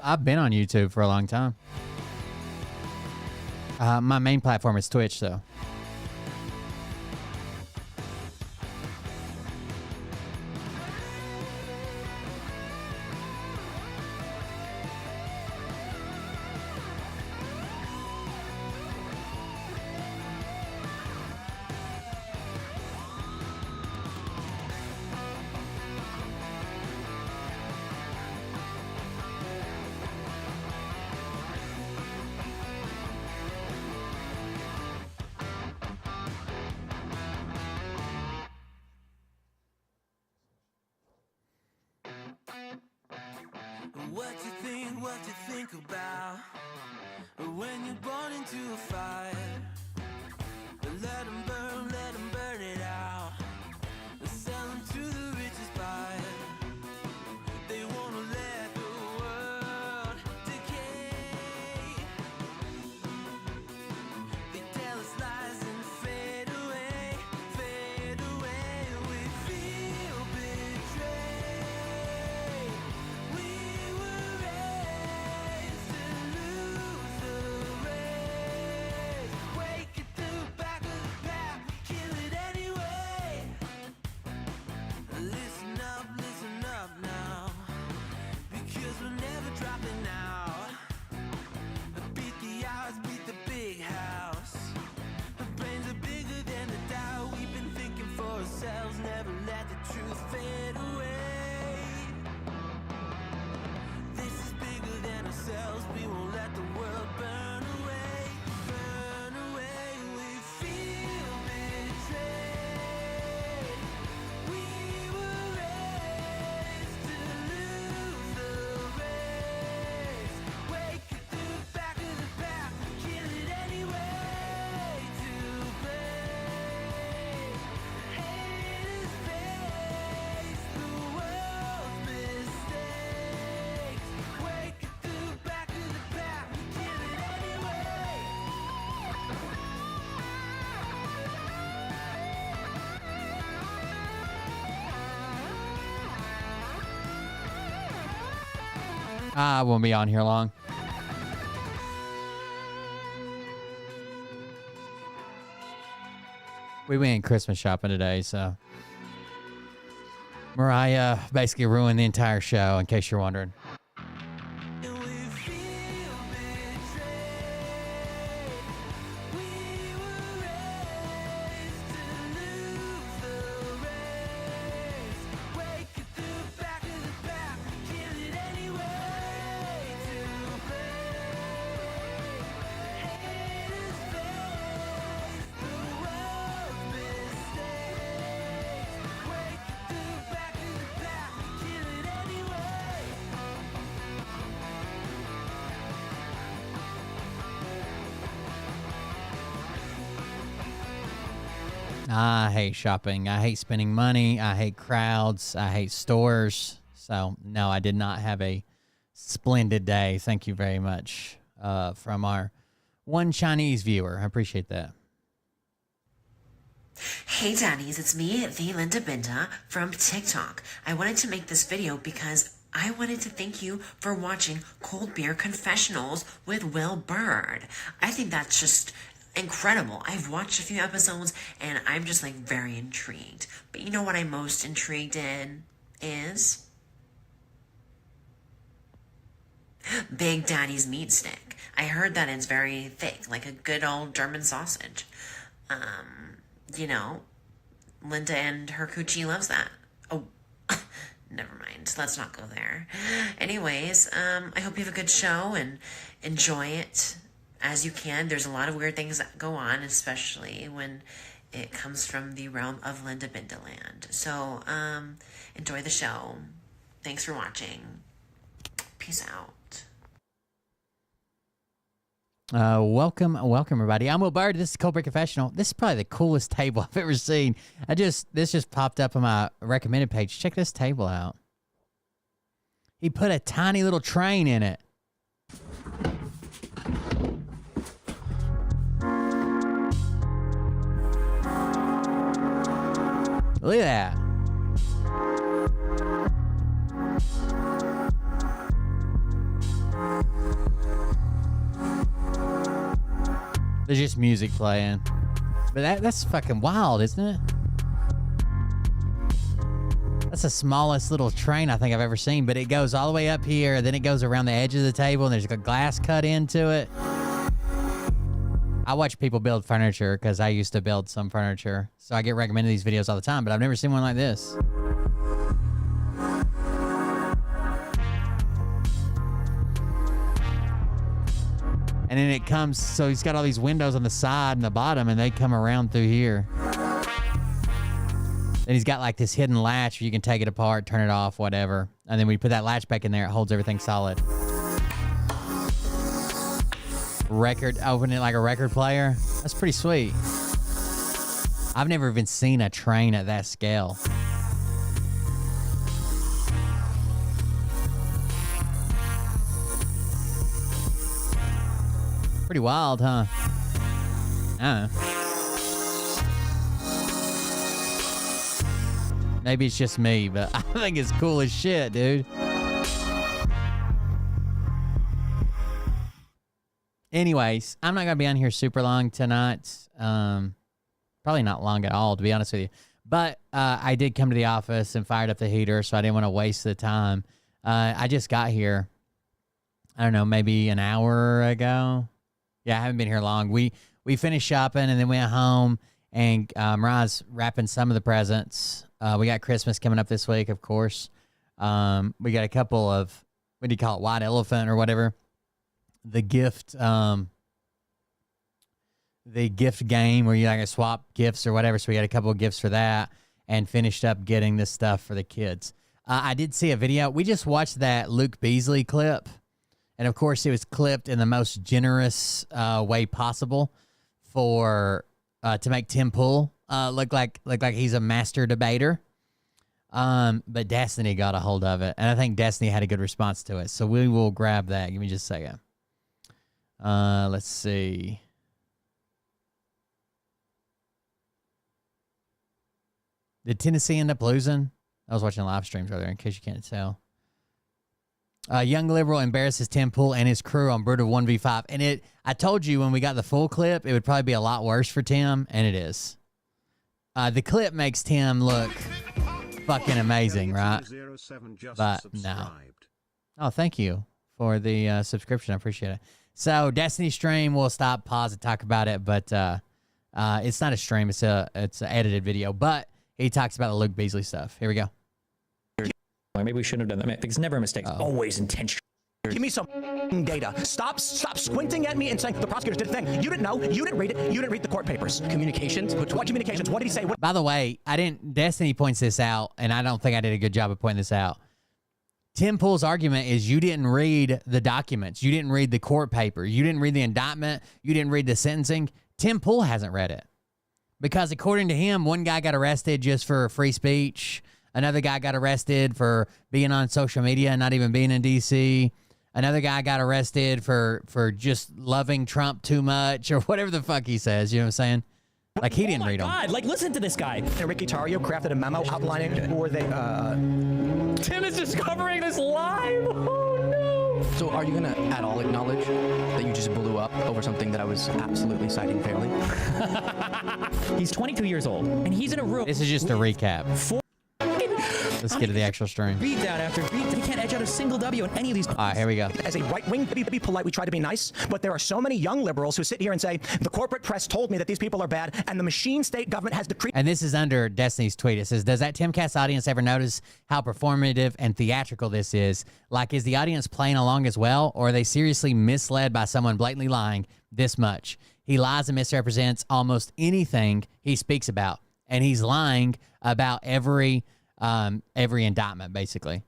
I've been on YouTube for a long time. My main platform is Twitch, though. What you think about when you're born into a fire? Let them burn it out. Sell them to the richest buyer. They wanna let the world decay. They tell us lies and fade away, fade away. We feel betrayed. We were raised to lose the race. Wake at the back of the pack, kill it anyway. Listen up now, because we're never dropping out. Beat the odds, beat the big house. The brains are bigger than the doubt. We've been thinking for ourselves, never let the truth fade away. This is bigger than ourselves, we won't let the world burn away, burn away. We feel betrayed. We were raised to lose the race. Wake at the back of the pack, kill it anyway. To blame, haters face the world's mistakes. Wake at the back of the pack, kill it anyway. I won't be on here long. We went Christmas shopping today, so Mariah basically ruined the entire show, in case you're wondering. And we feel betrayed. We were raised to lose the race. I hate shopping. I hate spending money. I hate crowds. I hate stores. So, no, I did not have a splendid day. Thank you very much from our one Chinese viewer. I appreciate that. Hey daddies, it's me, the Linda Binda from TikTok. I wanted to make this video because I wanted to thank you for watching Cold Beer Confessionals with Will Bird. I think that's just incredible. I've watched a few episodes and I'm just like very intrigued. But you know what I'm most intrigued in is Big Daddy's meat stick. I heard that it's very thick, like a good old German sausage. You know, Linda and her coochie loves that. Oh, never mind. Let's not go there. Anyways, I hope you have a good show and enjoy it as you can. There's a lot of weird things that go on, especially when it comes from the realm of Linda Bindaland. So, enjoy the show. Thanks for watching. Peace out. Welcome, everybody. I'm Will Bird. This is Cold Beer Confessional. This is probably the coolest table I've ever seen. This just popped up on my recommended page. Check this table out. He put a tiny little train in it. Look at that. There's just music playing. But that's fucking wild, isn't it? That's the smallest little train I think I've ever seen, but it goes all the way up here, then it goes around the edge of the table, and there's a glass cut into it. I watch people build furniture because I used to build some furniture, so I get recommended these videos all the time, but I've never seen one like this. And then it comes, so he's got all these windows on the side and the bottom, and they come around through here. Then he's got like this hidden latch where you can take it apart, turn it off, whatever. And then we put that latch back in there, it holds everything solid. Open it like a record player. That's pretty sweet. I've never even seen a train at that scale. Pretty wild, huh? I don't know. Maybe it's just me, but I think it's cool as shit, dude. Anyways, I'm not going to be on here super long tonight. Probably not long at all, to be honest with you. But I did come to the office and fired up the heater, so I didn't want to waste the time. I just got here, I don't know, maybe an hour ago. Yeah, I haven't been here long. We finished shopping and then went home, and Mariah's wrapping some of the presents. We got Christmas coming up this week, of course. We got a couple of, what do you call it, white elephant or whatever. The gift game where you like swap gifts or whatever. So we got a couple of gifts for that and finished up getting this stuff for the kids. I did see a video. We just watched that Luke Beasley clip. And of course, it was clipped in the most generous way possible for to make Tim Pool look like he's a master debater. But Destiny got a hold of it, and I think Destiny had a good response to it. So we will grab that. Give me just a second. Let's see. Did Tennessee end up losing? I was watching live streams earlier, in case you can't tell. Young liberal embarrasses Tim Pool and his crew on brutal 1v5. And I told you when we got the full clip, it would probably be a lot worse for Tim, and it is. The clip makes Tim look fucking amazing, right? But no. Oh, thank you for the subscription. I appreciate it. So Destiny stream, we'll stop, pause, and talk about it. But it's not a stream. It's an edited video. But he talks about the Luke Beasley stuff. Here we go. Maybe we shouldn't have done that. Because never a mistake. Always intentional. Give me some data. Stop squinting at me and saying the prosecutors did a thing. You didn't know. You didn't read it. You didn't read the court papers. Communications? What communications? What did he say? By the way, Destiny points this out, and I don't think I did a good job of pointing this out. Tim Pool's argument is you didn't read the documents. You didn't read the court paper. You didn't read the indictment. You didn't read the sentencing. Tim Pool hasn't read it. Because according to him, one guy got arrested just for free speech. Another guy got arrested for being on social media and not even being in D.C. Another guy got arrested for just loving Trump too much or whatever the fuck he says. You know what I'm saying? Like, he didn't read them. God, like, listen to this guy. Enrique Tarrio crafted a memo outlining who they. Tim is discovering this live. Oh, no. So are you gonna at all acknowledge that you just blew up over something that I was absolutely citing fairly? He's 22 years old, and he's in a room. This is just a recap. Let's get to the actual string. Beat down after beat down. He can't edge out a single W in any of these. All right, here we go. As a right wing, to be polite, we try to be nice, but there are so many young liberals who sit here and say, the corporate press told me that these people are bad, and the machine state government has decreed. And this is under Destiny's tweet. It says, does that Timcast audience ever notice how performative and theatrical this is? Like, is the audience playing along as well, or are they seriously misled by someone blatantly lying this much? He lies and misrepresents almost anything he speaks about, and he's lying about every indictment, basically.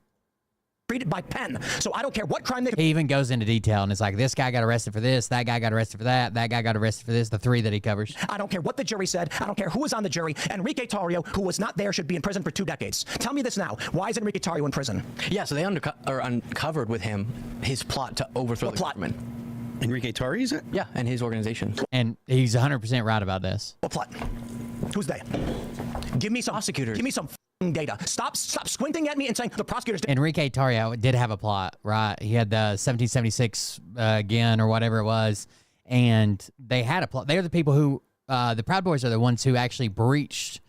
Treated by pen. So I don't care what crime they. He even goes into detail, and it's like, this guy got arrested for this, that guy got arrested for that guy got arrested for this, the three that he covers. I don't care what the jury said. I don't care who was on the jury. Enrique Tarrio, who was not there, should be in prison for 2 decades. Tell me this now. Why is Enrique Tarrio in prison? Yeah, so they uncovered with him his plot to overthrow the government. Enrique Tarrio, is it? Yeah, and his organization. And he's 100% right about this. What plot? Who's they? Give me some prosecutors. Give me some data. Stop squinting at me and saying the prosecutors did. Enrique Tarrio did have a plot, right? He had the 1776 again or whatever it was, and they had a plot. They're the people who, the Proud Boys are the ones who actually breached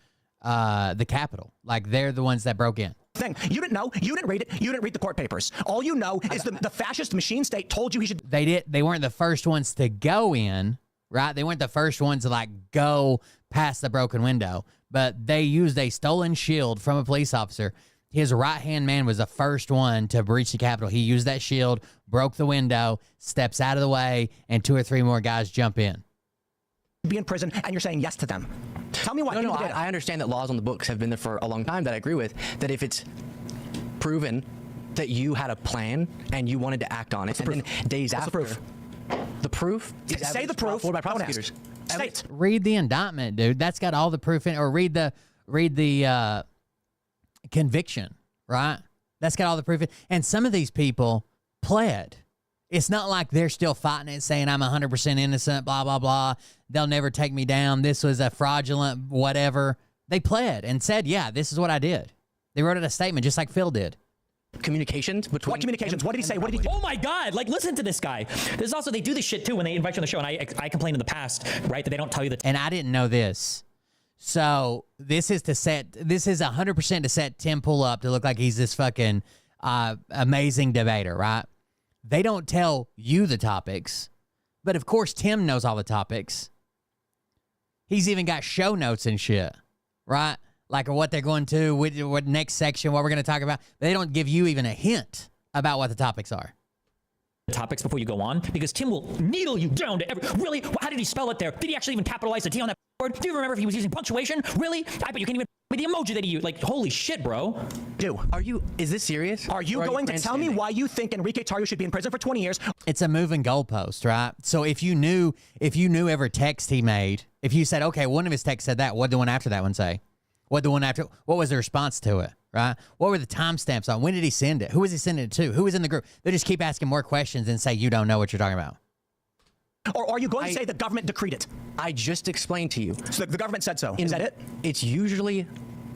the Capitol. Like, they're the ones that broke in. Thing. You didn't know. You didn't read it. You didn't read the court papers. All you know is the fascist machine state told you he should. They weren't the first ones to go in, right? They weren't the first ones to, like, go past the broken window. But they used a stolen shield from a police officer. His right-hand man was the first one to breach the Capitol. He used that shield, broke the window, steps out of the way, and 2 or 3 more guys jump in. Be in prison, and you're saying yes to them. Tell me why. No, I understand that laws on the books have been there for a long time that I agree with, that if it's proven that you had a plan and you wanted to act on it, and then days after. The proof? Say the proof. By prosecutors. State. Read the indictment, dude. That's got all the proof in, or read the conviction, right? That's got all the proof in. And some of these people pled. It's not like they're still fighting it, saying I'm 100% innocent, blah, blah, blah. They'll never take me down. This was a fraudulent whatever. They pled and said, yeah, this is what I did. They wrote out a statement just like Phil did. Communications between. What communications? What did he say? What did he do? Oh my God! Like, listen to this guy. This is also, they do this shit too when they invite you on the show, and I complained in the past, right, that they don't tell you the. And I didn't know this. So this is 100% to set Tim Pool up to look like he's this fucking amazing debater, right? They don't tell you the topics, but of course Tim knows all the topics. He's even got show notes and shit, right? Like what they're going to, what next section, what we're going to talk about. They don't give you even a hint about what the topics are. Topics before you go on, because Tim will needle you down to every. Really? How did he spell it there? Did he actually even capitalize the T on that word? Do you remember if he was using punctuation? Really? I bet you can't even with the emoji that he used. Like, holy shit, bro. Is this serious? Are you going to tell me why you think Enrique Tarrio should be in prison for 20 years? It's a moving goalpost, right? So if you knew every text he made, if you said, okay, one of his texts said that, what did the one after that one say? What was the response to it, right? What were the timestamps on? When did he send it? Who was he sending it to? Who was in the group? They just keep asking more questions and say you don't know what you're talking about. Or are you going to say the government decreed it? I just explained to you. So the government said so. Is that it? It's usually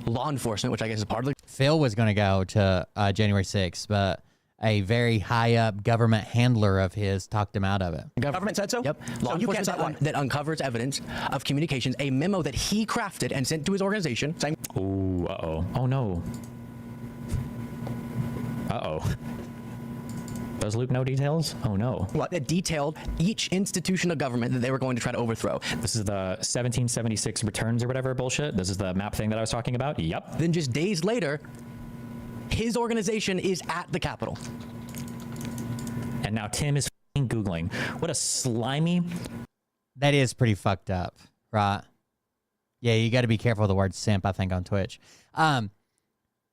law enforcement, which I guess is part of the. Phil was going to go to January 6th, but a very high-up government handler of his talked him out of it. Government said so? Yep. So Law you can't enforcement say why. that uncovers evidence of communications, a memo that he crafted and sent to his organization saying. Ooh, uh-oh. Oh, no. Uh-oh. Does Luke know details? Oh, no. What? That detailed each institution of government that they were going to try to overthrow. This is the 1776 returns or whatever bullshit. This is the map thing that I was talking about. Yep. Then just days later, his organization is at the Capitol. And now Tim is f***ing Googling. What a slimy. That is pretty fucked up, right? Yeah, you got to be careful with the word simp, I think, on Twitch.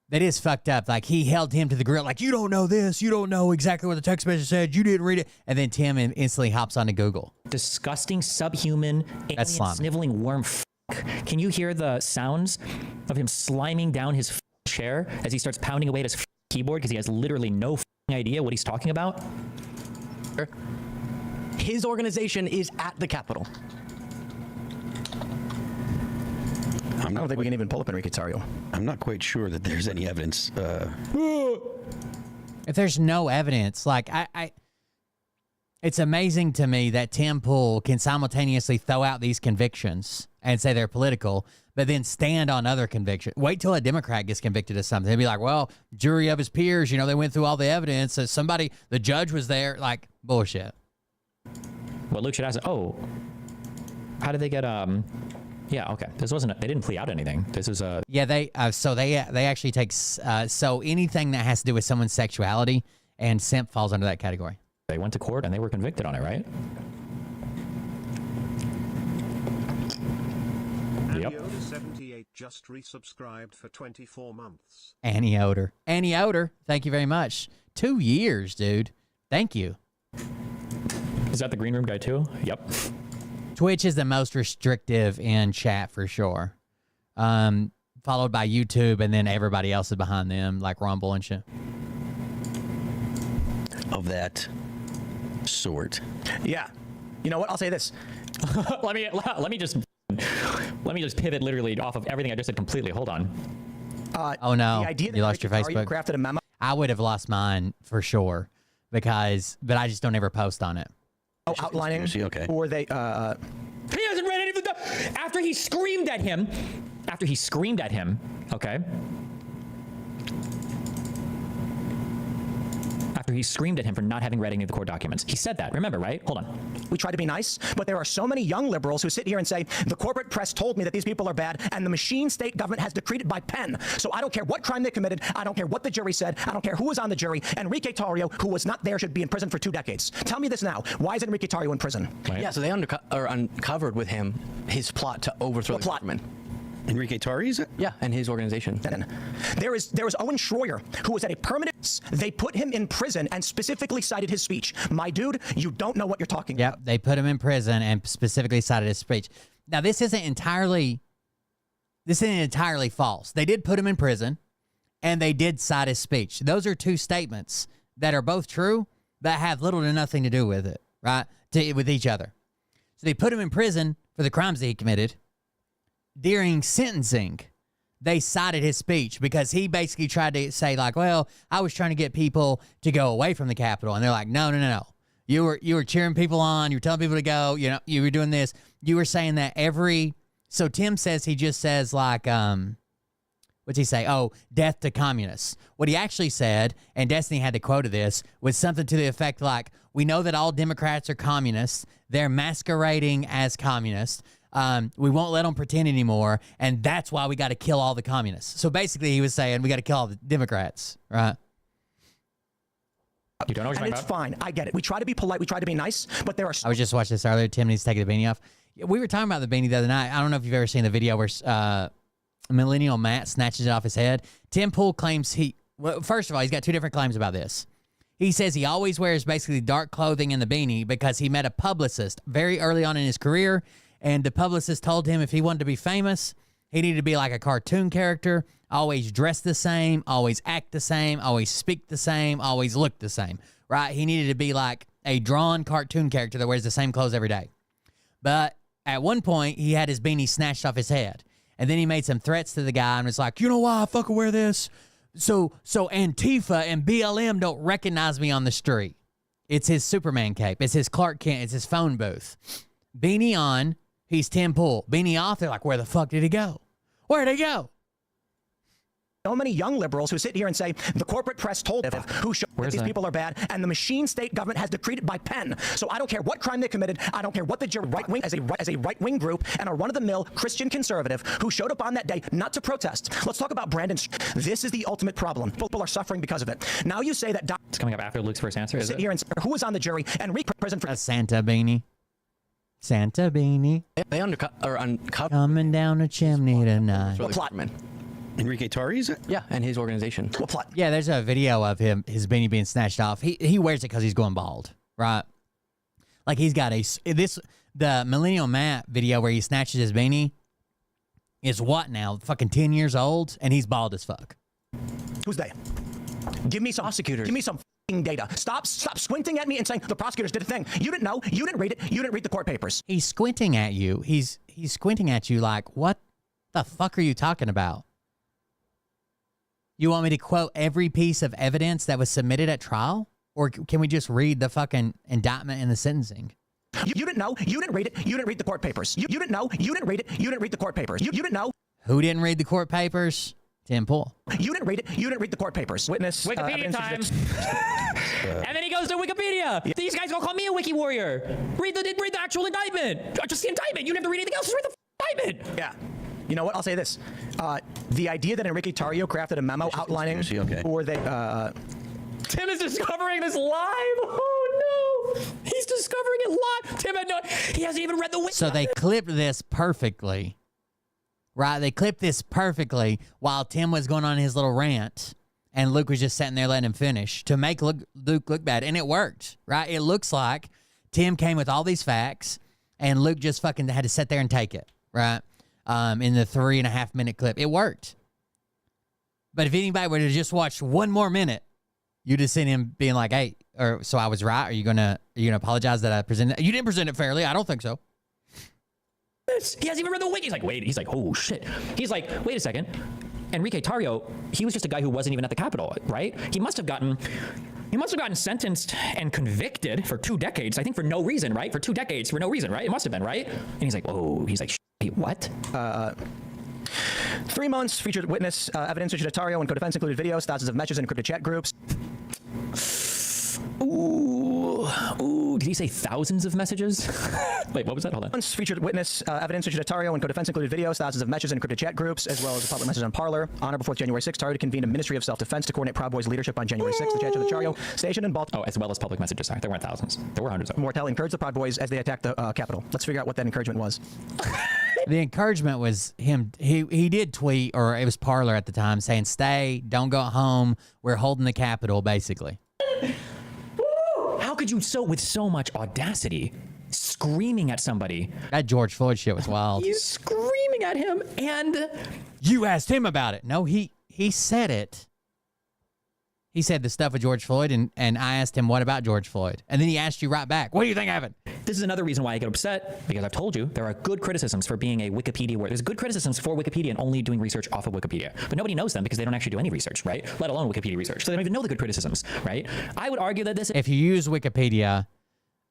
That is fucked up. Like, he held him to the grill, like, you don't know this. You don't know exactly what the text message said. You didn't read it. And then Tim instantly hops onto Google. Disgusting, subhuman, alien, That's slimy. sniveling worm Can you hear the sounds of him sliming down his chair as he starts pounding away at his keyboard because he has literally no idea what he's talking about? His organization is at the Capitol. I don't think we can even pull up Enrique Tarrio. I'm not quite sure that there's any evidence. If there's no evidence, like it's amazing to me that Tim Pool can simultaneously throw out these convictions and say they're political, but then stand on other convictions. Wait till a Democrat gets convicted of something. They'd be like, well, jury of his peers, they went through all the evidence. That the judge was there. Like, bullshit. What Luke should ask, how did they get, yeah, okay. This wasn't, they didn't plea out anything. This is a... Yeah, they actually take, so anything that has to do with someone's sexuality and simp falls under that category. They went to court and they were convicted on it, right? Yep. 78 just resubscribed for 24 months. Annie Oder, thank you very much. 2 years, dude. Thank you. Is that the green room guy too? Yep. Twitch is the most restrictive in chat for sure. Followed by YouTube, and then everybody else is behind them, like Rumble and shit. Of that sort. Yeah. You know what? I'll say this. let me just pivot literally off of everything I just said completely. Hold on. Oh no, the idea that you lost your Enrique Tarrio Facebook. crafted a memo. I would have lost mine for sure but I just don't ever post on it. Outlining okay. or they He hasn't read any of the after he screamed at him, okay? After he screamed at him for not having read any of the court documents. He said that, remember, right? Hold on. we try to be nice, but there are so many young liberals who sit here and say, the corporate press told me that these people are bad, and the machine state government has decreed it by pen. So I don't care what crime they committed. I don't care what the jury said. I don't care who was on the jury. Enrique Tarrio, who was not there, should be in prison for 2 decades. Tell me this now. Why is Enrique Tarrio in prison? Right. Yeah, so they uncovered with him his plot to overthrow the government. Enrique Tarrio? Yeah, and his organization. There is Owen Schroyer, who was at a permanent... They put him in prison and specifically cited his speech. My dude, you don't know what you're talking about. Yep, they put him in prison and specifically cited his speech. Now, this isn't entirely false. They did put him in prison, and they did cite his speech. Those are two statements that are both true, but have little to nothing to do with it, right? With each other. So they put him in prison for the crimes that he committed. During sentencing, they cited his speech because he basically tried to say, like, well, I was trying to get people to go away from the Capitol. And they're like, no. You were cheering people on. You were telling people to go. You know, you were doing this. You were saying that so Tim says he just says, like, what's he say? Oh, death to communists. What he actually said, and Destiny had to quote of this, was something to the effect like, we know that all Democrats are communists. They're masquerading as communists. We won't let them pretend anymore, and that's why we got to kill all the communists. So basically, he was saying we got to kill all the Democrats, right? You don't know what you're And talking it's about? fine. I get it. We try to be polite. We try to be nice, but there are... I was just watching this earlier. Tim needs to take the beanie off. We were talking about the beanie the other night. I don't know if you've ever seen the video where Millennial Matt snatches it off his head. Tim Pool claims well, first of all, he's got two different claims about this. He says he always wears basically dark clothing and the beanie because he met a publicist very early on in his career, and the publicist told him if he wanted to be famous, he needed to be like a cartoon character, always dress the same, always act the same, always speak the same, always look the same, right? He needed to be like a drawn cartoon character that wears the same clothes every day. But at one point, he had his beanie snatched off his head. And then he made some threats to the guy and was like, you know why I fucking wear this? So Antifa and BLM don't recognize me on the street. It's his Superman cape. It's his Clark Kent. It's his phone booth. Beanie on, he's Tim Pool. Beanie off, they're like, where the fuck did he go? Where'd he go? So many young liberals who sit here and say, the corporate press told who showed that these people are bad, and the machine state government has decreed it by pen. So I don't care what crime they committed. I don't care what the jury, right wing, as a right-wing group, and a run-of-the-mill Christian conservative who showed up on that day not to protest. Let's talk about Brandon. This is the ultimate problem. People are suffering because of it. Now you say that... It's coming up after Luke's first answer, is sit it? here and say, who was on the jury and prison for... A Santa beanie. Santa beanie. They uncovered... Coming down a chimney tonight. What plot? Enrique Tarrio? Yeah, and his organization. What plot? Yeah, there's a video of his beanie being snatched off. He wears it because he's going bald, right? Like he's got the Millennial Matt video where he snatches his beanie. is what now? Fucking 10 years old, and he's bald as fuck. Who's they? Give me some Prosecutors. Give me some f***ing data. Stop squinting at me and saying the prosecutors did a thing. You didn't know. You didn't read it. You didn't read the court papers. He's squinting at you. He's squinting at you like, what the fuck are you talking about? You want me to quote every piece of evidence that was submitted at trial? Or can we just read the fucking indictment and the sentencing? You didn't know. You didn't read it. You didn't read the court papers. You didn't know. You didn't read it. You didn't read the court papers. You didn't know. Who didn't read the court papers? Tim Pool. You didn't read it. You didn't read the court papers. Witness. Wikipedia time. And then he goes to Wikipedia. These guys gonna call me a wiki warrior. Read the actual indictment. Just the indictment. You don't have to read anything else. Just read the indictment. Yeah. You know what? I'll say this. The idea that Enrique Tarrio crafted a memo outlining or they Tim is discovering this live. Oh no, he's discovering it live. Tim had no. He hasn't even read the wiki. So they clipped this perfectly, right? They clipped this perfectly while Tim was going on his little rant, and Luke was just sitting there letting him finish to make Luke look bad, and it worked, right? It looks like Tim came with all these facts, and Luke just fucking had to sit there and take it, right? In the 3.5 minute clip, it worked. But if anybody were to just watch one more minute, you'd have seen him being like, "Hey, or so I was right. Are you gonna apologize that I presented? You didn't present it fairly. I don't think so." He hasn't even read the wiki. He's like, wait. He's like, oh shit. He's like, wait a second. Enrique Tarrio, he was just a guy who wasn't even at the Capitol, right? He must have gotten sentenced and convicted for 2 decades. I think for no reason, right? For 2 decades, for no reason, right? It must have been, right? And he's like, whoa. He's like, wait, what? 3 months, featured witness evidence, featured Tarrio and co-defense, included videos, thousands of messages in encrypted chat groups. Ooh, did he say thousands of messages? Wait, what was that? Hold on. Once featured witness evidence, featured Tarrio and co-defense, included videos, thousands of messages in encrypted chat groups, as well as a public message on Parler. On or before January 6th, Tarrio convened a Ministry of Self-Defense to coordinate Proud Boys leadership on January 6th. The chat to the Tarrio station in Baltimore. Oh, as well as public messages. Sorry, there weren't thousands. There were hundreds of them. Mortel encouraged the Proud Boys as they attacked the Capitol. Let's figure out what that encouragement was. The encouragement was him. He did tweet, or it was Parler at the time, saying, "Stay, don't go home. We're holding the Capitol," basically. How could you with so much audacity screaming at somebody? That George Floyd shit was wild. You screaming at him, and You asked him about it. No, he said it. He said the stuff with George Floyd, and I asked him, what about George Floyd? And then he asked you right back, what do you think happened? this is another reason why I get upset, because I've told you there are good criticisms for being a Wikipedia where there's good criticisms for Wikipedia and only doing research off of Wikipedia. But nobody knows them because they don't actually do any research, right? Let alone Wikipedia research. So they don't even know the good criticisms, right? I would argue that this... If you use Wikipedia,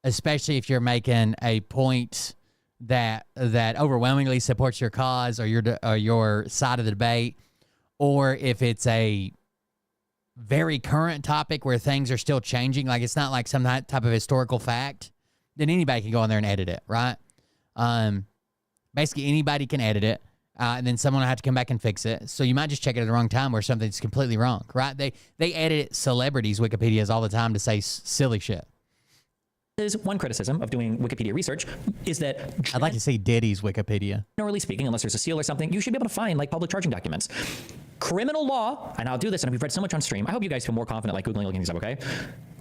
especially if you're making a point that overwhelmingly supports your cause or your side of the debate, or if it's a very current topic where things are still changing, like it's not like some type of historical fact, then anybody can go in there and edit it, right? Basically, anybody can edit it, and then someone will have to come back and fix it. So you might just check it at the wrong time where something's completely wrong, right? They edit celebrities' Wikipedias all the time to say silly shit. Is one criticism of doing Wikipedia research is that... I'd like to see Diddy's Wikipedia. Generally speaking, unless there's a seal or something, you should be able to find like public charging documents. Criminal law, and I'll do this, and we've read so much on stream, I hope you guys feel more confident like Googling looking things up, okay?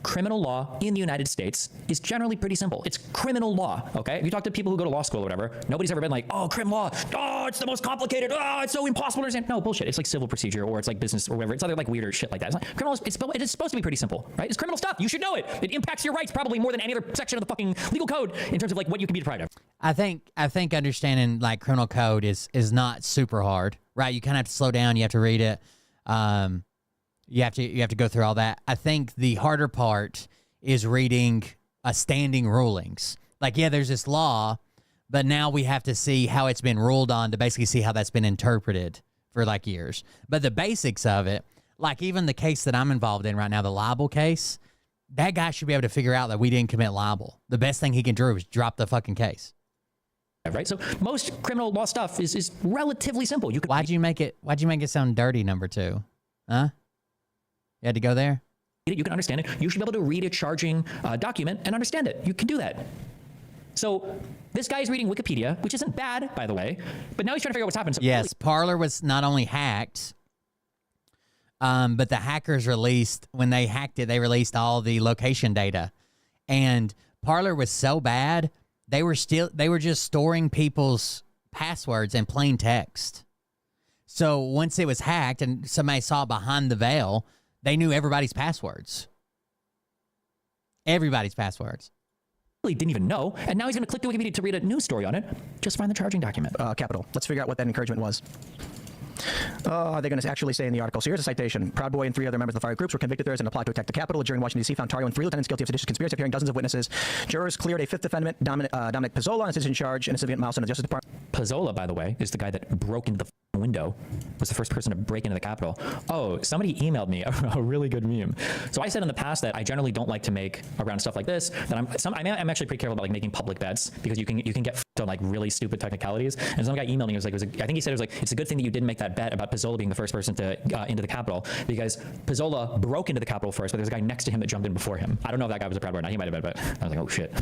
Criminal law in the United States is generally pretty simple. It's criminal law, okay? If you talk to people who go to law school or whatever, nobody's ever been like, oh, crim law, oh, it's the most complicated, oh, it's so impossible to understand. No, bullshit. It's like civil procedure, or it's like business, or whatever. It's other like weirder shit like that. It's not, criminal, it is supposed to be pretty simple, right? It's criminal stuff. You should know it. It impacts your rights probably more than any other section of the fucking legal code in terms of like what you can be deprived of. I think understanding like criminal code is not super hard, right? You kind of have to slow down. You have to read it. You have to go through all that. I think the harder part is reading standing rulings. Like, yeah, there's this law, but now we have to see how it's been ruled on to basically see how that's been interpreted for like years. But the basics of it, like even the case that I'm involved in right now, the libel case, that guy should be able to figure out that we didn't commit libel. The best thing he can do is drop the fucking case. Right? So most criminal law stuff is relatively simple. You could Why'd you make it sound dirty, number two? Huh? You had to go there? you can understand it. You should be able to read a charging document and understand it. You can do that. So this guy is reading Wikipedia, which isn't bad, by the way, but now he's trying to figure out what's happened. So yes, Parler was not only hacked, but the hackers when they hacked it, they released all the location data. And Parler was so bad, they were just storing people's passwords in plain text. So once it was hacked and somebody saw behind the veil, they knew everybody's passwords. Everybody's passwords. Didn't even know, and now he's going to click the Wikipedia to read a news story on it. Just find the charging document. Capital. Let's figure out what that encouragement was. Are they going to actually say in the article? So here's a citation. Proud Boy and 3 other members of the fire groups were convicted Thursday and applied to attack the Capitol. A jury in Washington, D.C. found Tario and 3 lieutenants guilty of seditious conspiracy, appearing dozens of witnesses. Jurors cleared a 5th defendant, Dominic Pizzola, on a citizen charge and a significant milestone in the Justice Department. Pizzola, by the way, is the guy that broke into the window, was the first person to break into the Capitol. Oh, somebody emailed me a really good meme. So I said in the past that I generally don't like to make around stuff like this, that I'm actually pretty careful about like making public bets, because you can get f***ed on like really stupid technicalities. And some guy emailed me, I think he said it was like, it's a good thing that you didn't make that bet about Pizzola being the first person to into the Capitol, because Pizzola broke into the Capitol first, but there's a guy next to him that jumped in before him. I don't know if that guy was a Proud Boy or not. He might have been, but I was like, oh shit.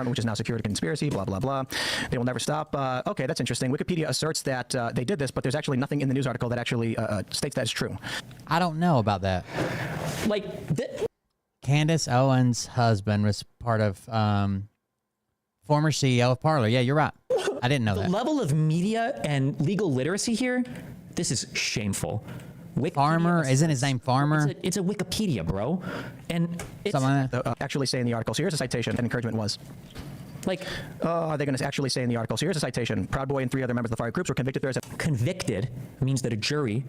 Which is now secured a conspiracy, blah, blah, blah. They will never stop. Okay, that's interesting. Wikipedia asserts that they did this, but there's actually nothing in the news article that actually states that is true. I don't know about that. Like, Candace Owens' husband was part of former CEO of Parler. Yeah, you're right. I didn't know the that. level of media and legal literacy here, this is shameful. Farmer, isn't his name Farmer? It's a Wikipedia, bro. And it's actually say in the article. So here's a citation. That encouragement was. Like, are they going to actually say in the article? So here's a citation. Proud Boy and 3 other members of the fire groups were convicted Thursday. Convicted means that a jury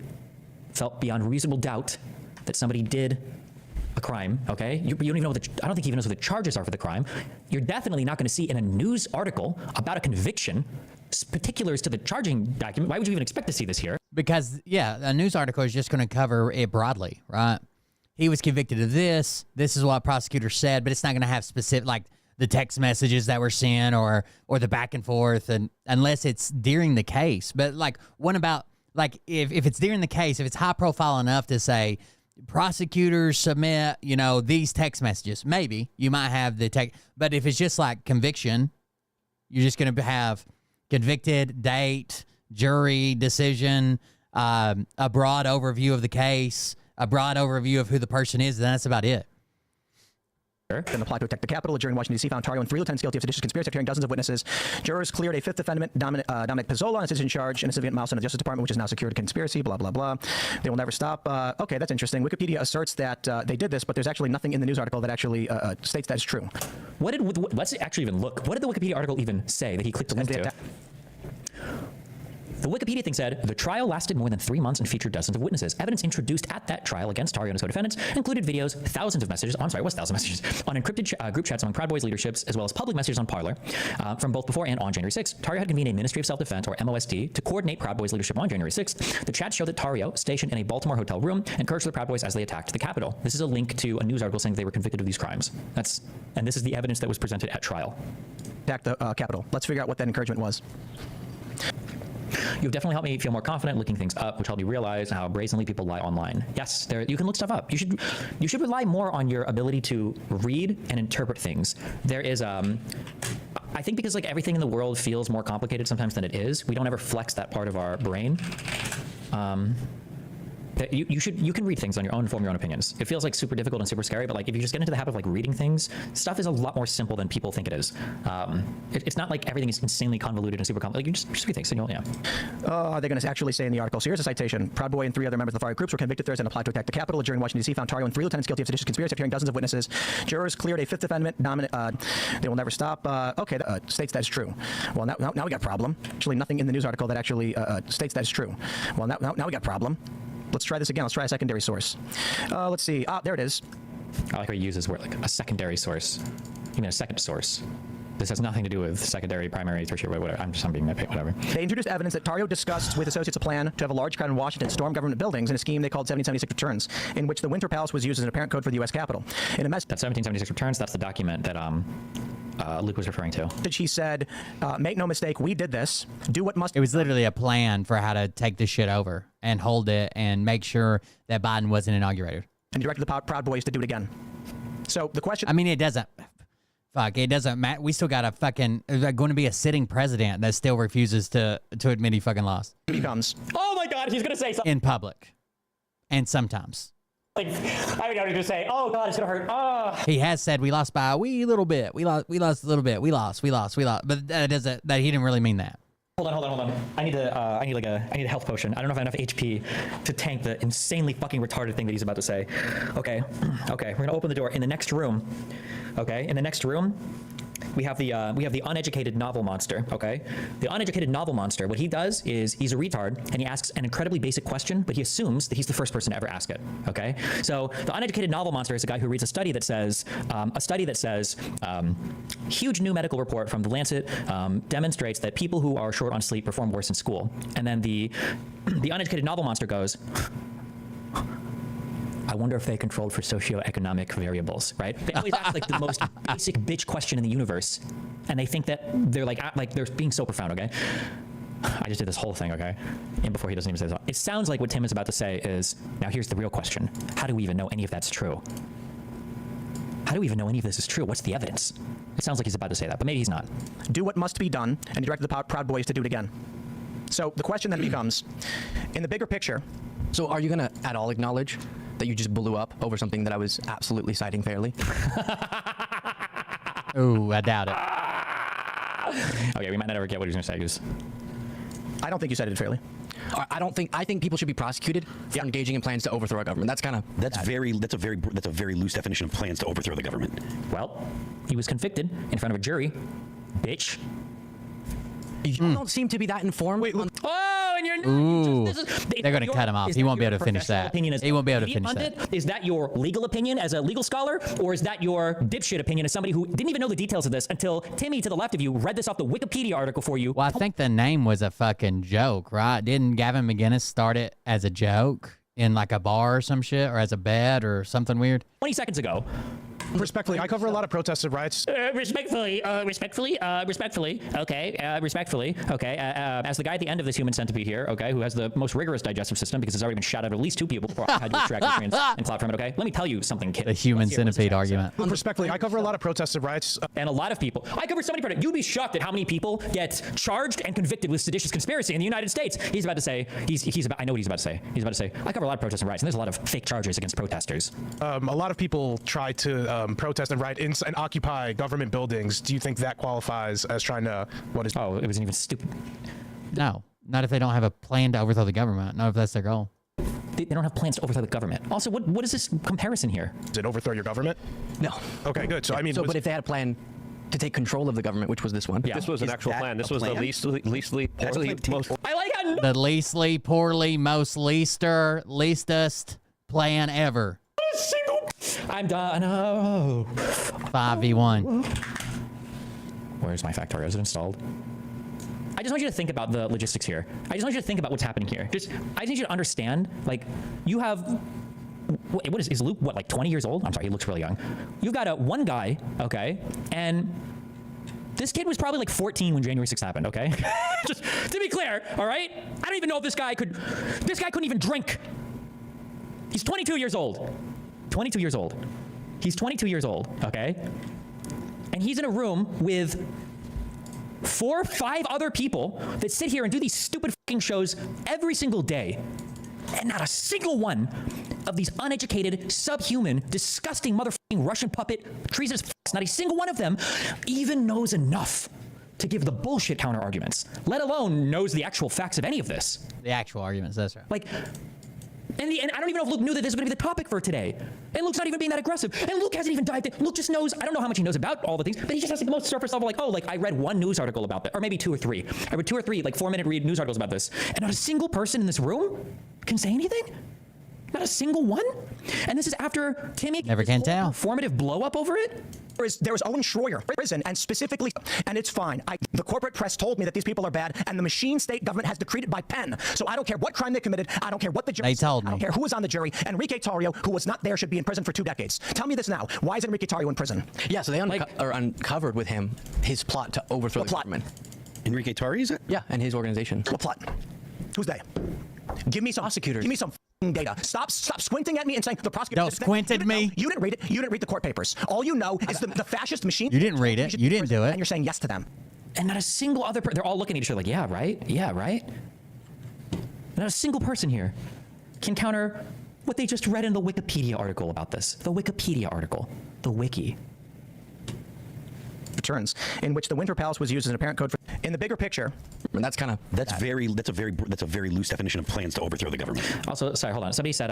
felt beyond reasonable doubt that somebody did a crime, okay? You don't even know I don't think he even knows what the charges are for the crime. You're definitely not going to see in a news article about a conviction particulars to the charging document. Why would you even expect to see this here? Because, yeah, a news article is just going to cover it broadly, right? He was convicted of this. This is what prosecutors said, but it's not going to have specific, like, the text messages that were sent or the back and forth, and unless it's during the case. But like, what about like if it's during the case, if it's high profile enough to say prosecutors submit, these text messages, maybe you might have the text. But if it's just like conviction, you're just going to have convicted, date, jury, decision, a broad overview of the case, a broad overview of who the person is, and that's about it. Then applied to attack the Capitol. A jury in Washington, D.C. found Tario and 3 lieutenants guilty of seditious conspiracy, appearing dozens of witnesses. Jurors cleared a 5th defendant, Dominic Pizzola, on a citizen charge and a significant milestone in the Justice Department, which is now secured a conspiracy, blah, blah, blah. They will never stop. Okay, that's interesting. Wikipedia asserts that they did this, but there's actually nothing in the news article that actually states that is true. Let's actually even look. What did the Wikipedia article even say that he clicked the link to? The Wikipedia thing said, the trial lasted more than 3 months and featured dozens of witnesses. Evidence introduced at that trial against Tario and his co-defendants included videos, thousands of messages, messages, on encrypted group chats among Proud Boys leaderships, as well as public messages on Parler from both before and on January 6th. Tario had convened a Ministry of Self-Defense, or MOSD, to coordinate Proud Boys leadership on January 6th. The chats showed that Tario, stationed in a Baltimore hotel room, encouraged the Proud Boys as they attacked the Capitol. This is a link to a news article saying they were convicted of these crimes. And this is the evidence that was presented at trial. Attack the Capitol. Let's figure out what that encouragement was. You've definitely helped me feel more confident looking things up, which helped me realize how brazenly people lie online. Yes, you can look stuff up. You should rely more on your ability to read and interpret things. There is I think because like everything in the world feels more complicated sometimes than it is, we don't ever flex that part of our brain. You can read things on your own and form your own opinions. It feels like super difficult and super scary, but like if you just get into the habit of like reading things, stuff is a lot more simple than people think it is. It's not like everything is insanely convoluted and super complicated. Like you just read things and you'll, yeah. Are they going to actually say in the article? So here's a citation. Proud Boy and 3 other members of the fire groups were convicted Thursday and applied to attack the Capitol. A jury in Washington, D.C. found Tario and 3 lieutenants guilty of seditious conspiracy, appearing dozens of witnesses. Jurors cleared a 5th defendant, they will never stop. Okay, states that is true. Well, now we got a problem. Actually, nothing in the news article that actually states that is true. Well, now we got a problem. Let's try this again. Let's try a secondary source. Let's see. There it is. I like how he uses word like a secondary source. You mean a second source. This has nothing to do with secondary, primary, tertiary, whatever. I'm being nitpicky, whatever. They introduced evidence that Tario discussed with associates a plan to have a large crowd in Washington storm government buildings in a scheme they called 1776 returns, in which the Winter Palace was used as an apparent code for the U.S. Capitol. In a message, that 1776 returns, that's the document that Luke was referring to. He said, make no mistake, we did this. Do what must... It was literally a plan for how to take this shit over and hold it and make sure that Biden wasn't inaugurated. And directed the Proud Boys to do it again. So the question... I mean, it doesn't... Fuck, it doesn't matter. We still got a fucking... There's going to be a sitting president that still refuses to admit he fucking lost. Becomes... Oh my God, he's going to say something. In public. And sometimes. Like, I mean, I was just say, oh God, it's going to hurt. Oh. He has said we lost by a wee little bit. We lost a little bit. We lost. But that he didn't really mean that. Hold on. I need a health potion. I don't know if I have enough HP to tank the insanely fucking retarded thing that he's about to say. Okay. We're gonna open the door. In the next room, okay? In the next room, we have the uneducated novel monster, okay? The uneducated novel monster, what he does is he's a retard and he asks an incredibly basic question, but he assumes that he's the first person to ever ask it, okay? So the uneducated novel monster is a guy who reads a study that says, huge new medical report from The Lancet demonstrates that people who are short on sleep perform worse in school. And then the uneducated novel monster goes, I wonder if they controlled for socioeconomic variables, right? They always ask like the most basic bitch question in the universe, and they think that they're like they're being so profound, okay? I just did this whole thing, okay? And before he doesn't even say this, it sounds like what Tim is about to say is, now here's the real question. How do we even know any of that's true? How do we even know any of this is true? What's the evidence? It sounds like he's about to say that, but maybe he's not. Do what must be done, and he directed the Proud Boys to do it again. So the question then becomes, in the bigger picture... So are you going to at all acknowledge that you just blew up over something that I was absolutely citing fairly? Ooh, I doubt it. Okay, we might not ever get what he's going to say. I don't think you cited it fairly. I think people should be prosecuted for engaging in plans to overthrow our government. That's kind of that's a very loose definition of plans to overthrow the government. Well, he was convicted in front of a jury, bitch. You don't seem to be that informed. Wait, oh, and you're Ooh, they're going to cut him off. He won't be able to finish that. He won't be able to finish that. Is that your legal opinion as a legal scholar, or is that your dipshit opinion as somebody who didn't even know the details of this until Timmy to the left of you read this off the Wikipedia article for you? Well, I think the name was a fucking joke, right? Didn't Gavin McGinnis start it as a joke in like a bar or some shit, or as a bed or something weird? 20 seconds ago. Respectfully, I cover a lot of protest of rights. Respectfully, okay. As the guy at the end of this human centipede here, okay, who has the most rigorous digestive system because it's already been shot out at least 2 people before I had to extract nutrients and clout from it, okay? Let me tell you something, kid. The human centipede argument. Respectfully, I cover a lot of protest of rights. And a lot of people. I cover so many protesters. You'd be shocked at how many people get charged and convicted with seditious conspiracy in the United States. He's about to say, I know what he's about to say. He's about to say, I cover a lot of protest of rights, and there's a lot of fake charges against protesters. A lot of people try to protest and riot and occupy government buildings. Do you think that qualifies as trying to, Oh, it wasn't even stupid. No, not if they don't have a plan to overthrow the government. Not if that's their goal. They don't have plans to overthrow the government. Also, what is this comparison here? Did it overthrow your government? No. Okay, good. So, I mean... but if they had a plan to take control of the government, which was this one. Yeah. This was an actual plan. This was the leastly, poorly, most... I like how... The leastly, poorly, most leastest plan ever. I'm done. Oh. 5v1. Where's my factorio? Is it installed? I just want you to think about the logistics here. I just want you to think about what's happening here. I just need you to understand, like, you have... What is Luke, like 20 years old? I'm sorry, he looks really young. You've got one guy, okay, and this kid was probably like 14 when January 6th happened, okay? Just to be clear, all right? I don't even know if this guy couldn't even drink. He's 22 years old. 22 years old. He's 22 years old, okay? And he's in a room with 4 or 5 other people that sit here and do these stupid fucking shows every single day. And not a single one of these uneducated, subhuman, disgusting motherfucking Russian puppet treasonous fucks, not a single one of them even knows enough to give the bullshit counter arguments, let alone knows the actual facts of any of this. The actual arguments, that's right. Like, and I don't even know if Luke knew that this was going to be the topic for today. And Luke's not even being that aggressive. And Luke hasn't even dived in. Luke just knows, I don't know how much he knows about all the things, but he just has like the most surface level, like, oh, like I read 1 news article about that, or maybe 2 or 3. I read 2 or 3, like 4-minute read news articles about this. And not a single person in this room can say anything? Not a single one? And this is after Timmy never can tell. Performative blow up over it? There was Owen Schroyer in prison, and specifically, and it's fine. The corporate press told me that these people are bad, and the machine state government has decreed it by pen. So I don't care what crime they committed. I don't care what the jury they told me. I don't care who was on the jury. Enrique Tarrio, who was not there, should be in prison for 2 decades. Tell me this now. Why is Enrique Tarrio in prison? Yeah, so they uncovered with him his plot to overthrow the government. Enrique Tarrio, is it? Yeah, and his organization. What plot? Who's they? Give me some prosecutors. Give me some data. Stop squinting at me and saying the prosecutor. Don't squint at me. You didn't read it. You didn't read the court papers. All you know is the fascist machine. You didn't read it. You didn't do it. And you're saying yes to them. And not a single other person. They're all looking at each other like, yeah, right? Yeah, right? Not a single person here can counter what they just read in the Wikipedia article about this. The Wikipedia article. The wiki. Returns, in which the Winter Palace was used as an apparent code for... in the bigger picture, And that's kind of That's a very loose definition of plans to overthrow the government. Also, sorry, hold on. Somebody said,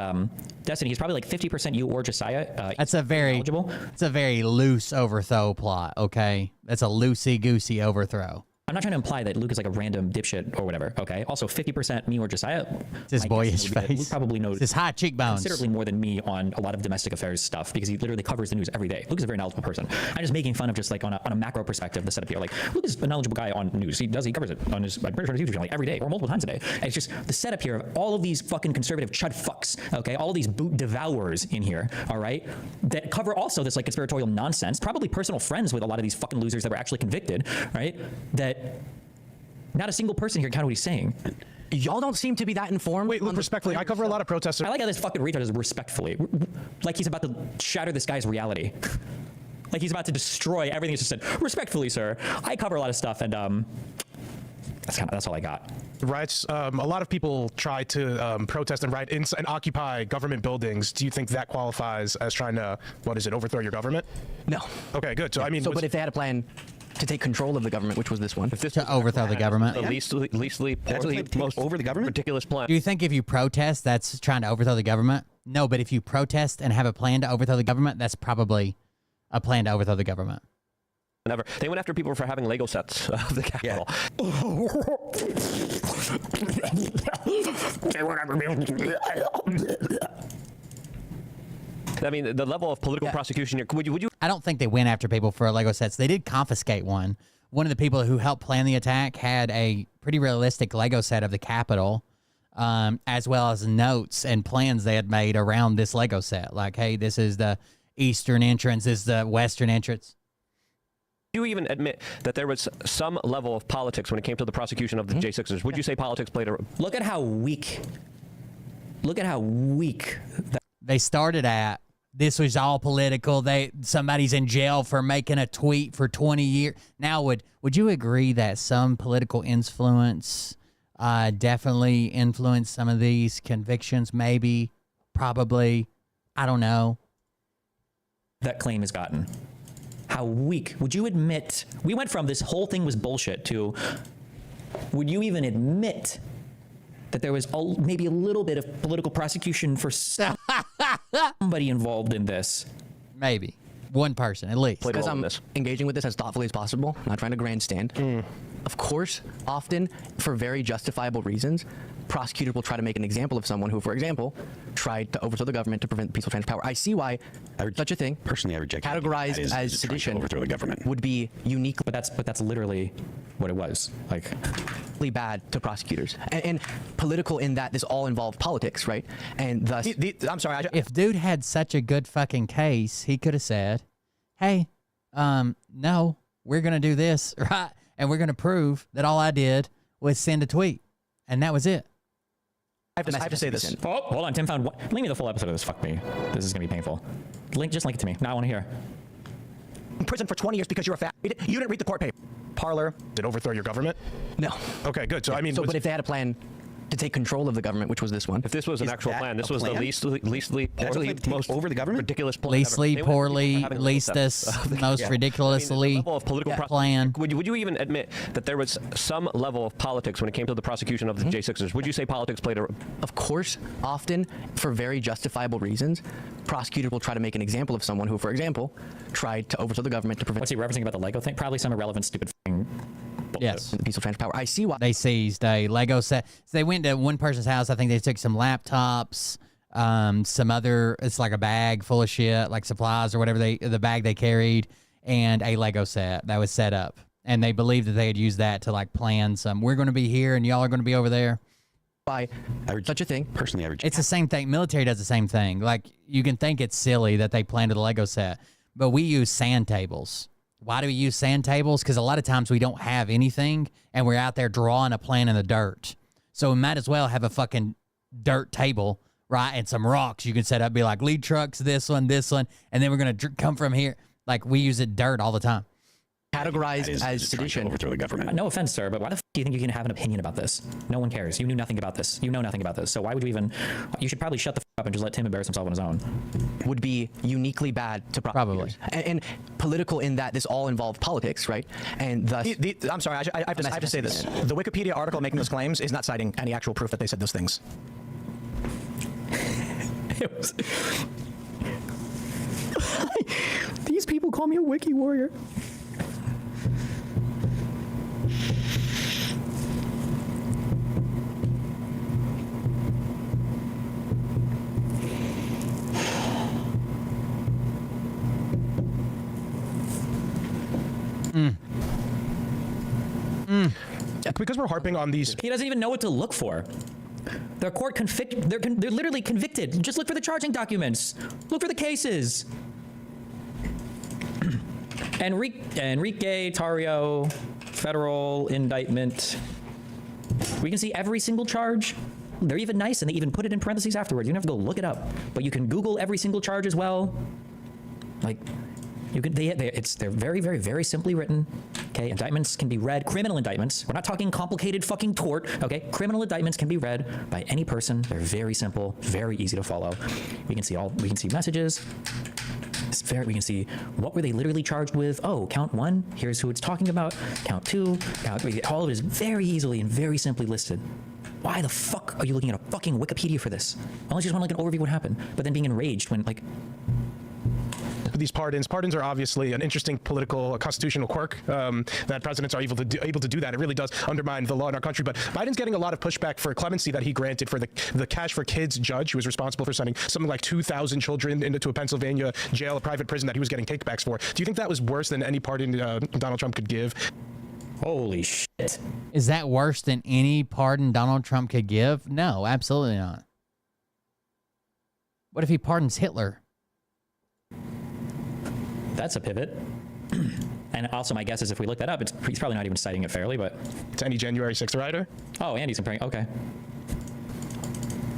Destiny, he's probably like 50% you or Josiah. That's a very loose overthrow plot. Okay, that's a loosey-goosey overthrow. I'm not trying to imply that Luke is like a random dipshit or whatever, okay? Also, 50% me or Josiah. It's his boyish face. Luke probably knows it's his high cheekbones. Considerably more than me on a lot of domestic affairs stuff because he literally covers the news every day. Luke is a very knowledgeable person. I'm just making fun of just like on a macro perspective, the setup here. Like, Luke is a knowledgeable guy on news. He covers it on his, I'm pretty sure on his YouTube channel like every day or multiple times a day. And it's just the setup here of all of these fucking conservative chud fucks, okay? All of these boot devourers in here, all right? That cover also this like conspiratorial nonsense, probably personal friends with a lot of these fucking losers that were actually convicted, right? That not a single person here can what he's saying. Y'all don't seem to be that informed. Wait, look, respectfully, I cover a lot of protesters. I like how this fucking retard is respectfully. Like he's about to shatter this guy's reality. Like he's about to destroy everything he's just said. Respectfully, sir. I cover a lot of stuff and that's all I got. Riots, a lot of people try to protest and riot and occupy government buildings. Do you think that qualifies as trying to, overthrow your government? No. Okay, good. So, I mean... but if they had a plan to take control of the government, which was this one. To overthrow the government. The most over the government? ridiculous plan. Do you think if you protest, that's trying to overthrow the government? No, but if you protest and have a plan to overthrow the government, that's probably a plan to overthrow the government. Never. They went after people for having Lego sets of the Capitol. I mean, the level of political prosecution here. Would you? I don't think they went after people for Lego sets. They did confiscate one. One of the people who helped plan the attack had a pretty realistic Lego set of the Capitol, as well as notes and plans they had made around this Lego set. Like, hey, this is the eastern entrance, this is the western entrance. Do you even admit that there was some level of politics when it came to the prosecution of the J6ers? Would you say politics played a role? Look at how weak. Look at how weak. They started at, this was all political. Somebody's in jail for making a tweet for 20 years. Now, would you agree that some political influence definitely influenced some of these convictions? Maybe, probably, I don't know. That claim has gotten. How weak. Would you admit, we went from this whole thing was bullshit to, would you even admit that there was maybe a little bit of political prosecution for somebody involved in this? Maybe. One person, at least. Because I'm engaging with this as thoughtfully as possible, not trying to grandstand. Of course, often, for very justifiable reasons, prosecutors will try to make an example of someone who, for example, tried to overthrow the government to prevent the peaceful transfer of power. I see why such a thing, personally, I reject categorized as sedition, overthrow the government, would be unique. But that's literally what it was. Like, bad to prosecutors and political in that this all involved politics, right? And thus, I'm sorry. If dude had such a good fucking case, he could have said, "Hey, no, we're gonna do this, right? And we're gonna prove that all I did was send a tweet, and that was it." I have to say this. Oh, hold on. Tim found one. Link me the full episode of this. Fuck me. This is going to be painful. Just link it to me. Now I want to hear. In prison for 20 years because you're a fat. You didn't read the court paper. Parlor. Did overthrow your government? No. Okay, good. So, I mean... but if they had a plan to take control of the government, which was this one. If this was an actual plan, this was the least most over the government? ridiculous plan. Leastly, poorly, leastest, most ridiculously plan. Would you even admit that there was some level of politics when it came to the prosecution of the J6ers? Would you say politics played a role? Of course, often, for very justifiable reasons, prosecutors will try to make an example of someone who, for example, tried to overthrow the government to prevent... What's he referencing about the Lego thing? Probably some irrelevant, stupid thing. Yes. The peaceful transfer of power. I see why. They seized a Lego set. So they went to one person's house. I think they took some laptops, some other, it's like a bag full of shit, like supplies or whatever the bag they carried, and a Lego set that was set up. And they believed that they had used that to like plan some, we're going to be here and y'all are going to be over there. By such a thing. Personally, I reject. It's the same thing. Military does the same thing. Like, you can think it's silly that they planted a Lego set, but we use sand tables. Why do we use sand tables? Because a lot of times we don't have anything, and we're out there drawing a plan in the dirt. So we might as well have a fucking dirt table, right, and some rocks you can set up. Be like, lead trucks, this one, and then we're going to come from here. Like, we use it dirt all the time. categorized as sedition. Overthrow the government. No offense, sir, but why the f do you think you can have an opinion about this? No one cares. You knew nothing about this. You know nothing about this. So why would you even? You should probably shut the f up and just let Tim embarrass himself on his own. Would be uniquely bad to prosecutors. Probably. And political in that this all involved politics, right? And thus, I'm sorry, I have to say this. The Wikipedia article making those claims is not citing any actual proof that they said those things. these people call me a wiki warrior. Because we're harping on these. He doesn't even know what to look for. They're court they're literally convicted. Just look for the charging documents. Look for the cases. Enrique Tarrio, federal indictment. We can see every single charge. They're even nice, and they even put it in parentheses afterwards. You don't have to go look it up, but you can Google every single charge as well. Like, you can. They're very, very, very simply written. Okay, indictments can be read. Criminal indictments. We're not talking complicated fucking tort. Okay, criminal indictments can be read by any person. They're very simple, very easy to follow. We can see messages. We can see what were they literally charged with. Oh, count 1. Here's who it's talking about. Count 2. Count 3. All of it is very easily and very simply listed. Why the fuck are you looking at a fucking Wikipedia for this? Unless you just want like an overview of what happened, but then being enraged when like. These pardons are obviously an interesting political constitutional quirk that presidents are able to do that. It really does undermine the law in our country. But Biden's getting a lot of pushback for clemency that he granted for the Cash for Kids judge who was responsible for sending something like 2,000 children into a Pennsylvania jail, a private prison that he was getting kickbacks for. Do you think that was worse than any pardon Donald Trump could give? Holy shit. Is that worse than any pardon Donald Trump could give? No, absolutely not. What if he pardons Hitler? That's a pivot. And also, my guess is if we look that up, he's probably not even citing it fairly, but. It's any January 6th writer? Oh, and he's comparing. Okay.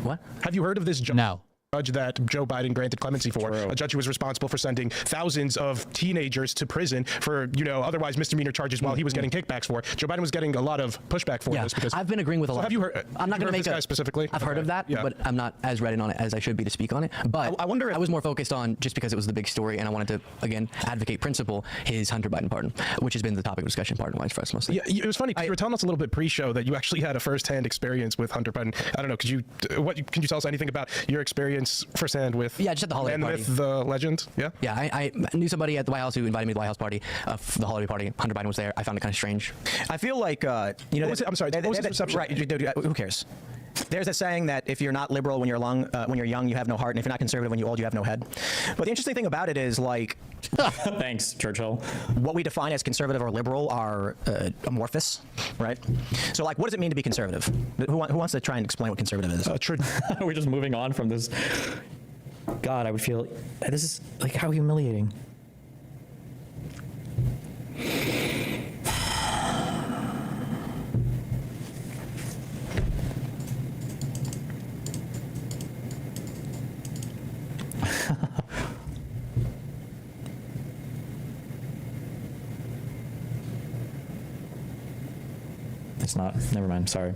What? Have you heard of this? No. Judge that Joe Biden granted clemency for, a judge who was responsible for sending thousands of teenagers to prison for, otherwise misdemeanor charges while he was getting kickbacks for. Joe Biden was getting a lot of pushback for this because I've been agreeing with a lot. Have you heard? I'm not going to make this guy specifically. I've heard of that, but I'm not as read in on it as I should be to speak on it. But I wonder if I was more focused on just because it was the big story, and I wanted to again advocate principle his Hunter Biden pardon, which has been the topic of discussion pardon-wise for us mostly. Yeah, it was funny because you were telling us a little bit pre-show that you actually had a first-hand experience with Hunter Biden. I don't know. Can you tell us anything about your experience firsthand with? Yeah, just at the holiday party. With the legend, yeah? Yeah, I knew somebody at the White House who invited me to the White House party, the holiday party. Hunter Biden was there. I found it kind of strange. I feel like, I'm sorry, what was the perception? Right, who cares? There's a saying that if you're not liberal when you're young, you have no heart, and if you're not conservative when you're old, you have no head. But the interesting thing about it is, like... Thanks, Churchill. What we define as conservative or liberal are amorphous, right? So, like, what does it mean to be conservative? Who wants to try and explain what conservative is? We're just moving on from this... God, I would feel this is like how humiliating. It's not. Never mind. Sorry.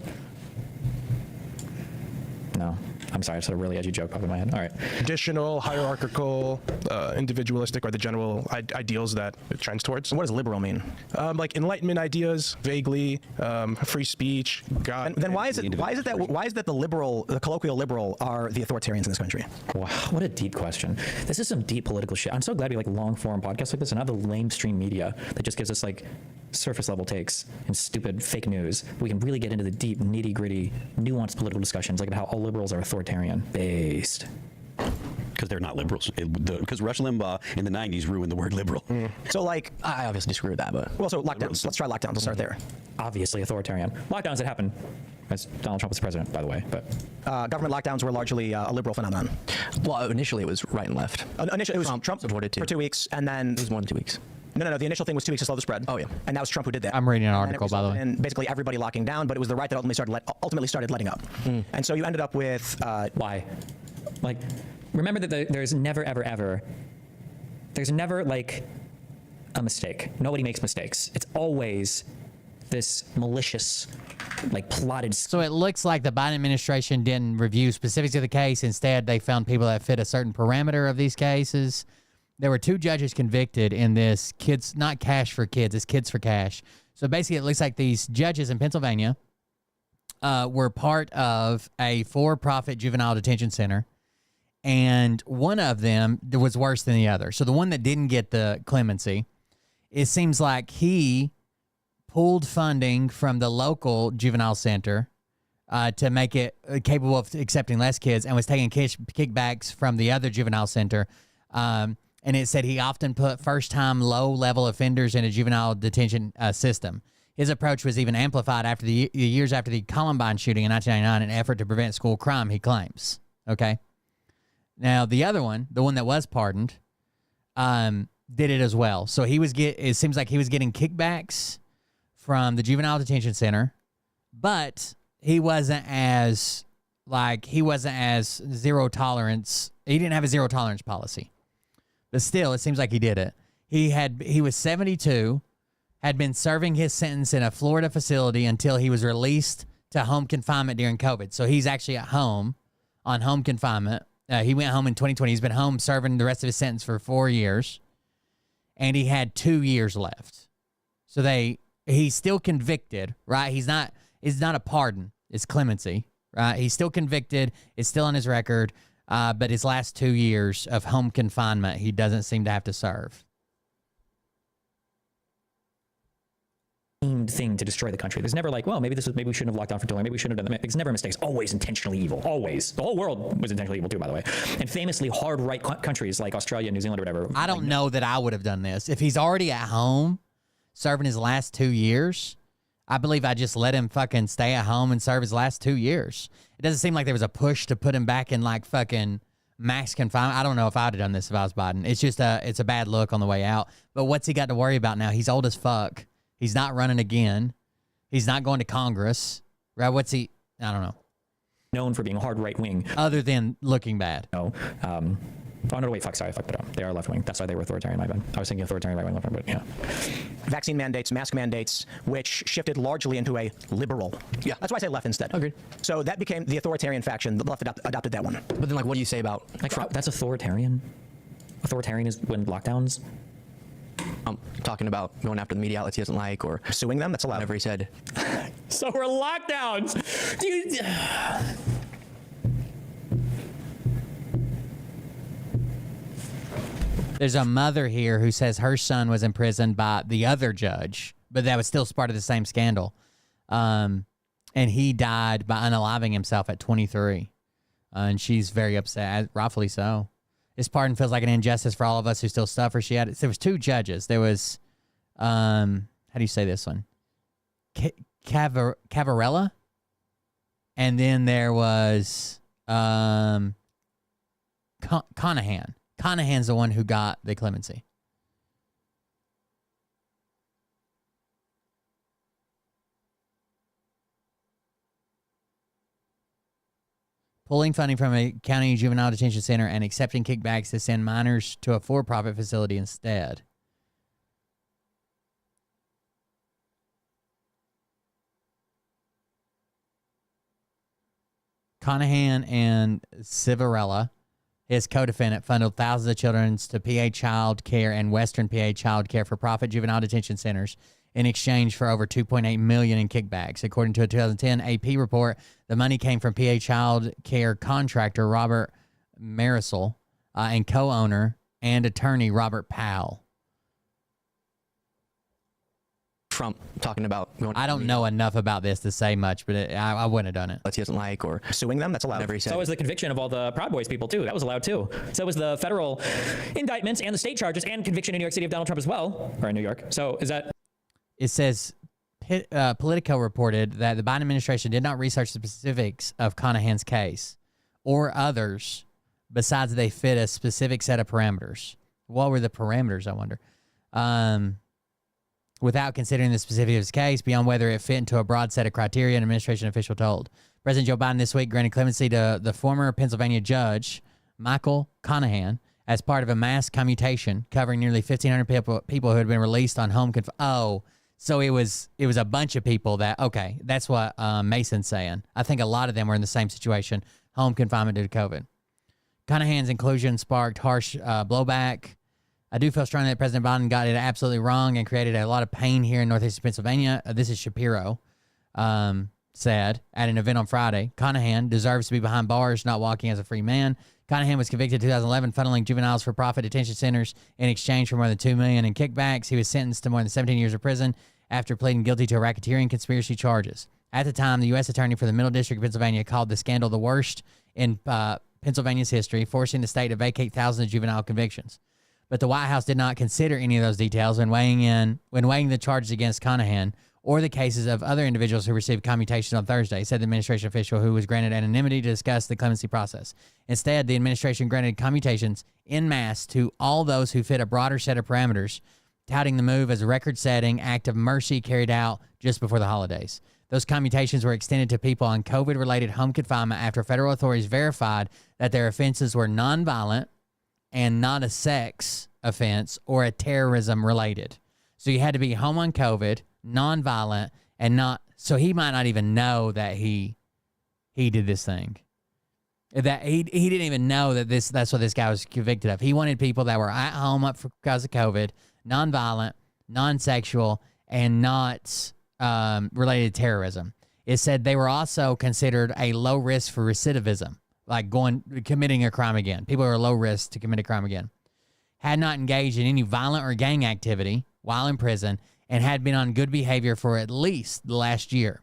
No. I'm sorry, it's a really edgy joke popped in my head. All right. Traditional, hierarchical, individualistic are the general ideals that it trends towards. What does liberal mean? Like Enlightenment ideas, vaguely, free speech, God. And then why is it that the colloquial liberal are the authoritarians in this country? Wow, what a deep question. This is some deep political shit. I'm so glad we like long form podcasts like this and not the lamestream media that just gives us like surface level takes and stupid fake news. We can really get into the deep, nitty gritty, nuanced political discussions like about how all liberals are authoritarian based. Because they're not liberals. Because Rush Limbaugh in the 90s ruined the word liberal. So, like, I obviously disagree with that, but... Well, so lockdowns. Let's try lockdowns. We'll start there. Obviously authoritarian. Lockdowns that happened as Donald Trump was president, by the way. But government lockdowns were largely a liberal phenomenon. Well, initially it was right and left. Initially, it was Trump supported too. For 2 weeks, and then... It was more than 2 weeks. No. The initial thing was 2 weeks to slow the spread. Oh, yeah. And that was Trump who did that. I'm reading an article, by the way. And basically everybody locking down, but it was the right that ultimately started letting up. And so you ended up with... Why? Like, remember that there's never, ever, ever... There's never, like... a mistake. Nobody makes mistakes. It's always this malicious, like plotted. So it looks like the Biden administration didn't review specifics of the case. Instead, they found people that fit a certain parameter of these cases. There were 2 judges convicted in this kids, not cash for kids, it's kids for cash. So basically, it looks like these judges in Pennsylvania were part of a for-profit juvenile detention center, and one of them was worse than the other. So the one that didn't get the clemency, it seems like he pulled funding from the local juvenile center to make it capable of accepting less kids, and was taking kickbacks from the other juvenile center. And it said he often put first-time low-level offenders in a juvenile detention system. His approach was even amplified after the years after the Columbine shooting in 1999, an effort to prevent school crime, he claims. Okay? Now, the other one, the one that was pardoned, did it as well. So it seems like he was getting kickbacks from the juvenile detention center, but he wasn't as zero tolerance. He didn't have a zero tolerance policy. But still, it seems like he did it. He was 72, had been serving his sentence in a Florida facility until he was released to home confinement during COVID. So he's actually at home on home confinement. He went home in 2020. He's been home serving the rest of his sentence for 4 years, and he had 2 years left. So he's still convicted, right? It's not a pardon. It's clemency, right? He's still convicted. It's still on his record. But his last 2 years of home confinement, he doesn't seem to have to serve. Thing to destroy the country. There's never like, well, maybe we shouldn't have locked down for too long. Maybe we shouldn't have done that. It's never a mistake. It's always intentionally evil. Always. The whole world was intentionally evil too, by the way. And famously hard right countries like Australia, New Zealand, or whatever. I don't know that I would have done this. If he's already at home serving his last 2 years, I believe I just let him fucking stay at home and serve his last 2 years. It doesn't seem like there was a push to put him back in like fucking max confinement. I don't know if I would have done this if I was Biden. It's just it's a bad look on the way out. But what's he got to worry about now? He's old as fuck. He's not running again. He's not going to Congress. Right? What's he? I don't know. Known for being hard right wing. Other than looking bad. No. Oh, no, wait, sorry, I fucked it up. They are left wing. That's why they were authoritarian, my bad. I was thinking authoritarian, right wing, left wing, but yeah. Vaccine mandates, mask mandates, which shifted largely into a liberal. Yeah, that's why I say left instead. Agreed. So that became the authoritarian faction. The left adopted that one. But then, like, what do you say about Trump? That's authoritarian. Authoritarian is when lockdowns. Talking about going after the media outlets he doesn't like, or suing them. That's allowed. Whatever he said. So we're lockdowns. Dude. There's a mother here who says her son was imprisoned by the other judge, but that was still part of the same scandal. And he died by unaliving himself at 23. And she's very upset, rightfully so. This pardon feels like an injustice for all of us who still suffer. There was 2 judges. There was, how do you say this one? Cavarella? And then there was Conahan. Conahan's the one who got the clemency. Pulling funding from a county juvenile detention center and accepting kickbacks to send minors to a for-profit facility instead. Conahan and Civarella, his co-defendant, funded thousands of children to PA Child Care and Western PA Child Care for profit juvenile detention centers in exchange for over $2.8 million in kickbacks. According to a 2010 AP report, the money came from PA Child Care contractor Robert Marisol and co-owner and attorney Robert Powell. Trump talking about going. I don't know enough about this to say much, but I wouldn't have done it. He doesn't like, or suing them. That's allowed. Whatever he said. So was the conviction of all the Proud Boys people too. That was allowed too. So was the federal indictments and the state charges and conviction in New York City of Donald Trump as well, or in New York. So is that? It says Politico reported that the Biden administration did not research the specifics of Conahan's case or others besides they fit a specific set of parameters. What were the parameters, I wonder? Without considering the specifics of his case beyond whether it fit into a broad set of criteria, an administration official told. President Joe Biden this week granted clemency to the former Pennsylvania judge, Michael Conahan, as part of a mass commutation covering nearly 1,500 people who had been released on home so it was a bunch of people that, okay, that's what Mason's saying. I think a lot of them were in the same situation, home confinement due to COVID. Cunahan's inclusion sparked harsh blowback. I do feel strongly that President Biden got it absolutely wrong and created a lot of pain here in Northeastern Pennsylvania. This is Shapiro said at an event on Friday. Cunahan deserves to be behind bars, not walking as a free man. Cunahan was convicted in 2011, funneling juveniles for profit detention centers in exchange for more than $2 million in kickbacks. He was sentenced to more than 17 years of prison after pleading guilty to racketeering conspiracy charges. At the time, the U.S. Attorney for the Middle District of Pennsylvania called the scandal the worst in Pennsylvania's history, forcing the state to vacate thousands of juvenile convictions. But the White House did not consider any of those details when weighing the charges against Cunahan or the cases of other individuals who received commutations on Thursday, said the administration official who was granted anonymity to discuss the clemency process. Instead, the administration granted commutations en masse to all those who fit a broader set of parameters, touting the move as a record-setting act of mercy carried out just before the holidays. Those commutations were extended to people on COVID-related home confinement after federal authorities verified that their offenses were nonviolent and not a sex offense or a terrorism-related. So you had to be home on COVID, nonviolent, and not. So he might not even know that he did this thing. That he didn't even know that that's what this guy was convicted of. He wanted people that were at home because of COVID, nonviolent, non-sexual, and not related to terrorism. It said they were also considered a low risk for recidivism, like committing a crime again. People are low risk to commit a crime again. Had not engaged in any violent or gang activity while in prison, and had been on good behavior for at least the last year.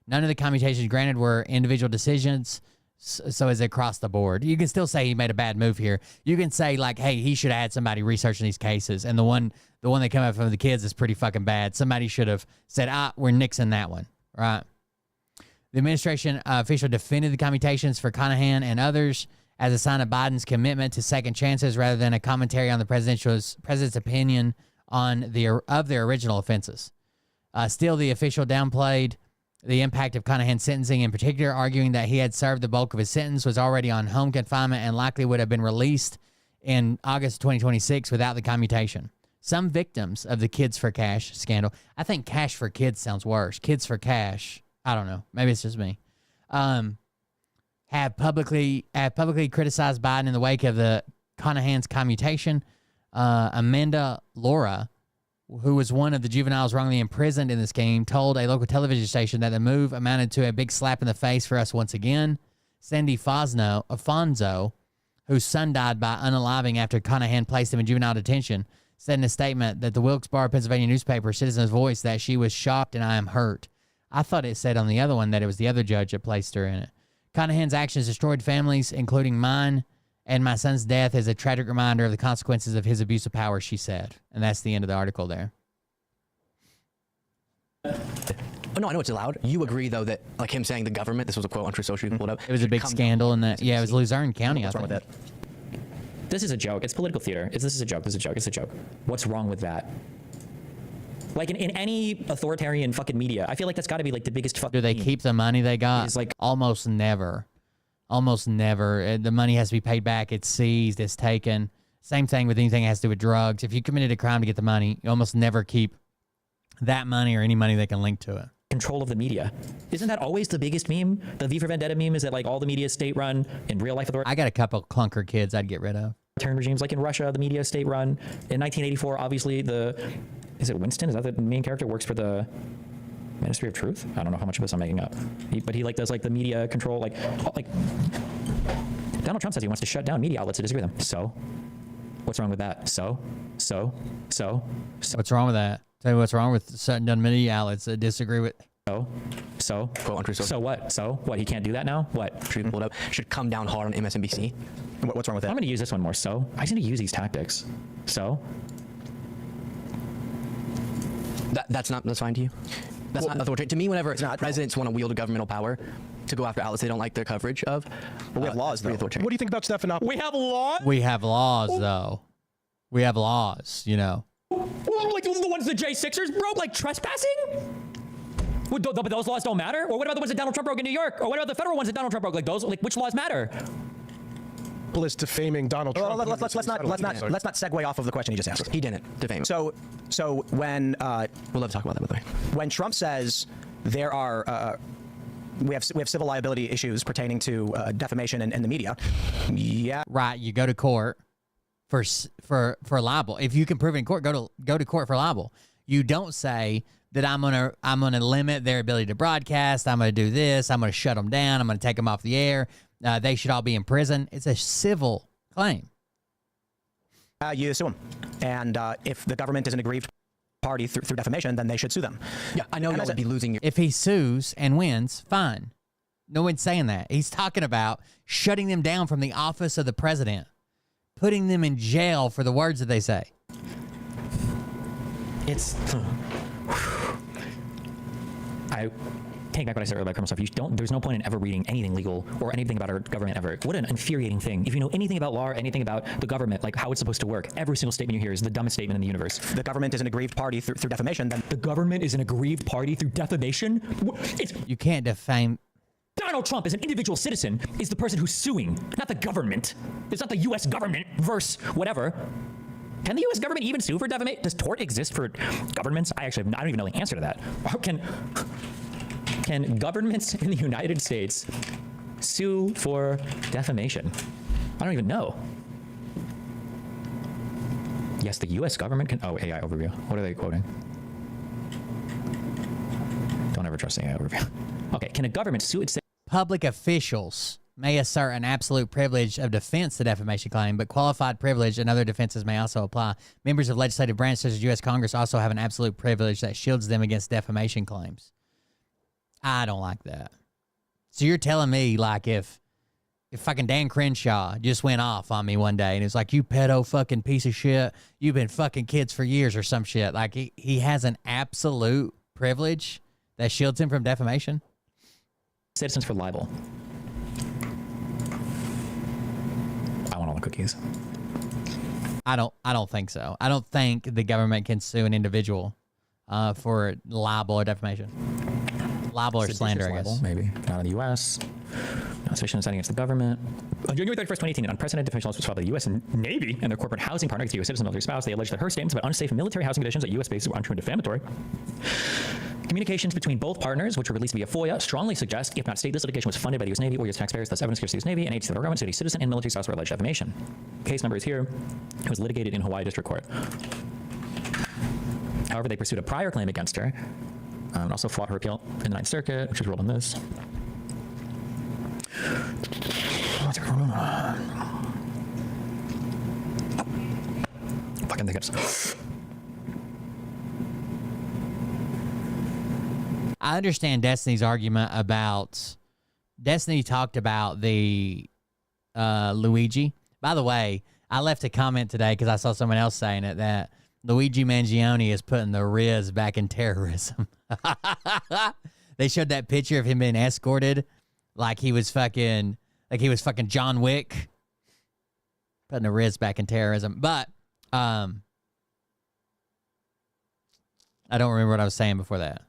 None of the commutations granted were individual decisions, so is it across the board. You can still say he made a bad move here. You can say, like, hey, he should have had somebody researching these cases, and the one that came up from the kids is pretty fucking bad. Somebody should have said, we're nixing that one, right? The administration official defended the commutations for Cunahan and others as a sign of Biden's commitment to second chances rather than a commentary on the president's opinion on their original offenses. Still, the official downplayed the impact of Cunahan's sentencing, in particular, arguing that he had served the bulk of his sentence, was already on home confinement, and likely would have been released in August 2026 without the commutation. Some victims of the Kids for Cash scandal, I think Cash for Kids sounds worse. Kids for Cash, I don't know. Maybe it's just me. Have publicly criticized Biden in the wake of the Cunahan's commutation. Amanda Laura, who was one of the juveniles wrongly imprisoned in the scheme, told a local television station that the move amounted to a big slap in the face for us once again. Sandy Afonso, whose son died by unaliving after Cunahan placed him in juvenile detention, said in a statement that the Wilkes-Barre, Pennsylvania newspaper, Citizen's Voice, that she was shocked and I am hurt. I thought it said on the other one that it was the other judge that placed her in it. Cunahan's actions destroyed families, including mine, and my son's death is a tragic reminder of the consequences of his abuse of power, she said. And that's the end of the article there. Oh, no, I know it's allowed. You agree, though, that, like him saying the government, this was a quote on True Social, you can pull it up. It was a big scandal in that, yeah, it was Luzerne County, What's wrong with that? This is a joke. It's political theater. This is a joke. This is a joke. It's a joke. What's wrong with that? Like in any authoritarian fucking media, I feel like that's got to be like the biggest fucking. Do they keep the money they got? It's like almost never. Almost never. The money has to be paid back. It's seized. It's taken. Same thing with anything that has to do with drugs. If you committed a crime to get the money, you almost never keep that money or any money they can link to it. Control of the media. Isn't that always the biggest meme? The V for Vendetta meme is that like all the media is state run in real life. I got a couple clunker kids I'd get rid of. Return regimes like in Russia, the media is state run. In 1984, obviously is it Winston? Is that the main character? Works for the Ministry of Truth? I don't know how much of this I'm making up. But he like does like the media control, like Donald Trump says he wants to shut down media outlets to disagree with him. So what's wrong with that? So what's wrong with that? Tell me what's wrong with shutting down media outlets that disagree with. So what? He can't do that now? What? Should pull it up. Should come down hard on MSNBC. What's wrong with that? I'm going to use this one more. So I just need to use these tactics. So that's fine to you. That's not authoritarian. To me, whenever presidents want to wield a governmental power to go after outlets they don't like their coverage of, we have laws, though. What do you think about Stephanopoulos? We have laws? We have laws, though. We have laws, you know. Like the ones the J6ers broke, like trespassing? But those laws don't matter? Or what about the ones that Donald Trump broke in New York? Or what about the federal ones that Donald Trump broke? Like those, like which laws matter? is defaming Donald Trump. Well, let's not segue off of the question he just asked. He didn't defame him. So when we'll love to talk about that, by the way. When Trump says there are we have civil liability issues pertaining to defamation and the media, yeah, right, you go to court for libel. If you can prove it in court, go to court for libel. You don't say that I'm gonna limit their ability to broadcast. I'm gonna do this. I'm gonna shut them down. I'm gonna take them off the air. They should all be in prison. It's a civil claim. You sue them, and if the government is an aggrieved party through defamation, then they should sue them. Yeah, I know you would be losing your. If he sues and wins, fine. No one's saying that. He's talking about shutting them down from the office of the president, putting them in jail for the words that they say. I take back what I said earlier about criminal stuff. There's no point in ever reading anything legal or anything about our government ever. What an infuriating thing. If you know anything about law or anything about the government, like how it's supposed to work, every single statement you hear is the dumbest statement in the universe. The government is an aggrieved party through defamation, then the government is an aggrieved party through defamation? You can't defame. Donald Trump, as an individual citizen, is the person who's suing, not the government. It's not the U.S. government versus whatever. Can the U.S. government even sue for defamation? Does tort exist for governments? I don't even know the answer to that. Can governments in the United States sue for defamation? I don't even know. Yes, the U.S. government can. Oh, AI overview. What are they quoting? Don't ever trust the AI overview. Okay, can a government sue itself? Public officials may assert an absolute privilege of defense to defamation claim, but qualified privilege and other defenses may also apply. Members of legislative branch such as U.S. Congress also have an absolute privilege that shields them against defamation claims. I don't like that. So you're telling me, like, if fucking Dan Crenshaw just went off on me one day and it's like, you pedo fucking piece of shit, you've been fucking kids for years or some shit, like he has an absolute privilege that shields him from defamation? Citizens for libel. I want all the cookies. I don't think so. I don't think the government can sue an individual for libel or defamation. Libel or slander, I guess. Maybe. Not in the U.S. Sufficient inciting against the government. On January 31st, 2018, an unprecedented defamation lawsuit was filed by the U.S. and Navy and their corporate housing partner against a U.S. citizen and military spouse. They alleged that her statements about unsafe military housing conditions at U.S. bases were untrue and defamatory. Communications between both partners, which were released via FOIA, strongly suggest, if not state, this litigation was funded by the U.S. Navy or U.S. taxpayers, thus evidence against the U.S. Navy and agencies of the government, so the citizen and military spouse for alleged defamation. Case number is here. It was litigated in Hawaii District Court. However, they pursued a prior claim against her and also fought her appeal in the Ninth Circuit, which was ruled on this. Fucking tickets. I understand Destiny's argument about... Destiny talked about the Luigi. By the way, I left a comment today because I saw someone else saying it, that Luigi Mangione is putting the Riz back in terrorism. They showed that picture of him being escorted like he was fucking John Wick. Putting the Riz back in terrorism. But I don't remember what I was saying before that.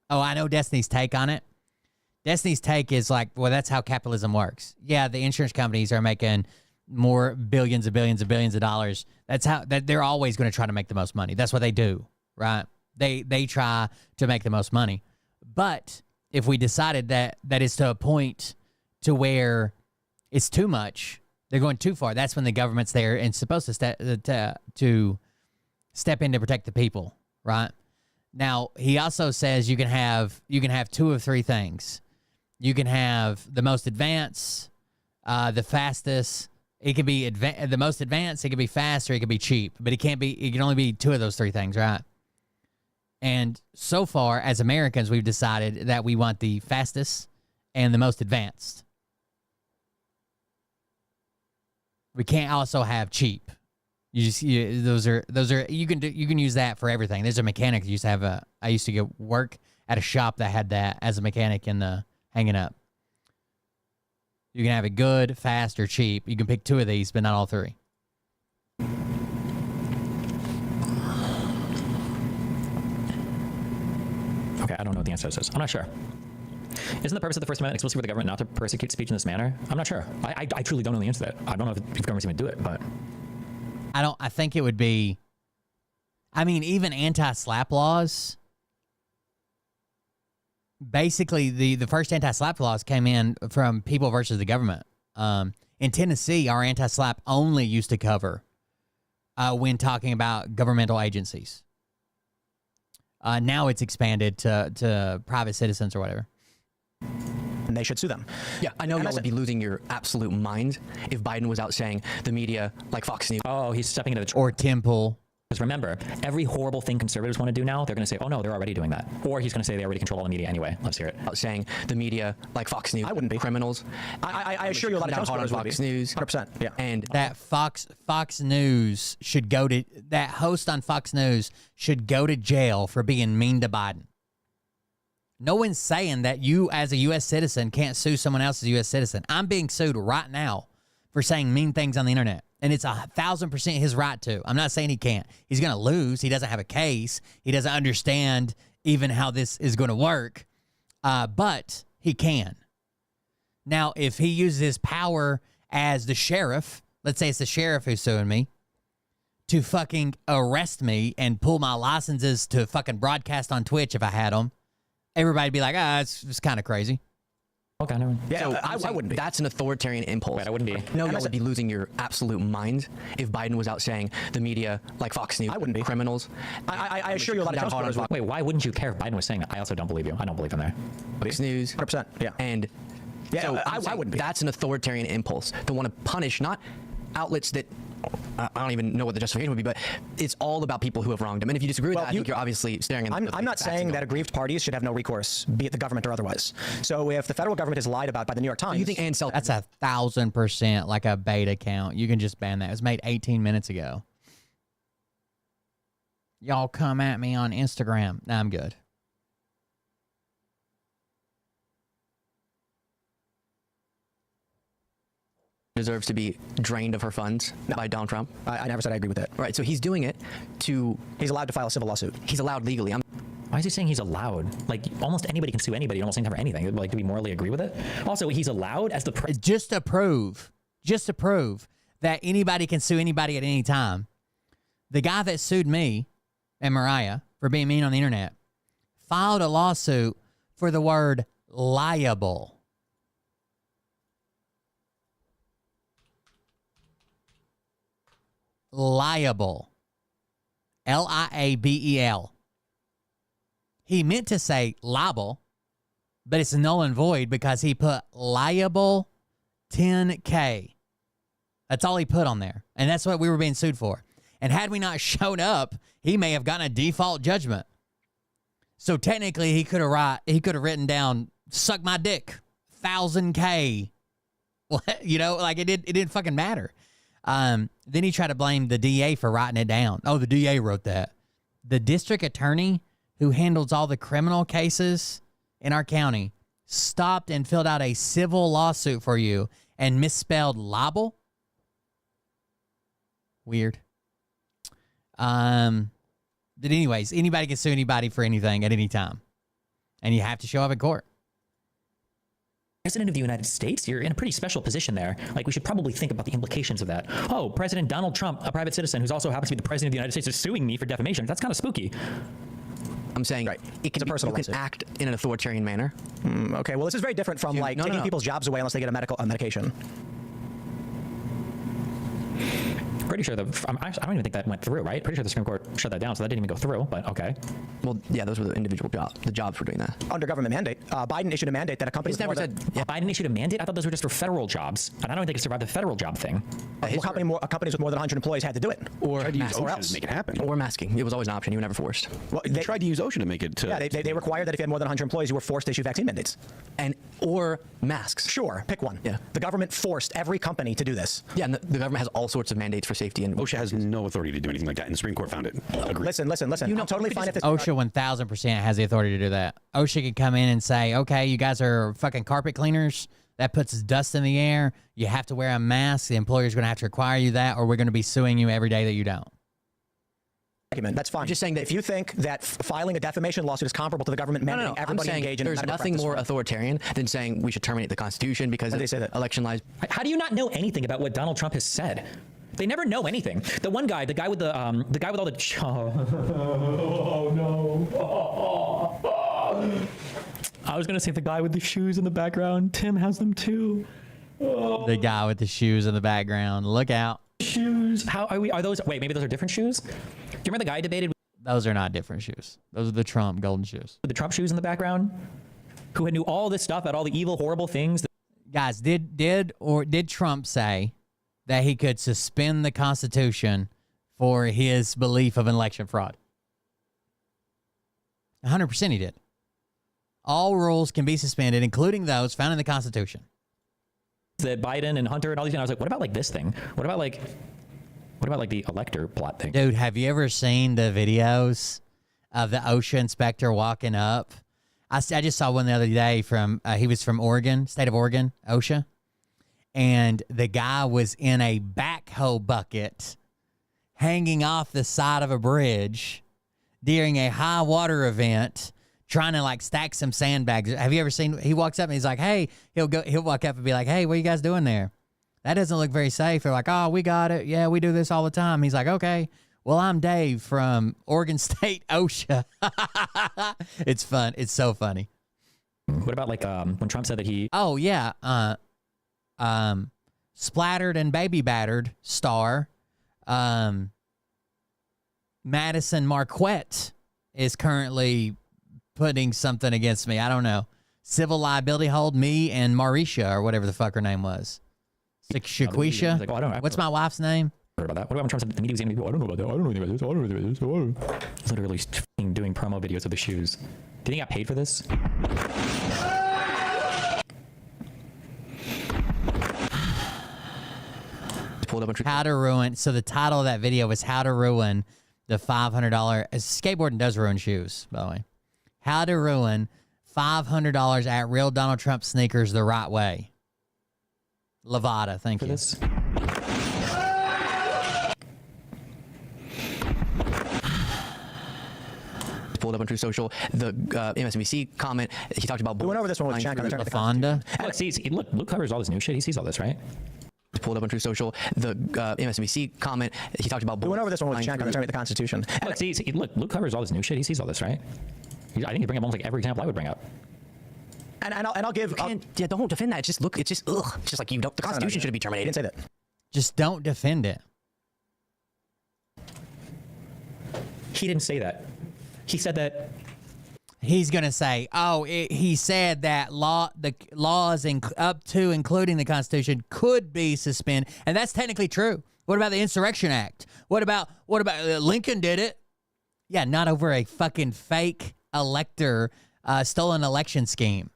Oh, I know Destiny's take on it. Destiny's take is like, well, that's how capitalism works. Yeah, the insurance companies are making more billions and billions and billions of dollars. That's how they're always going to try to make the most money. That's what they do, right? They try to make the most money. But if we decided that is to a point to where it's too much, they're going too far, that's when the government's there and supposed to step in to protect the people, right? Now, he also says you can have two of three things. You can have the most advanced, the fastest. It can be the most advanced, it can be fast, or it can be cheap. But it can only be two of those three things, right? And so far, as Americans, we've decided that we want the fastest and the most advanced. We can't also have cheap. You can use that for everything. There's a mechanic I used to work at a shop that had that as a mechanic in the hanging up. You can have it good, fast, or cheap. You can pick two of these, but not all three. Okay, I don't know what the answer is. I'm not sure. Isn't the purpose of the First Amendment explicitly for the government not to persecute speech in this manner? I'm not sure. I truly don't know the answer to that. I don't know if governments even do it, but I think it would be. I mean, even anti-slap laws. Basically, the first anti-slap laws came in from people versus the government. In Tennessee, our anti-slap only used to cover when talking about governmental agencies. Now it's expanded to private citizens or whatever. And they should sue them. Yeah, I know y'all would be losing your absolute mind if Biden was out saying the media, like Fox News. oh, he's stepping into the Or Temple. Because remember, every horrible thing conservatives want to do now, they're going to say, oh no, they're already doing that. Or he's going to say they already control all the media anyway. Let's hear it. Saying the media, like Fox News. I wouldn't be. Criminals. I assure you a lot of Down hard on Trump Fox News. 100%. Yeah. And That Fox News should go to that host on Fox News should go to jail for being mean to Biden. No one's saying that you as a U.S. citizen can't sue someone else as a U.S. citizen. I'm being sued right now for saying mean things on the internet. And it's 1,000% his right to. I'm not saying he can't. He's going to lose. He doesn't have a case. He doesn't understand even how this is going to work. But he can. Now, if he uses his power as the sheriff, let's say it's the sheriff who's suing me, to fucking arrest me and pull my licenses to fucking broadcast on Twitch if I had them, everybody'd be like, it's kind of crazy. Okay, never mind. Yeah, so I wouldn't be. That's an authoritarian impulse. Right, I wouldn't be. No, y'all would be losing your absolute mind if Biden was out saying the media, like Fox News. I wouldn't be. Criminals. I assure you a lot of Down hard on Trump Wait, why wouldn't you care if Biden was saying that? I also don't believe you. I don't believe him there. Fox News. 100%. Yeah. And Yeah, so I wouldn't be. That's an authoritarian impulse to want to punish not outlets that I don't even know what the justification would be, but it's all about people who have wronged him. And if you disagree with that, I think you're obviously staring in I'm not saying that aggrieved parties should have no recourse, be it the government or otherwise. So if the federal government is lied about by the New York Times, you think Ansel? That's 1,000% like a beta count. You can just ban that. It was made 18 minutes ago. Y'all come at me on Instagram. Nah, I'm good. deserves to be drained of her funds by Donald Trump? I never said I agree with that. Right, so he's doing it to... He's allowed to file a civil lawsuit. He's allowed legally. Why is he saying he's allowed? Like, almost anybody can sue anybody almost for anything. Like, do we morally agree with it? Also, he's allowed as the president. Just to prove that anybody can sue anybody at any time. The guy that sued me and Mariah for being mean on the internet filed a lawsuit for the word liable. Liable. L-I-A-B-E-L. He meant to say libel, but it's null and void because he put liable 10K. That's all he put on there. And that's what we were being sued for. And had we not shown up, he may have gotten a default judgment. So technically, he could have written down, suck my dick, 1,000K. What? You know, like it didn't fucking matter. Then he tried to blame the DA for writing it down. Oh, the DA wrote that. The district attorney who handles all the criminal cases in our county stopped and filled out a civil lawsuit for you and misspelled libel. Weird. But anyways, anybody can sue anybody for anything at any time. And you have to show up in court. President of the United States, you're in a pretty special position there. Like, we should probably think about the implications of that. Oh, President Donald Trump, a private citizen who's also happens to be the president of the United States, is suing me for defamation. That's kind of spooky. I'm saying right. It can, you can act in an authoritarian manner. Okay, well, this is very different from taking people's jobs away unless they get a medication. Pretty sure I don't even think that went through, right? Pretty sure the Supreme Court shut that down, so that didn't even go through, but okay. Well, yeah, those were the individual jobs. The jobs were doing that. Under government mandate. Biden issued a mandate that a company... He's never said... Biden issued a mandate? I thought those were just for federal jobs, and I don't think they could survive the federal job thing. Companies with more than 100 employees had to do it. Or else. To make it happen. Or masking. It was always an option. You were never forced. Well, they tried to use OSHA to make it... yeah, they required that if you had more than 100 employees, you were forced to issue vaccine mandates. Or masks. Sure, pick one. Yeah. The government forced every company to do this. Yeah, and the government has all sorts of mandates for safety. And OSHA has no authority to do anything like that, and the Supreme Court found it. Agreed. Listen. You know, I'm totally fine if this... OSHA 1,000% has the authority to do that. OSHA could come in and say, okay, you guys are fucking carpet cleaners. That puts dust in the air. You have to wear a mask. The employer's going to have to require you that, or we're going to be suing you every day that you don't. That's fine. I'm just saying that if you think that filing a defamation lawsuit is comparable to the government mandating everybody I'm saying engage in there's nothing more authoritarian than saying we should terminate the Constitution because they say that election lies. How do you not know anything about what Donald Trump has said? They never know anything. The one guy, the guy with the guy with all the oh no. I was gonna say the guy with the shoes in the background. Tim has them too. The guy with the shoes in the background. Look out. Shoes. How are we? Are those? Wait, maybe those are different shoes. Do you remember the guy who debated? Those are not different shoes. Those are the Trump golden shoes. With the Trump shoes in the background, who knew all this stuff about all the evil, horrible things. Guys, did Trump say that he could suspend the Constitution for his belief of election fraud? 100% he did. All rules can be suspended, including those found in the Constitution. That Biden and Hunter and all these, and I was like, what about like this thing? What about like the elector plot thing? Dude, have you ever seen the videos of the OSHA inspector walking up? I just saw one the other day from, he was from Oregon, state of Oregon, OSHA. And the guy was in a backhoe bucket hanging off the side of a bridge during a high water event, trying to like stack some sandbags. Have you ever seen, he walks up and he's like, hey, he'll walk up and be like, hey, what are you guys doing there? That doesn't look very safe. They're like, oh, we got it. Yeah, we do this all the time. He's like, okay, well, I'm Dave from Oregon State OSHA. It's fun. It's so funny. What about like when Trump said that he... Oh, yeah. Splattered and baby battered star Madison Marquette is currently putting something against me. I don't know. Civil liability hold me and Marisha, or whatever the fuck her name was. Shaquisha. Like, oh, I don't know. What's my wife's name? Heard about that. What about when Trump said that the media was going to be? I don't know about that. I don't know anything about this. I don't know anything about this. Literally doing promo videos of the shoes. Do you think he got paid for this? How to ruin. So the title of that video was "How to Ruin the $500." Skateboarding does ruin shoes, by the way. How to ruin $500 at real Donald Trump sneakers the right way. Levada, thank you. This? Pulled up on True Social, the MSNBC comment. He talked about. We went over this one with Jack on the Fonda. Look, Luke covers all this new shit. He sees all this, right? Pulled up on True Social, the MSNBC comment. He talked about. We went over this one with Jack on the Constitution. Look, Luke covers all this new shit. He sees all this, right? I think you bring up almost like every example I would bring up. And I'll give. Yeah, don't defend that. It's just look. It's just ugh. It's just like you don't. The Constitution should be terminated. I didn't say that. Just don't defend it. He didn't say that. He said that. He's gonna say, "Oh, he said that the laws up to including the Constitution could be suspended," and that's technically true. What about the Insurrection Act? What about Lincoln did it? Yeah, not over a fucking fake stolen election scheme.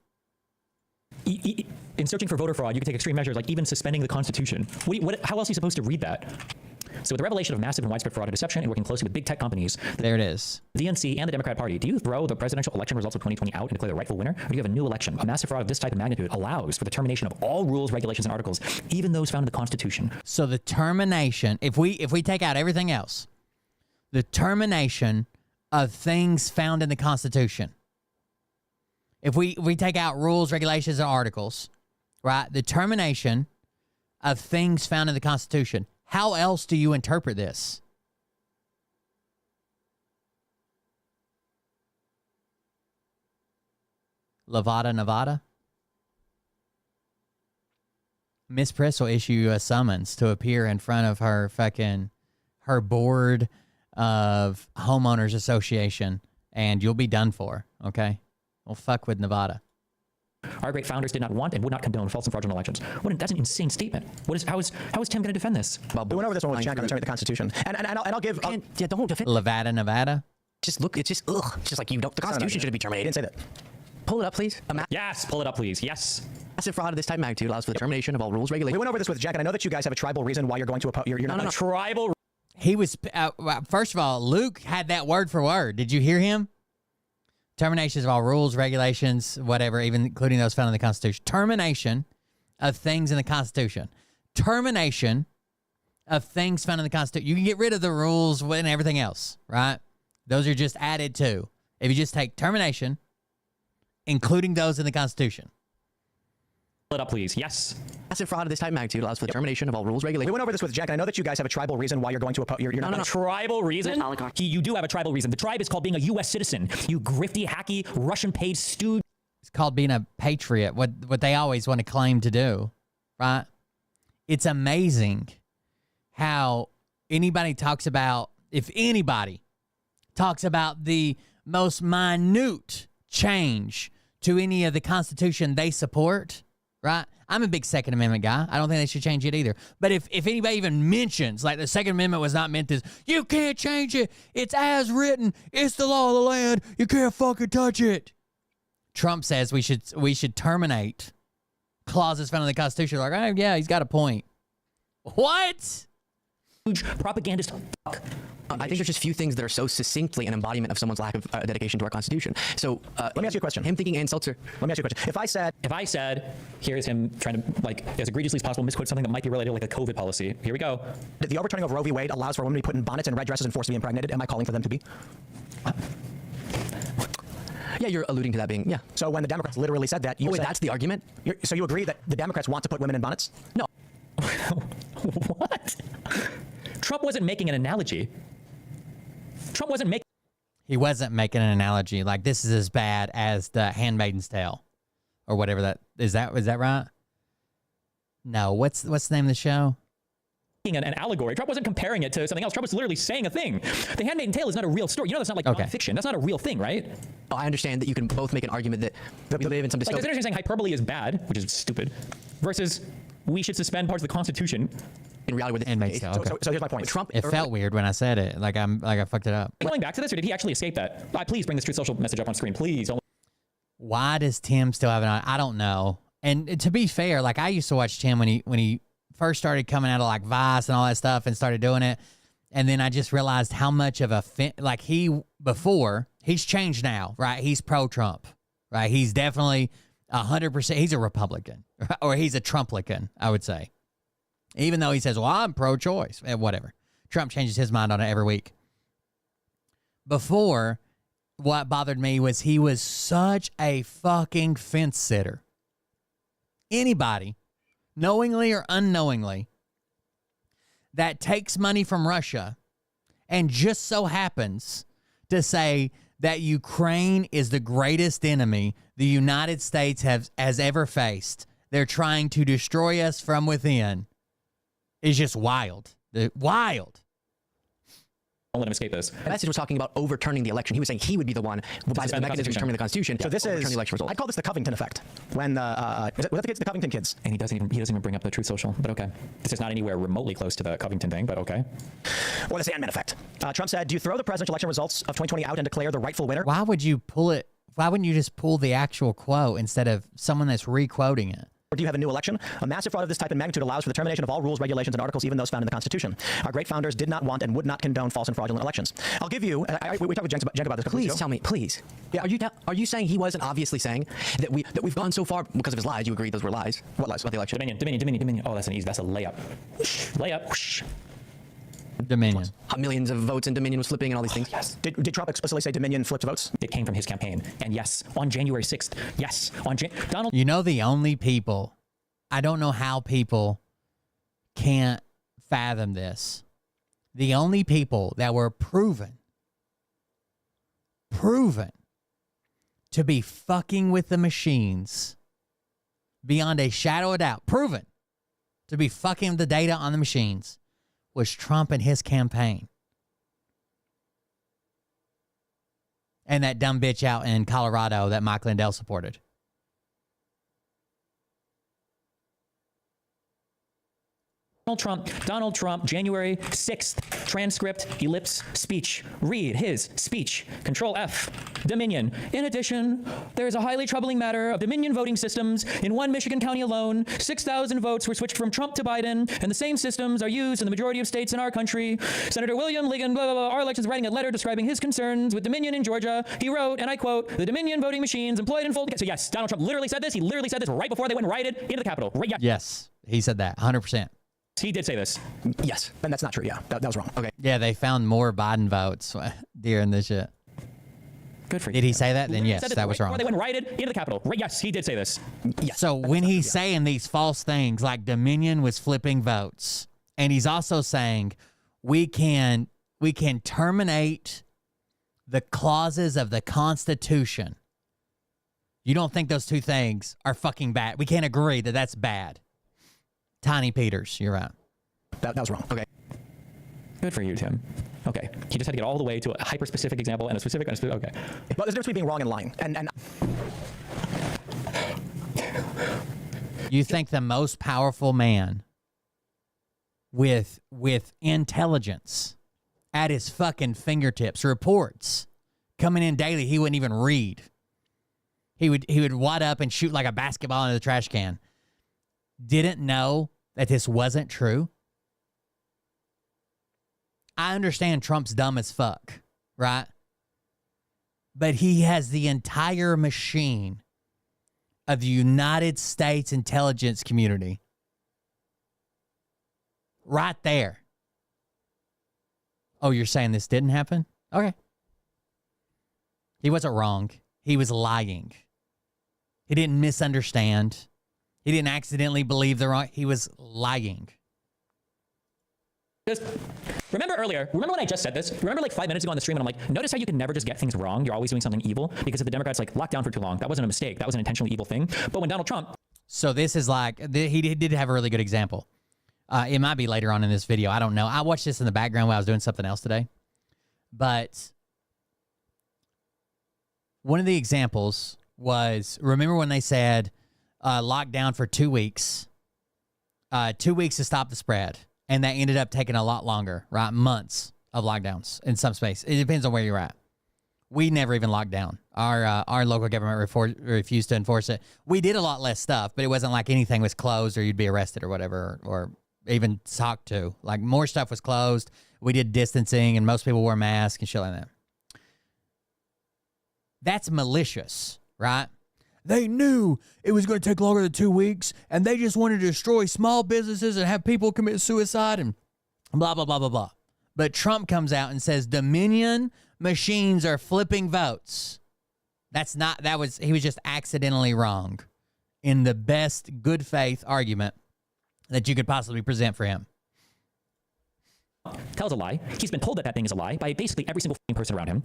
In searching for voter fraud, you can take extreme measures like even suspending the Constitution. How else are you supposed to read that? So with the revelation of massive and widespread fraud and deception and working closely with big tech companies, there it is. The DNC and the Democrat Party, do you throw the presidential election results of 2020 out and declare the rightful winner? Or do you have a new election? A massive fraud of this type of magnitude allows for the termination of all rules, regulations, and articles, even those found in the Constitution. So the termination, if we take out everything else, the termination of things found in the Constitution. If we take out rules, regulations, and articles, right? The termination of things found in the Constitution. How else do you interpret this? Levada, Nevada? Miss Priss will issue you a summons to appear in front of her board of homeowners association, and you'll be done for, okay? Well, fuck with Nevada. Our great founders did not want and would not condone false and fraudulent elections. That's an insane statement. How is Tim going to defend this? We went over this one with Jack on the Constitution, and I'll give. Yeah, don't defend. Levada, Nevada. Just look. It's just ugh. It's just like you don't. The Constitution should be terminated. I didn't say that. Pull it up, please. Yes, pull it up, please. Yes. Massive fraud of this type of magnitude allows for the termination of all rules, regulations. We went over this with Jack, and I know that you guys have a tribal reason why you're going to oppose. You're not tribal. He was. First of all, Luke had that word for word. Did you hear him? Terminations of all rules, regulations, whatever, even including those found in the Constitution. Termination of things in the Constitution. Termination of things found in the Constitution. You can get rid of the rules and everything else, right? Those are just added to. If you just take termination, including those in the Constitution. It up, please. Yes. Massive fraud of this type of magnitude allows for the termination of all rules, regulations. We went over this with Jack, and I know that you guys have a tribal reason why you're going to oppose. You're not. Tribal reason? You do have a tribal reason. The tribe is called being a U.S. citizen. You grifty, hacky, Russian-paid stooge. It's called being a patriot, what they always want to claim to do, right? It's amazing how anybody talks about, if anybody talks about the most minute change to any of the Constitution they support, right? I'm a big Second Amendment guy. I don't think they should change it either. But if anybody even mentions, like, the Second Amendment was not meant to, you can't change it. It's as written. It's the law of the land. You can't fucking touch it. Trump says we should terminate clauses found in the Constitution. Like, oh, yeah, he's got a point. What? Propagandist. I think there's just few things that are so succinctly an embodiment of someone's lack of dedication to our Constitution. So let me ask you a question. Him thinking Ann Seltzer. Let me ask you a question. If I said, here's him trying to, like, as egregiously as possible, misquote something that might be related to, like, a COVID policy. Here we go. The overturning of Roe v. Wade allows for women to be put in bonnets and red dresses and forced to be impregnated. Am I calling for them to be? Yeah, you're alluding to that being, yeah. So when the Democrats literally said that, you wait, said, that's the argument? So you agree that the Democrats want to put women in bonnets? No. What? Trump wasn't making an analogy. Trump wasn't making. He wasn't making an analogy. Like, this is as bad as the Handmaid's Tale, or whatever that is. That right? No. What's the name of the show? An allegory. Trump wasn't comparing it to something else. Trump was literally saying a thing. The Handmaid's Tale is not a real story. You know, that's not like nonfiction. That's not a real thing, right? I understand that you can both make an argument that we live in some like, there's an interesting saying hyperbole is bad, which is stupid, versus we should suspend parts of the Constitution. In reality, with the Handmaid's Tale. Okay. So here's my point. Trump. It felt weird when I said it. Like I fucked it up. Going back to this, or did he actually escape that? Please bring this Truth Social message up on screen, please. Why does Tim still have it on? I don't know. And to be fair, like, I used to watch Tim when he first started coming out of, like, Vice and all that stuff and started doing it. And then I just realized how much of a like, he's changed now, right? He's pro-Trump, right? He's definitely 100%. He's a Republican, or he's a Trumplican, I would say. Even though he says, well, I'm pro-choice, whatever. Trump changes his mind on it every week. Before, what bothered me was he was such a fucking fence sitter. Anybody, knowingly or unknowingly, that takes money from Russia and just so happens to say that Ukraine is the greatest enemy the United States has ever faced, they're trying to destroy us from within, is just wild. Wild. Don't let him escape this. The message was talking about overturning the election. He was saying he would be the one by the mechanism determining the Constitution. So this is the election results. I call this the Covington effect. When was that the kids, the Covington kids? And he doesn't even bring up the Truth Social. But okay, this is not anywhere remotely close to the Covington thing. But okay. Or the Sandman effect. Trump said, "Do you throw the presidential election results of 2020 out and declare the rightful winner?" Why would you pull it? Why wouldn't you just pull the actual quote instead of someone that's re-quoting it? Or do you have a new election? A massive fraud of this type and magnitude allows for the termination of all rules, regulations, and articles, even those found in the Constitution. Our great founders did not want and would not condone false and fraudulent elections. I'll give you. We talked with Jen about this. Please tell me, please. Yeah, are you saying he wasn't obviously saying that we've gone so far because of his lies? You agree those were lies? What lies about the election? Dominion. Oh, that's an easy. That's a layup. Layup. Dominion. Millions of votes and Dominion was flipping and all these things. Yes. Did Trump explicitly say Dominion flipped votes? It came from his campaign. And yes, on January 6th. Yes, on Donald. You know, the only people, I don't know how people can't fathom this. The only people that were proven to be fucking with the machines beyond a shadow of doubt, proven to be fucking with the data on the machines, was Trump and his campaign. And that dumb bitch out in Colorado that Mike Lindell supported. Donald Trump, January 6th, transcript, ellipse, speech. Read his speech. Control F. Dominion. In addition, there is a highly troubling matter of Dominion voting systems. In one Michigan county alone, 6,000 votes were switched from Trump to Biden, and the same systems are used in the majority of states in our country. Senator William Ligon, blah, blah, blah, our elections, writing a letter describing his concerns with Dominion in Georgia. He wrote, and I quote, "The Dominion voting machines employed in full..." So yes, Donald Trump literally said this. He literally said this right before they went and rioted into the Capitol. Right, yeah. Yes, he said that, 100%. He did say this. Yes, and that's not true. Yeah, that was wrong. Okay. Yeah, they found more Biden votes during this shit. Good for you. Did he say that? Then yes, that was wrong. They went and rioted into the Capitol. Right, yes, he did say this. Yes. So when he's saying these false things like Dominion was flipping votes, and he's also saying we can terminate the clauses of the Constitution. You don't think those two things are fucking bad? We can't agree that that's bad. Tiny Peters, you're right. That was wrong. Okay. Good for you, Tim. Okay. He just had to get all the way to a hyper-specific example and a specific. Okay. But there's a difference between being wrong and lying. And you think the most powerful man with intelligence at his fucking fingertips, reports coming in daily he wouldn't even read. He would wad up and shoot like a basketball into the trash can. Didn't know that this wasn't true. I understand Trump's dumb as fuck, right? But he has the entire machine of the United States intelligence community right there. Oh, you're saying this didn't happen? Okay. He wasn't wrong. He was lying. He didn't misunderstand. He didn't accidentally believe the wrong. He was lying. Just remember when I just said this? Remember like 5 minutes ago on the stream and I'm like, notice how you can never just get things wrong? You're always doing something evil? Because if the Democrats like locked down for too long, that wasn't a mistake. That was an intentionally evil thing. But when Donald Trump... So this is like, he did have a really good example. It might be later on in this video. I don't know. I watched this in the background while I was doing something else today. But one of the examples was, remember when they said lockdown for 2 weeks, 2 weeks to stop the spread. And that ended up taking a lot longer, right? Months of lockdowns in some space. It depends on where you're at. We never even locked down. Our local government refused to enforce it. We did a lot less stuff, but it wasn't like anything was closed or you'd be arrested or whatever, or even talked to. Like more stuff was closed. We did distancing and most people wore masks and shit like that. That's malicious, right? They knew it was going to take longer than 2 weeks, and they just wanted to destroy small businesses and have people commit suicide and blah, blah, blah, blah, blah. But Trump comes out and says Dominion machines are flipping votes. He was just accidentally wrong in the best good faith argument that you could possibly present for him. Tells a lie. He's been told that thing is a lie by basically every single person around him.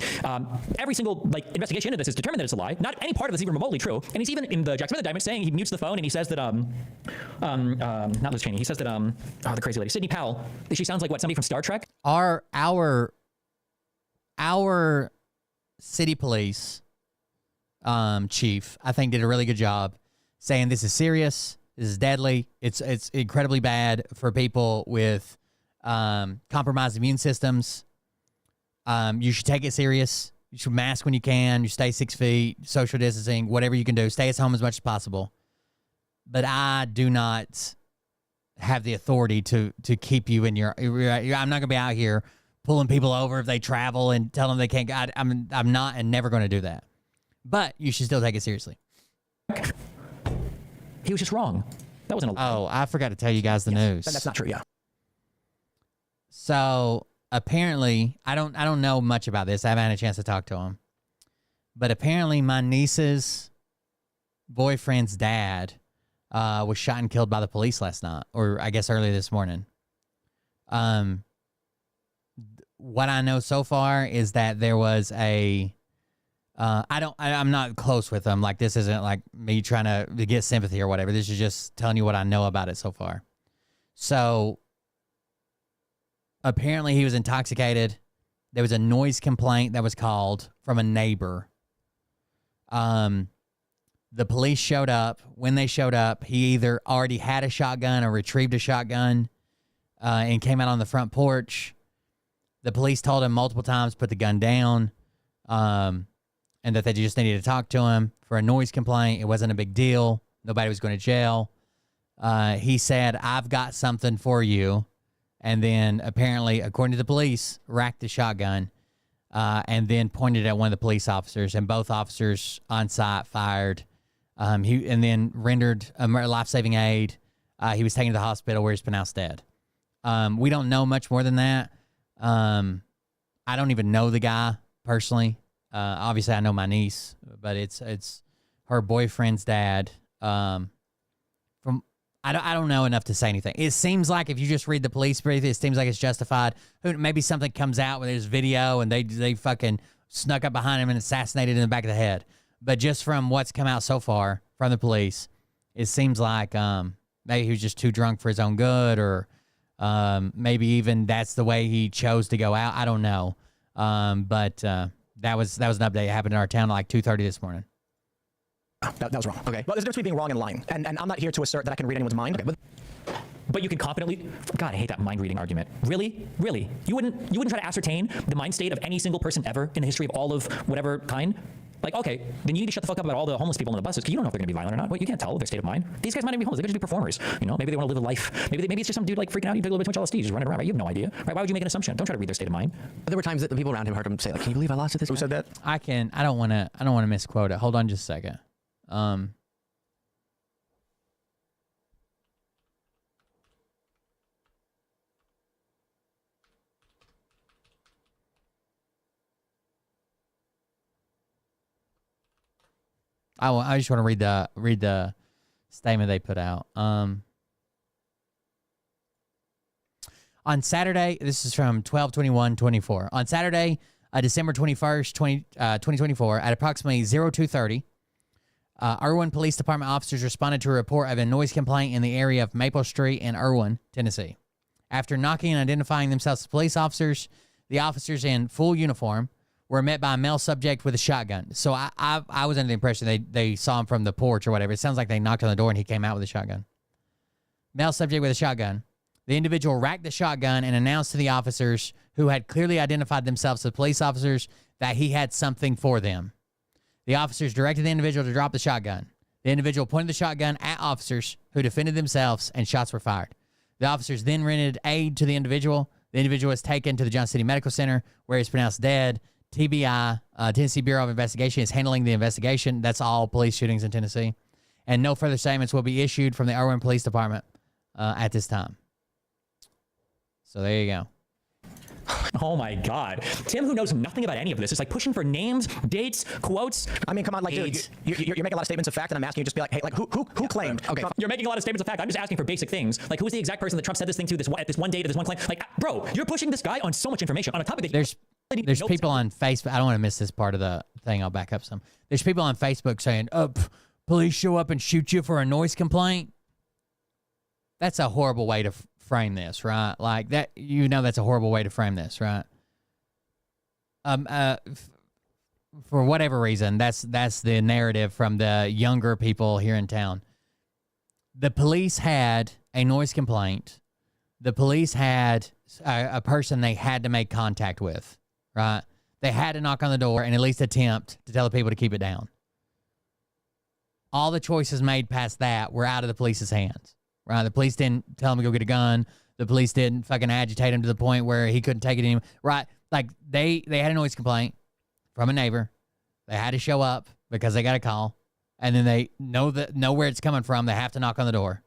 Every single investigation into this has determined that it's a lie. Not any part of it is even remotely true. And he's even in the Jack Smith indictment saying he mutes the phone and he says that not Liz Cheney. He says that the crazy lady Sidney Powell. She sounds like what, somebody from Star Trek. Our city police chief, I think, did a really good job saying this is serious. This is deadly. It's incredibly bad for people with compromised immune systems. You should take it serious. You should mask when you can. You stay 6 feet, social distancing, whatever you can do. Stay at home as much as possible. But I do not have the authority to keep you in your. I'm not going to be out here pulling people over if they travel and tell them they can't. I'm not and never going to do that. But you should still take it seriously. He was just wrong. That wasn't a lie. Oh, I forgot to tell you guys the news. that's not true. Yeah. So apparently, I don't know much about this. I haven't had a chance to talk to him. But apparently my niece's boyfriend's dad was shot and killed by the police last night, or I guess early this morning. What I know so far is that there was I'm not close with them. Like, this isn't like me trying to get sympathy or whatever. This is just telling you what I know about it so far. So apparently he was intoxicated. There was a noise complaint that was called from a neighbor. The police showed up. When they showed up, he either already had a shotgun or retrieved a shotgun and came out on the front porch. The police told him multiple times, put the gun down, and that they just needed to talk to him for a noise complaint. It wasn't a big deal. Nobody was going to jail. He said, "I've got something for you." And then apparently, according to the police, racked the shotgun and then pointed at one of the police officers. And both officers on site fired. And then rendered a life-saving aid. He was taken to the hospital where he's pronounced dead. We don't know much more than that. I don't even know the guy personally. Obviously, I know my niece, but it's her boyfriend's dad. I don't know enough to say anything. It seems like if you just read the police brief, it seems like it's justified. Maybe something comes out where there's video and they fucking snuck up behind him and assassinated in the back of the head. But just from what's come out so far from the police, it seems like maybe he was just too drunk for his own good, or maybe even that's the way he chose to go out. I don't know. But that was an update that happened in our town at like 2:30 this morning. That was wrong. Okay. Well, there's a difference between being wrong and lying. And I'm not here to assert that I can read anyone's mind. Okay, but you can confidently. God, I hate that mind reading argument. Really? You wouldn't try to ascertain the mind state of any single person ever in the history of all of whatever kind? Like, okay, then you need to shut the fuck up about all the homeless people on the buses, because you don't know if they're going to be violent or not. Well, you can't tell their state of mind. These guys might not be homeless. They could just be performers. You know, maybe they want to live a life. Maybe it's just some dude like freaking out. You take a little bit too much LSD, just running around. Right? You have no idea. Right? Why would you make an assumption? Don't try to read their state of mind. There were times that the people around him heard him say, like, "Can you believe I lost it this?" Who said that? I don't want to misquote it. Hold on just a second. I just want to read the statement they put out. On Saturday, this is from 12/21/24. On Saturday, December 21st, 2024, at approximately 02:30, Irwin Police Department officers responded to a report of a noise complaint in the area of Maple Street in Irwin, Tennessee. After knocking and identifying themselves as police officers, the officers in full uniform were met by a male subject with a shotgun. So I was under the impression they saw him from the porch or whatever. It sounds like they knocked on the door and he came out with a shotgun. Male subject with a shotgun. The individual racked the shotgun and announced to the officers, who had clearly identified themselves as police officers, that he had something for them. The officers directed the individual to drop the shotgun. The individual pointed the shotgun at officers, who defended themselves, and shots were fired. The officers then rendered aid to the individual. The individual was taken to the Johnson City Medical Center, where he's pronounced dead. TBI, Tennessee Bureau of Investigation, is handling the investigation. That's all police shootings in Tennessee. And no further statements will be issued from the Irwin Police Department at this time. So there you go. Oh my God. Tim, who knows nothing about any of this, is like pushing for names, dates, quotes. I mean, come on, like, dude, you're making a lot of statements of fact, and I'm asking you just be like, hey, like, who claimed? Okay. You're making a lot of statements of fact. I'm just asking for basic things. Like, who's the exact person that Trump said this thing to at this one date, at this one claim? Like, bro, you're pushing this guy on so much information on a topic that There's people on Facebook. I don't want to miss this part of the thing. I'll back up some. There's people on Facebook saying, police show up and shoot you for a noise complaint. That's a horrible way to frame this, right? Like that, that's a horrible way to frame this, right? For whatever reason, that's the narrative from the younger people here in town. The police had a noise complaint. The police had a person they had to make contact with, right? They had to knock on the door and at least attempt to tell the people to keep it down. All the choices made past that were out of the police's hands, right? The police didn't tell him to go get a gun. The police didn't fucking agitate him to the point where he couldn't take it anymore, right? Like they had a noise complaint from a neighbor. They had to show up because they got a call, and then they know where it's coming from. They have to knock on the door.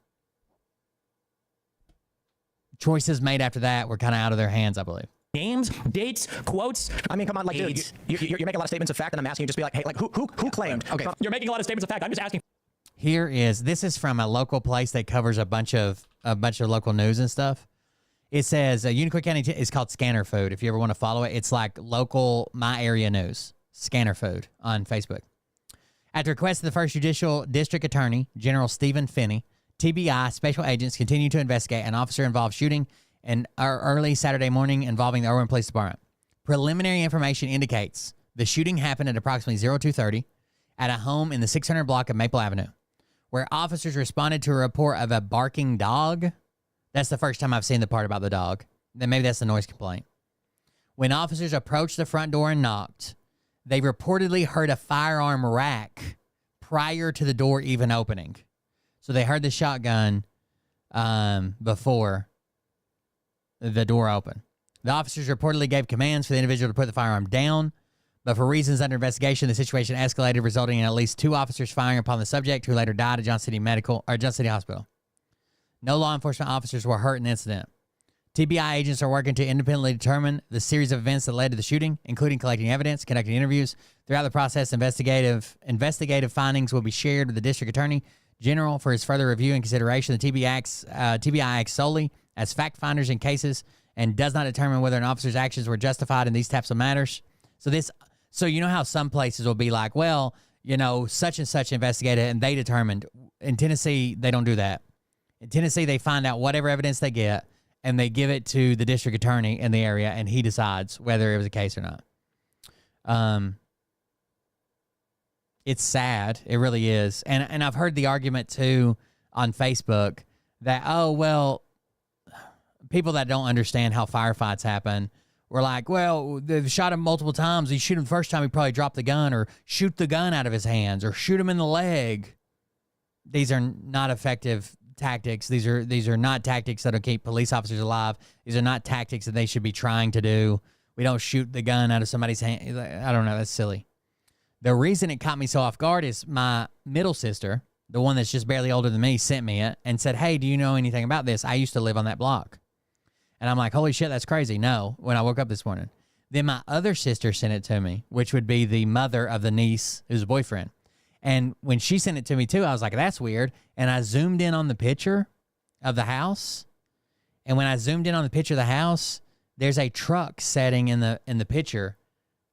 Choices made after that were kind of out of their hands, I believe. Names, dates, quotes. I mean, come on, like, dude, you're making a lot of statements of fact, and I'm asking you just be like, hey, like, who claimed? Okay. You're making a lot of statements of fact. I'm just asking. This is from a local place that covers a bunch of local news and stuff. It says Unicoi County is called Scanner Food. If you ever want to follow it, it's like local my area news. Scanner Food on Facebook. At the request of the First Judicial District Attorney General Stephen Finney, TBI special agents continue to investigate an officer-involved shooting in early Saturday morning involving the Irwin Police Department. Preliminary information indicates the shooting happened at approximately 02:30 at a home in the 600 block of Maple Avenue, where officers responded to a report of a barking dog. That's the first time I've seen the part about the dog. Then maybe that's the noise complaint. When officers approached the front door and knocked, they reportedly heard a firearm rack prior to the door even opening. So they heard the shotgun before the door opened. The officers reportedly gave commands for the individual to put the firearm down, but for reasons under investigation, the situation escalated, resulting in at least 2 officers firing upon the subject, who later died at Johnson City Hospital. No law enforcement officers were hurt in the incident. TBI agents are working to independently determine the series of events that led to the shooting, including collecting evidence, conducting interviews. Throughout the process, investigative findings will be shared with the district attorney general for his further review and consideration. The TBI acts solely as fact finders in cases and does not determine whether an officer's actions were justified in these types of matters. So you know how some places will be like, well, you know, such and such investigated and they determined. In Tennessee, they don't do that. In Tennessee, they find out whatever evidence they get and they give it to the district attorney in the area and he decides whether it was a case or not. It's sad. It really is. And I've heard the argument too on Facebook that, oh, well, people that don't understand how firefights happen were like, well, they've shot him multiple times. You shoot him the first time, he probably dropped the gun, or shoot the gun out of his hands, or shoot him in the leg. These are not effective tactics. These are not tactics that'll keep police officers alive. These are not tactics that they should be trying to do. We don't shoot the gun out of somebody's hand. I don't know. That's silly. The reason it caught me so off guard is my middle sister, the one that's just barely older than me, sent me it and said, hey, do you know anything about this? I used to live on that block. And I'm like, holy shit, that's crazy. No, when I woke up this morning. Then my other sister sent it to me, which would be the mother of the niece who's a boyfriend. And when she sent it to me too, I was like, that's weird. And I zoomed in on the picture of the house. And when I zoomed in on the picture of the house, there's a truck setting in the picture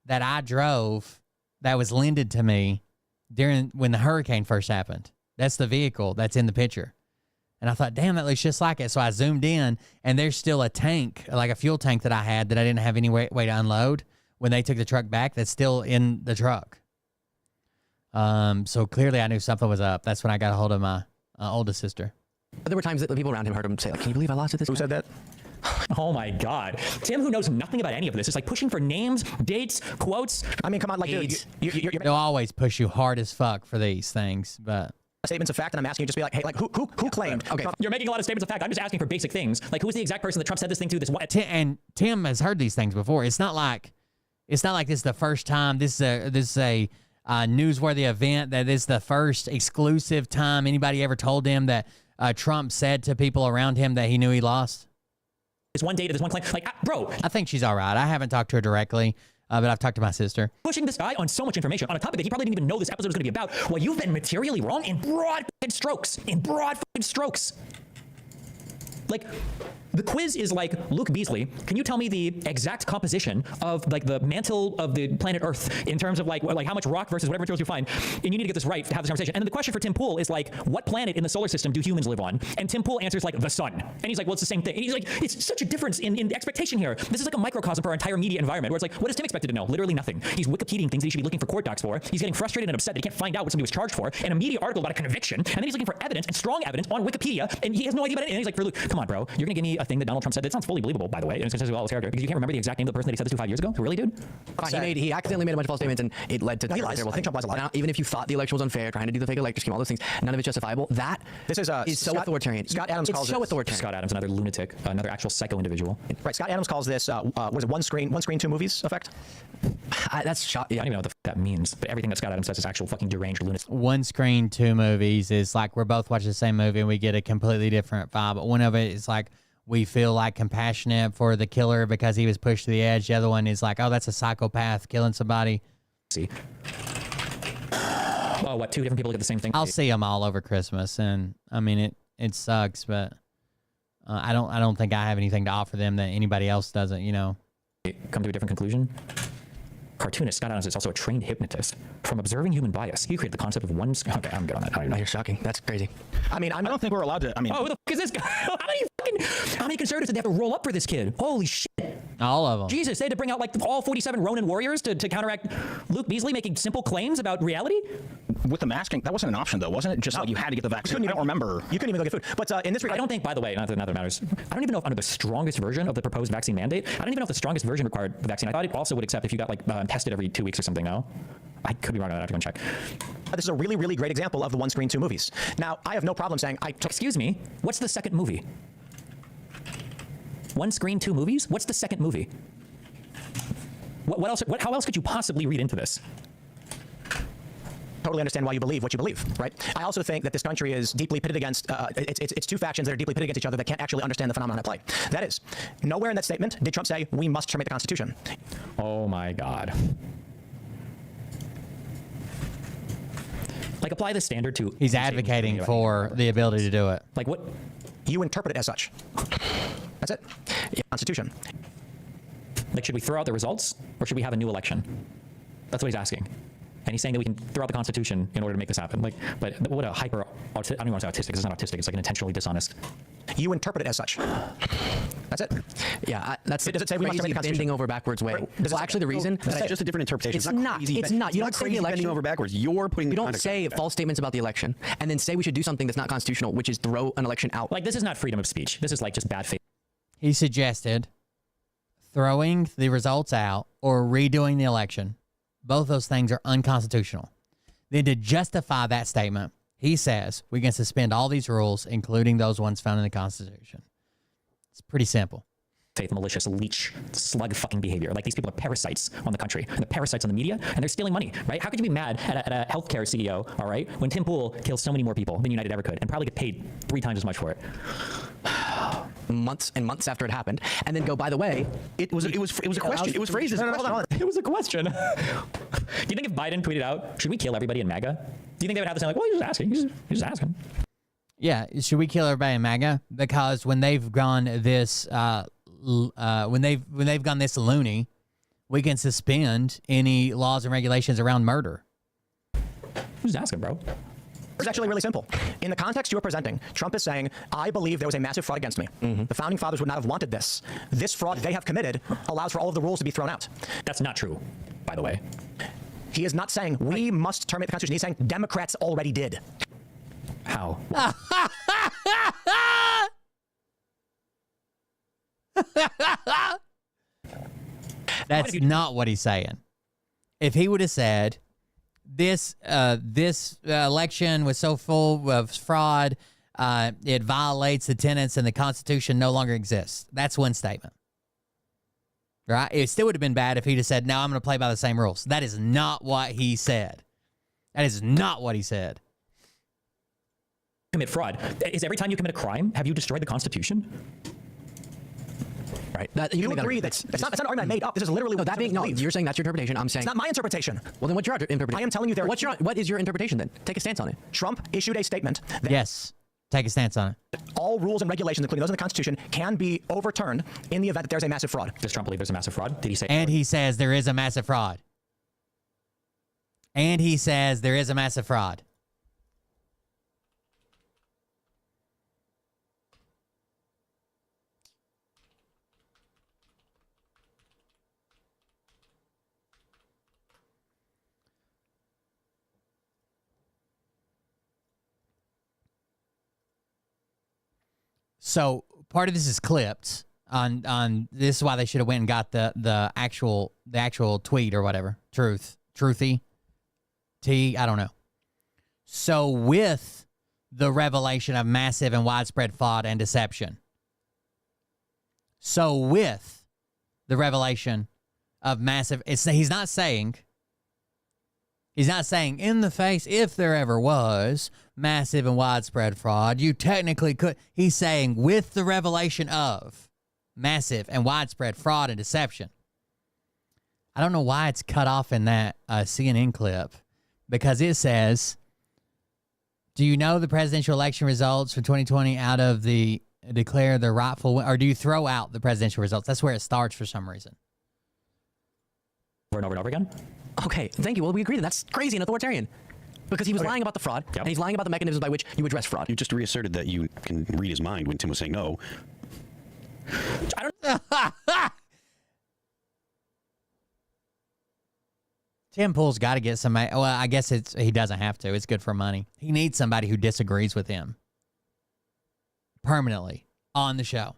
that I drove that was lended to me when the hurricane first happened. That's the vehicle that's in the picture. And I thought, damn, that looks just like it. So I zoomed in, and there's still a tank, like a fuel tank that I had that I didn't have any way to unload when they took the truck back. That's still in the truck. So clearly I knew something was up. That's when I got a hold of my oldest sister. There were times that the people around him heard him say, like, can you believe I lost it this Who said that? Oh my God. Tim, who knows nothing about any of this, is like pushing for names, dates, quotes. I mean, come on, like, dude, you're They'll always push you hard as fuck for these things, but... statements of fact, and I'm asking you just be like, hey, like, who claimed? Okay, you're making a lot of statements of fact. I'm just asking for basic things. Like, who's the exact person that Trump said this thing to? And Tim has heard these things before. It's not like this is the first time. This is a newsworthy event. That is the first exclusive time anybody ever told him that Trump said to people around him that he knew he lost. This one date, this one claim. Like, bro. I think she's all right. I haven't talked to her directly. But I've talked to my sister. Pushing this guy on so much information on a topic that he probably didn't even know this episode was going to be about. Well, you've been materially wrong in broad strokes. In broad strokes. Like, the quiz is like, Luke Beasley, can you tell me the exact composition of like the mantle of the planet Earth in terms of like how much rock versus whatever materials you find? And you need to get this right to have this conversation. And then the question for Tim Pool is like, what planet in the solar system do humans live on? And Tim Pool answers like the sun. And he's like, well, it's the same thing. And he's like, it's such a difference in the expectation here. This is like a microcosm for our entire media environment where it's like, what is Tim expected to know? Literally nothing. He's Wikipediaing things that he should be looking for court docs for. He's getting frustrated and upset that he can't find out what somebody was charged for. And a media article about a conviction. And then he's looking for evidence and strong evidence on Wikipedia. And he has no idea about it. And he's like, for Luke, come on, bro. You're going to give me a thing that Donald Trump said that sounds fully believable, by the way, and it's consistent with all his character, because you can't remember the exact name of the person that he said this to 5 years ago? Really, dude? He accidentally made a bunch of false statements, and it led to he lies. terrible I think Trump lies a lot. Now, even if you thought the election was unfair, trying to do the fake election scheme, all those things, none of it's justifiable. This is so authoritarian. Scott Adams calls it. So authoritarian. Scott Adams, another lunatic, another actual psycho individual. Right. Scott Adams calls this, was it one screen, two movies effect? That's shocking. I don't even know what the that means, but everything that Scott Adams says is actual fucking deranged lunacy. One screen, two movies is like we're both watching the same movie and we get a completely different vibe. One of it is like, we feel like compassionate for the killer because he was pushed to the edge. The other one is like, oh, that's a psychopath killing somebody. See? Oh, what? Two different people look at the same thing? I'll see them all over Christmas, and I mean it sucks, but I don't think I have anything to offer them that anybody else doesn't. You know. Come to a different conclusion. Cartoonist Scott Adams is also a trained hypnotist. From observing human bias, he created the concept of one. Okay, I'm good on that. You're shocking. That's crazy. I mean, I don't think we're allowed to. I mean, oh, who the fuck is this guy? How many conservatives did they have to roll up for this kid? Holy shit! All of them. Jesus, they had to bring out like all 47 Ronin warriors to counteract Luke Beasley making simple claims about reality. With the masking, that wasn't an option though, wasn't it? Just like you had to get the vaccine. You don't remember. You couldn't even go get food. But in this regard, I don't think, by the way, not that it matters. I don't even know if under the strongest version of the proposed vaccine mandate, I don't even know if the strongest version required the vaccine. I thought it also would accept if you got like tested every 2 weeks or something. No, I could be wrong on that. I have to go and check. This is a really, really great example of the one screen, two movies. Now, I have no problem saying Excuse me. What's the second movie? One screen, two movies? What's the second movie? What else? How else could you possibly read into this? totally understand why you believe what you believe, right? I also think that this country is deeply pitted against, it's two factions that are deeply pitted against each other that can't actually understand the phenomenon at play. That is, nowhere in that statement did Trump say, we must terminate the Constitution. Oh my God. Like, apply the standard to... He's advocating for the ability to do it. Like, what? You interpret it as such. That's it. Yeah. Constitution. Like, should we throw out the results, or should we have a new election? That's what he's asking. And he's saying that we can throw out the Constitution in order to make this happen. Like, but what a hyper... I don't even want to say autistic, 'cause it's not autistic. It's like an intentionally dishonest... You interpret it as such. That's it. Yeah, that's does it say we must terminate the Constitution? bending over backwards way. Well, actually, the reason That's just a different interpretation. it's not. It's not. You don't say the election bending over backwards. You're putting. You the don't context say out. false statements about the election and then say we should do something that's not constitutional, which is throw an election out. Like, this is not freedom of speech. This is like just bad faith. He suggested throwing the results out or redoing the election. Both those things are unconstitutional. Then to justify that statement, he says we can suspend all these rules, including those ones found in the Constitution. It's pretty simple. Faith, malicious, leech, slug fucking behavior. Like, these people are parasites on the country, and they're parasites on the media, and they're stealing money, right? How could you be mad at a healthcare CEO, all right, when Tim Pool kills so many more people than United ever could, and probably get paid 3 times as much for it? Months and months after it happened, and then go, by the way, It was a question. It was phrased as a question. It was a question. Do you think if Biden tweeted out, should we kill everybody in MAGA? Do you think they would have to say, like, well, he's just asking. He's just asking. Yeah, should we kill everybody in MAGA? Because when they've gone this, when they've gone this loony, we can suspend any laws and regulations around murder. Who's asking, bro? It's actually really simple. In the context you are presenting, Trump is saying, I believe there was a massive fraud against me. The founding fathers would not have wanted this. This fraud they have committed allows for all of the rules to be thrown out. That's not true, by the way. He is not saying we must terminate the Constitution. He's saying Democrats already did. How? That's not what he's saying. If he would have said, this election was so full of fraud, it violates the tenets and the Constitution no longer exists. That's one statement. Right? It still would have been bad if he'd have said, no, I'm going to play by the same rules. That is not what he said. That is not what he said. Commit fraud. Is every time you commit a crime, have you destroyed the Constitution? right? You agree that's not an argument I made up. This is literally what you're saying that's your interpretation. I'm saying it's not my interpretation. Well, then what's your interpretation? I am telling you there. What is your interpretation then? Take a stance on it. Trump issued a statement that yes. Take a stance on it. All rules and regulations, including those in the Constitution, can be overturned in the event that there's a massive fraud. Does Trump believe there's a massive fraud? Did he say? And he says there is a massive fraud. And he says there is a massive fraud. So part of this is clipped on this is why they should have went and got the actual tweet or whatever. Truthy. I don't know. So with the revelation of massive and widespread fraud and deception. So with the revelation of massive, he's not saying in the face, if there ever was massive and widespread fraud, you technically could. He's saying with the revelation of massive and widespread fraud and deception. I don't know why it's cut off in that CNN clip, because it says, do you know the presidential election results for 2020 out of the declare the rightful, or do you throw out the presidential results? That's where it starts for some reason. Over and over and over again? Okay, thank you. Well, we agree that that's crazy and authoritarian. Because he was lying about the fraud, and he's lying about the mechanisms by which you address fraud. You just reasserted that you can read his mind when Tim was saying no. I don't Tim Pool's got to get somebody. Well, I guess he doesn't have to. It's good for money. He needs somebody who disagrees with him permanently on the show.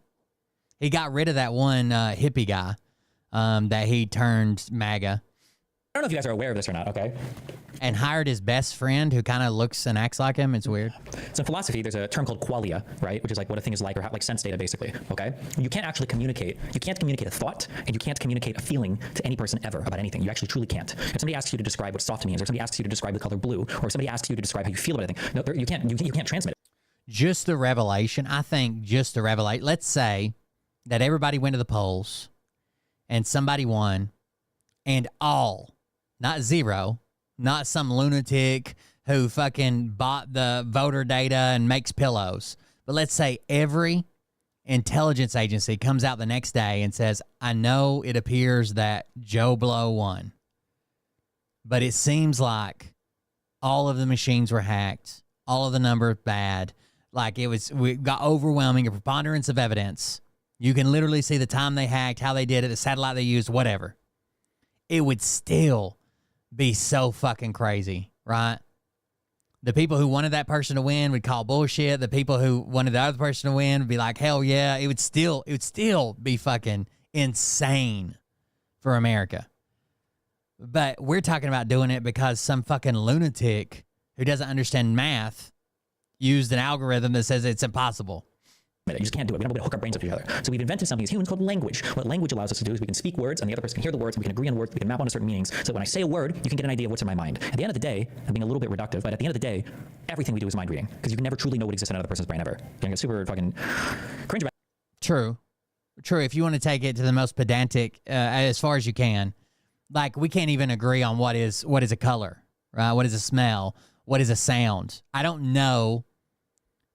He got rid of that one hippie guy that he turned MAGA. I don't know if you guys are aware of this or not, okay? and hired his best friend who kind of looks and acts like him. It's weird. So in philosophy, there's a term called qualia, right? Which is like what a thing is like, or how, like sense data, basically. Okay. You can't actually communicate. You can't communicate a thought, and you can't communicate a feeling to any person ever about anything. You actually truly can't. If somebody asks you to describe what soft means, or somebody asks you to describe the color blue, or somebody asks you to describe how you feel about anything, no, you can't. You can't transmit it. Just the revelation. I think just the revelation. Let's say that everybody went to the polls, and somebody won, and all, not zero, not some lunatic who fucking bought the voter data and makes pillows. But let's say every intelligence agency comes out the next day and says, I know it appears that Joe Blow won, but it seems like all of the machines were hacked, all of the numbers bad. Like we got overwhelming, a preponderance of evidence. You can literally see the time they hacked, how they did it, the satellite they used, whatever. It would still be so fucking crazy, right? The people who wanted that person to win would call bullshit. The people who wanted the other person to win would be like, hell yeah. It would still be fucking insane for America. But we're talking about doing it because some fucking lunatic who doesn't understand math used an algorithm that says it's impossible. You just can't do it. We don't be able to hook our brains up to each other. So we've invented something as humans called language. What language allows us to do is we can speak words and the other person can hear the words, and we can agree on words, we can map onto certain meanings. So when I say a word, you can get an idea of what's in my mind. At the end of the day, I'm being a little bit reductive, but at the end of the day, everything we do is mind reading, because you can never truly know what exists in another person's brain ever. You're gonna get super fucking cringe about it. True. If you want to take it to the most pedantic as far as you can, like we can't even agree on what is a color, right? What is a smell? What is a sound? I don't know.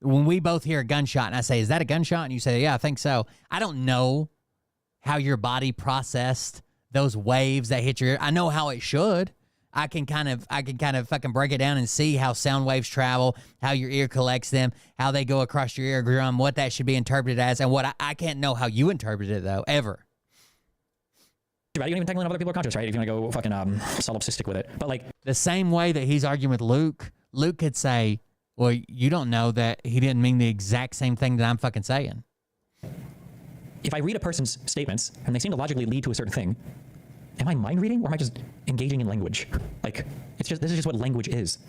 When we both hear a gunshot and I say, is that a gunshot? And you say, yeah, I think so. I don't know how your body processed those waves that hit your ear. I know how it should. I can kind of fucking break it down and see how sound waves travel, how your ear collects them, how they go across your eardrum, what that should be interpreted as, and what I can't know how you interpret it though, ever. You don't even tackle other people are conscious, right? If you want to go fucking solipsistic with it. But like the same way that he's arguing with Luke could say, well, you don't know that he didn't mean the exact same thing that I'm fucking saying. If I read a person's statements and they seem to logically lead to a certain thing, am I mind reading or am I just engaging in language? Like, this is just what language is.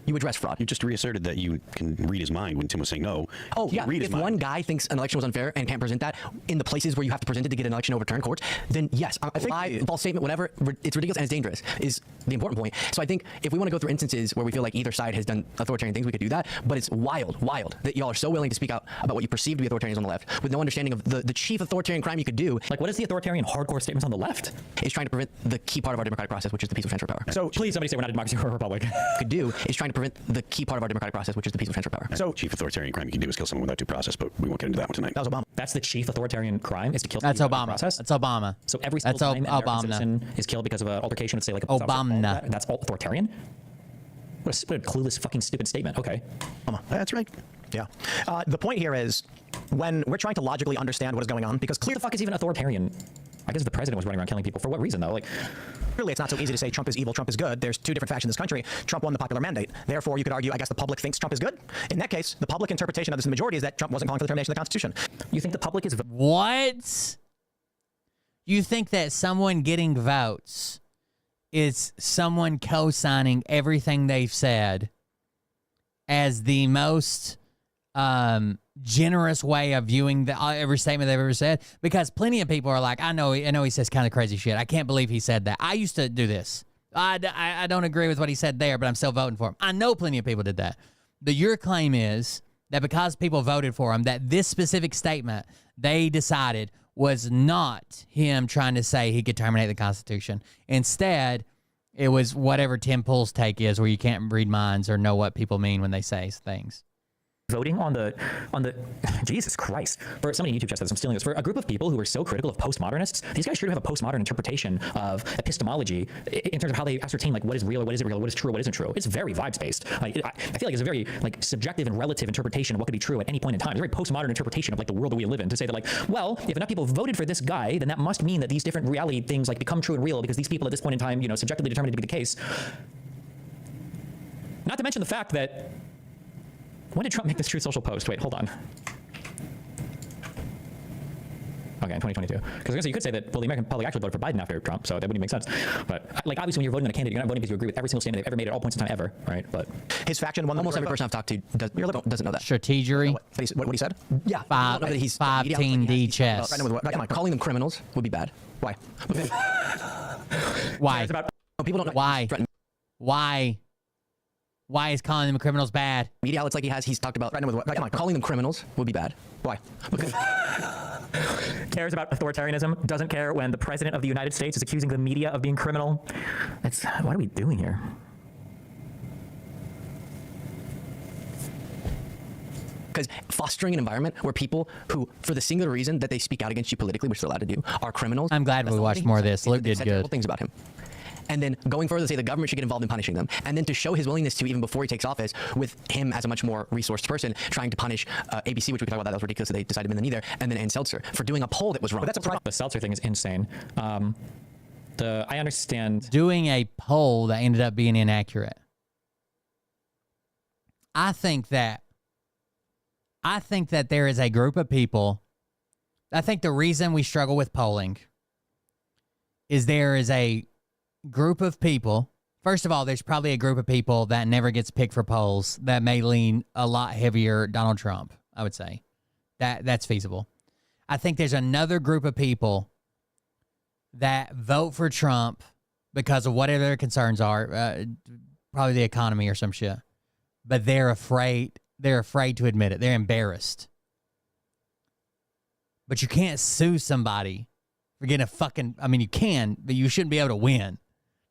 You address fraud. You just reasserted that you can read his mind when Tim was saying no. Oh, yeah. If one guy thinks an election was unfair and can't present that in the places where you have to present it to get an election overturned courts, then yes, I think false statement, whatever, it's ridiculous and it's dangerous is the important point. So I think if we want to go through instances where we feel like either side has done authoritarian things, we could do that. But it's wild that y'all are so willing to speak out about what you perceive to be authoritarians on the left with no understanding of the chief authoritarian crime you could do. Like, what is the authoritarian hardcore statements on the left? Is trying to prevent the key part of our democratic process, which is the peaceful transfer of power. So please, somebody say we're not a democracy or a republic. Could do is trying to prevent the key part of our democratic process, which is the peaceful transfer of power. So chief authoritarian crime you can do is kill someone without due process, but we won't get into that one tonight. That was Obama. That's the chief authoritarian crime, is to kill That's someone without Obama. due process. That's Obama. So every single time an American citizen is killed because of an altercation, let's say like a police officer, that's all authoritarian? What a clueless, fucking stupid statement. Okay. That's right. Yeah. The point here is when we're trying to logically understand what is going on, because Who the fuck is even authoritarian? I guess the president was running around killing people. For what reason, though? Like, clearly it's not so easy to say Trump is evil, Trump is good. There's two different factions in this country. Trump won the popular mandate. Therefore, you could argue, I guess the public thinks Trump is good. In that case, the public interpretation of this in the majority is that Trump wasn't calling for the termination of the Constitution. You think the public is... What? You think that someone getting votes is someone co-signing everything they've said as the most generous way of viewing every statement they've ever said? Because plenty of people are like, I know he says kind of crazy shit. I can't believe he said that. I used to do this. I don't agree with what he said there, but I'm still voting for him. I know plenty of people did that. Your claim is that because people voted for him, that this specific statement they decided was not him trying to say he could terminate the Constitution. Instead, it was whatever Tim Pool's take is, where you can't read minds or know what people mean when they say things. Voting on the Jesus Christ, for somebody on YouTube just says, I'm stealing this, for a group of people who are so critical of postmodernists, these guys sure do have a postmodern interpretation of epistemology in terms of how they ascertain like what is real, what isn't real, what is true, what isn't true. It's very vibes based. I feel like it's a very like subjective and relative interpretation of what could be true at any point in time. It's a very postmodern interpretation of like the world that we live in, to say that like, well, if enough people voted for this guy, then that must mean that these different reality things like become true and real because these people at this point in time, subjectively determined to be the case. Not to mention the fact that, when did Trump make this Truth Social post? Wait, hold on. Okay, in 2022. Because you could say that, well, the American public actually voted for Biden after Trump, so that wouldn't even make sense. But like, obviously, when you're voting on a candidate, you're not voting because you agree with every single statement they've ever made at all points in time ever, right? But his faction won. Almost every person I've talked to doesn't know that. Strategery. What he said? Yeah. Five, know that he's 15D chess. Calling them criminals would be bad. Why? Why? People don't know. Why? Why is calling them criminals bad? Media outlets like he's talked about calling them criminals would be bad. Why? Cares about authoritarianism, doesn't care when the president of the United States is accusing the media of being criminal. What are we doing here? Because fostering an environment where people who, for the singular reason that they speak out against you politically, which they're allowed to do, are criminals. I'm glad we watched more of this. Luke did good. Things about him. And then going further, say the government should get involved in punishing them. And then to show his willingness to, even before he takes office, with him as a much more resourced person, trying to punish ABC, which we can talk about, that was ridiculous that they decided to bend the knee there, and then Ann Seltzer for doing a poll that was wrong. But the Seltzer thing is insane. I understand. Doing a poll that ended up being inaccurate. I think that there is a group of people. I think the reason we struggle with polling is there is a group of people. First of all, there's probably a group of people that never gets picked for polls that may lean a lot heavier Donald Trump, I would say. That's feasible. I think there's another group of people that vote for Trump because of whatever their concerns are, probably the economy or some shit. But they're afraid to admit it. They're embarrassed. But you can't sue somebody for getting you can, but you shouldn't be able to win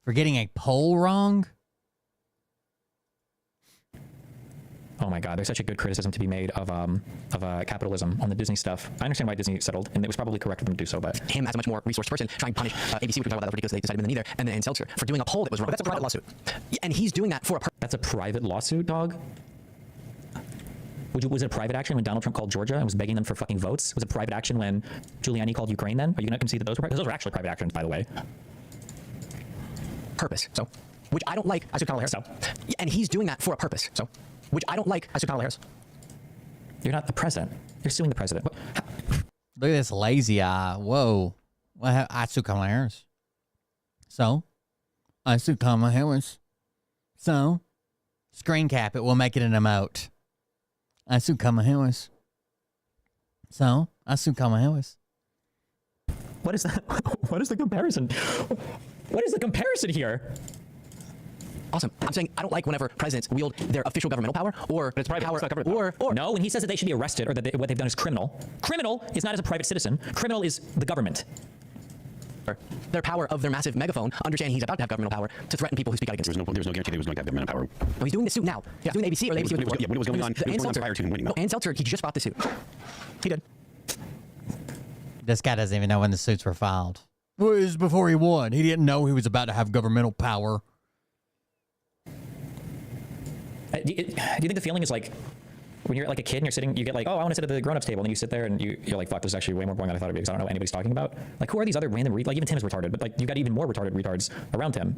for getting a poll wrong. Oh my God, there's such a good criticism to be made of capitalism on the Disney stuff. I understand why Disney settled, and it was probably correct for them to do so, but him as a much more resourced person trying to punish ABC, which we talked about that was ridiculous they decided to bend the knee there, and then Ann Seltzer for doing a poll that was wrong. But that's a private lawsuit. And he's doing that for a That's a private lawsuit, dog? Was it a private action when Donald Trump called Georgia and was begging them for fucking votes? Was it private action when Giuliani called Ukraine then? Are you going to concede that those were private? Those were actually private actions, by the way. Purpose. So, which I don't like. I said Kamala Harris. So. And he's doing that for a purpose. So, which I don't like. I said Kamala Harris. You're not the president. You're suing the president. Look at this lazy eye. Whoa. Well, I sue Kamala Harris. So, I sue Kamala Harris. So, screen cap it. We'll make it an emote. I sue Kamala Harris. So, I sue Kamala Harris. What is that? What is the comparison? What is the comparison here? Awesome. I'm saying I don't like whenever presidents wield their official governmental power or But it's private. power, It's not government or no, when he says that they should be arrested or that what they've done is criminal. Criminal is not as a private citizen. Criminal is the government. their power of their massive megaphone, understanding he's about to have governmental power to threaten people who speak out against him. There was no guarantee that he was going to have governmental power. No, he's doing the suit now. He's doing the ABC or the ABC. When it was going on, The it was Ann going on Seltzer. prior to him winning. No, Ann Seltzer, he just brought the suit. He did. This guy doesn't even know when the suits were filed. Well, it was before he won. He didn't know he was about to have governmental power. Do you think the feeling is like when you're like a kid and you're sitting, you get like, oh, I want to sit at the grown-ups table, and then you sit there and you're like, fuck, this is actually way more boring than I thought it'd be because I don't know what anybody's talking about. Like, who are these other random like even Tim is retarded, but like you got even more retarded retards around Tim.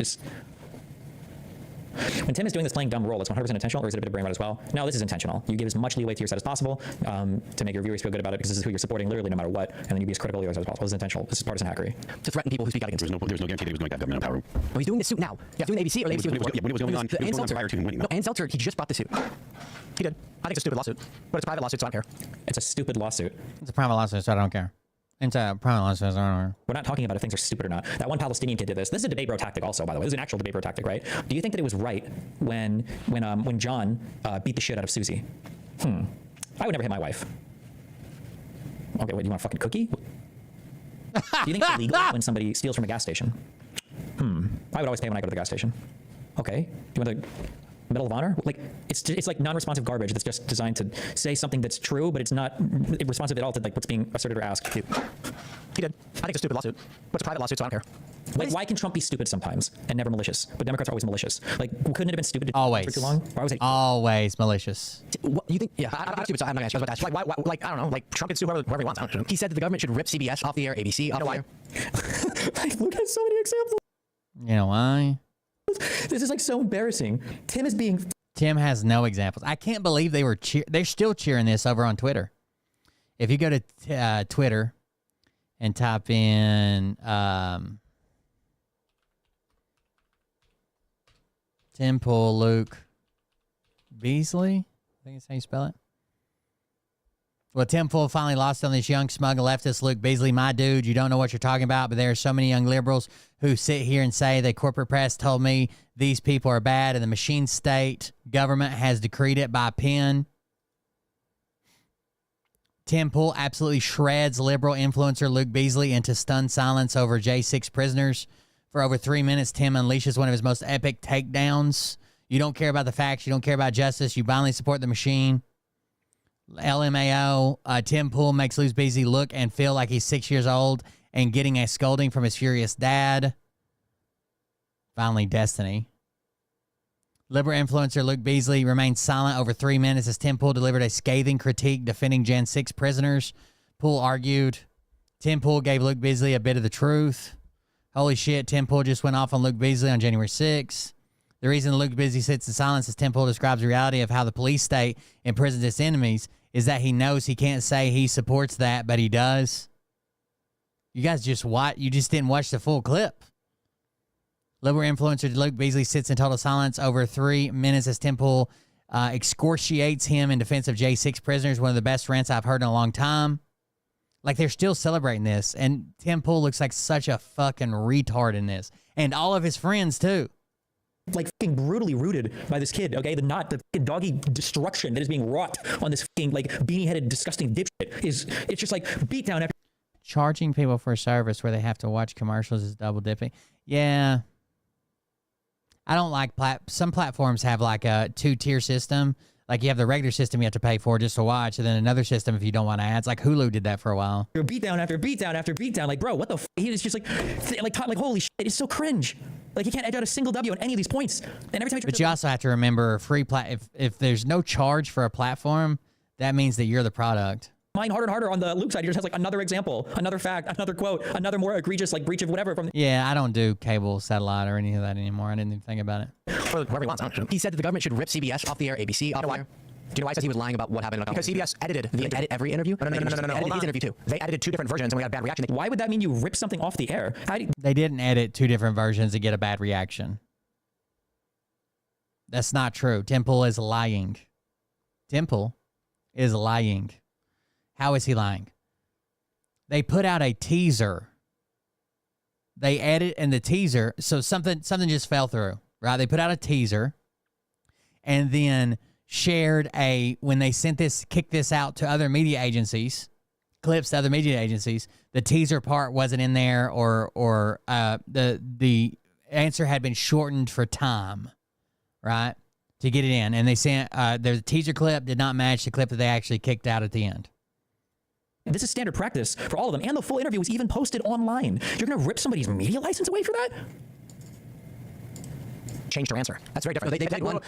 When Tim is doing this playing dumb role, it's 100% intentional, or is it a bit of brain rot as well? No, this is intentional. You give as much leeway to your side as possible to make your viewers feel good about it because this is who you're supporting literally no matter what, and then you be as critical of the other side as possible. This is intentional. This is partisan hackery. To threaten people who speak out against him. There's no guarantee that he was going to have governmental power. No, he's doing the suit now. He's doing the ABC or the ABC. When it was going on, it was going on prior to him winning. No, Ann Seltzer, he just brought the suit. He did. I think it's a stupid lawsuit, but it's a private lawsuit, so I don't care. It's a stupid lawsuit. It's a private lawsuit, so I don't care. It's a private lawsuit, so I don't care. We're not talking about if things are stupid or not. That one Palestinian kid did this. This is a debate bro tactic also, by the way. This is an actual debate bro tactic, right? Do you think that it was right when John beat the shit out of Susie? I would never hit my wife. Okay, wait, do you want a fucking cookie? Do you think it's illegal when somebody steals from a gas station? I would always pay when I go to the gas station. Okay, do you want the Medal of Honor? Like, it's like non-responsive garbage that's just designed to say something that's true, but it's not responsive at all to like what's being asserted or asked. He did. I think it's a stupid lawsuit, but it's a private lawsuit, so I don't care. Like, why can Trump be stupid sometimes and never malicious? But Democrats are always malicious. Like, couldn't it have been stupid always for too long? Why was it always malicious? What, you think? Yeah, I'm stupid, so I'm not going to ask. Like, why, like, I don't know. Like, Trump can sue whoever he wants. I don't know. He said that the government should rip CBS off the air, ABC off the air. Like, look at so many examples. You know why? This is like so embarrassing. Tim has no examples. I can't believe they're still cheering this over on Twitter. If you go to Twitter and type in Tim Pool, Luke Beasley. I think that's how you spell it. Well, Tim Pool finally lost on this young smug leftist, Luke Beasley. My dude, you don't know what you're talking about, but there are so many young liberals who sit here and say the corporate press told me these people are bad and the machine state government has decreed it by pen. Tim Pool absolutely shreds liberal influencer Luke Beasley into stunned silence over J6 prisoners. For over 3 minutes, Tim unleashes one of his most epic takedowns. You don't care about the facts. You don't care about justice. You blindly support the machine. LMAO, Tim Pool makes Luke Beasley look and feel like he's 6 years old and getting a scolding from his furious dad. Finally, Destiny. Liberal influencer Luke Beasley remained silent over 3 minutes as Tim Pool delivered a scathing critique defending Gen 6 prisoners. Pool argued. Tim Pool gave Luke Beasley a bit of the truth. Holy shit, Tim Pool just went off on Luke Beasley on January 6th. The reason Luke Beasley sits in silence as Tim Pool describes the reality of how the police state imprisons its enemies is that he knows he can't say he supports that, but he does. You guys just you just didn't watch the full clip. Liberal influencer Luke Beasley sits in total silence over 3 minutes as Tim Pool excoriates him in defense of J6 prisoners, one of the best rants I've heard in a long time. Like, they're still celebrating this, and Tim Pool looks like such a fucking retard in this. And all of his friends, too. Like, fucking brutally rooted by this kid, okay? The fucking doggy destruction that is being wrought on this fucking, like, beanie-headed, disgusting dipshit it's just, like, beat down after... Charging people for a service where they have to watch commercials is double dipping. Yeah. I don't like... Some platforms have, like, a 2-tier system. Like, you have the regular system you have to pay for just to watch, and then another system if you don't want ads. Like, Hulu did that for a while. Beat down after beat down after beat down. Like, bro, what the f? He is just like holy shit, it's so cringe. Like, he can't edge out a single W on any of these points. And every time But you also have to remember, if there's no charge for a platform, that means that you're the product. Mine harder and harder on the Luke side. He just has, like, another example, another fact, another quote, another more egregious, like, breach of whatever from... Yeah, I don't do cable, satellite, or any of that anymore. I didn't even think about it. Whoever he wants. He said that the government should rip CBS off the air, ABC off the air. Do you know why he says he was lying about what happened? Because CBS edited the edit every interview. No. Edited his interview too. They edited 2 different versions, and we got a bad reaction. Why would that mean you rip something off the air? They didn't edit 2 different versions to get a bad reaction. That's not true. Tim Pool is lying. Tim Pool is lying. How is he lying? They put out a teaser. They edit in the teaser, so something just fell through, right? They put out a teaser, and then shared when they kicked this out to other media agencies, clips to other media agencies, the teaser part wasn't in there, or the answer had been shortened for time, right, to get it in, and they sent the teaser clip did not match the clip that they actually kicked out at the end. This is standard practice for all of them, and the full interview was even posted online. You're gonna rip somebody's media license away for that? Changed her answer. That's very different.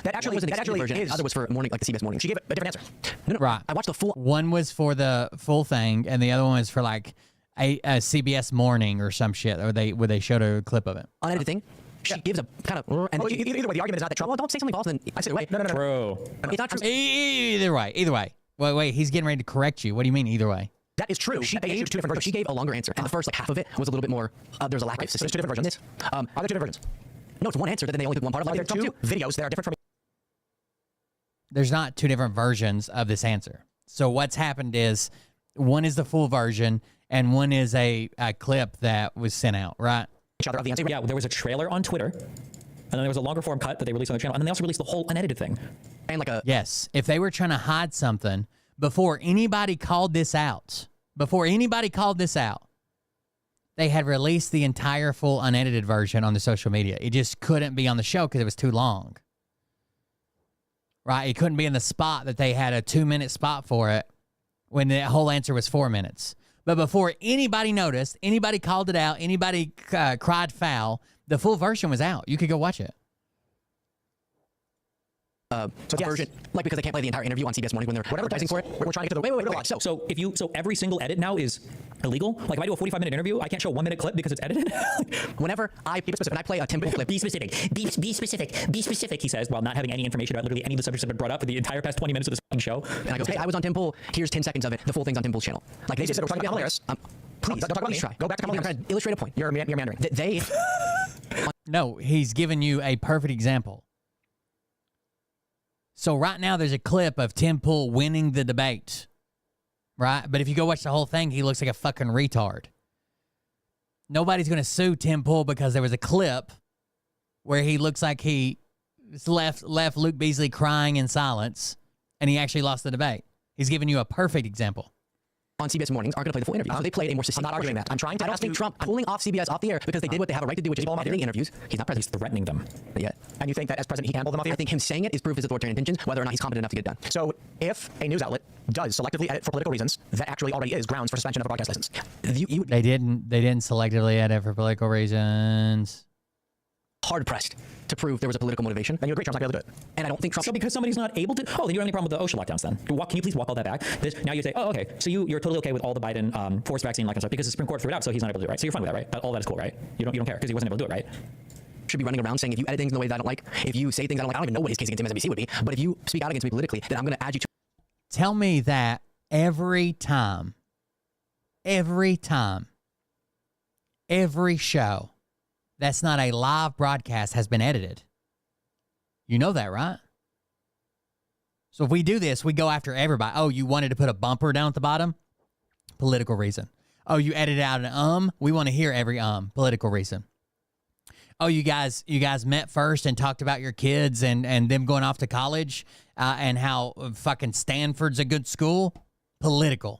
That actually was an extended version. is. The other was for morning, like the CBS morning. She gave a different answer. No, right. I watched the full. One was for the full thing, and the other one was for like a CBS morning or some shit, where they showed a clip of it. Unedited thing. She gives a kind of. And Either way, the argument is not that trouble. Well, don't say something false, then I say, wait. No. True. It's not true. Either way. Wait. He's getting ready to correct you. What do you mean either way? That is true. They issued 2 different versions. She gave a longer answer, and the first half of it was a little bit more. There's a lack of. So there's 2 different versions. Are there 2 different versions? No, it's one answer. Then they only took one part of it. There are 2 videos that are different from. There's not 2 different versions of this answer. So what's happened is one is the full version, and one is a clip that was sent out, right? Each other of the answer. Yeah, there was a trailer on Twitter, and then there was a longer form cut that they released on their channel, and then they also released the whole unedited thing. And like a yes, if they were trying to hide something before anybody called this out, they had released the entire full unedited version on the social media. It just couldn't be on the show because it was too long. Right? It couldn't be in the spot that they had a 2-minute spot for it when the whole answer was 4 minutes. But before anybody noticed, anybody called it out, anybody cried foul, the full version was out. You could go watch it. version, like because they can't play the entire interview on CBS Morning when they're advertising for it. We're trying to get to the wait. So every single edit now is illegal. Like if I do a 45-minute interview, I can't show 1-minute clip because it's edited. Whenever I keep it specific, when I play a Tim Pool clip, be specific. Be specific. He says while not having any information about literally any of the subjects that have been brought up for the entire past 20 minutes of this fucking show. And I go, hey, I was on Tim Pool. Here's 10 seconds of it. The full thing's on Tim Pool's channel. Like they said, we're talking about hilarious. Please, don't talk about me. Go back to Kamala. I'm trying to illustrate a point. You're meandering. They No, he's giving you a perfect example. So right now there's a clip of Tim Pool winning the debate, right? But if you go watch the whole thing, he looks like a fucking retard. Nobody's going to sue Tim Pool because there was a clip where he looks like he left Luke Beasley crying in silence, and he actually lost the debate. He's giving you a perfect example. on CBS Mornings aren't going to play the full interview. So they played a more succinct. I'm not arguing that. I'm trying to I don't ask think you- Trump pulling off CBS off the air because they did what they have a right to do, which is editing interviews. He's not president. He's threatening them. Yet. And you think that as president he can pull them off the air? I think him saying it is proof of his authoritarian intentions, whether or not he's competent enough to get it done. So if a news outlet does selectively edit for political reasons, that actually already is grounds for suspension of a broadcast license. They didn't selectively edit for political reasons. Hard pressed to prove there was a political motivation. Then you agree Trump's not going to be able to do it. And I don't think Trump. So because somebody's not able to, then you don't have any problem with the OSHA lockdowns then? Can you please walk all that back? Now you say, oh, okay, so you're totally okay with all the Biden forced vaccine lockdown stuff because the Supreme Court threw it out, so he's not able to do it, right? So you're fine with that, right? All that is cool, right? You don't care because he wasn't able to do it, right? Should be running around saying if you edit things in the way that I don't like, if you say things I don't like, I don't even know what his case against MSNBC would be, but if you speak out against me politically, then I'm going to add you to. Tell me that every time, every show that's not a live broadcast has been edited. You know that, right? So if we do this, we go after everybody. Oh, you wanted to put a bumper down at the bottom? Political reason. Oh, you edited out an We want to hear every political reason. Oh, you guys met first and talked about your kids and them going off to college and how fucking Stanford's a good school? Political.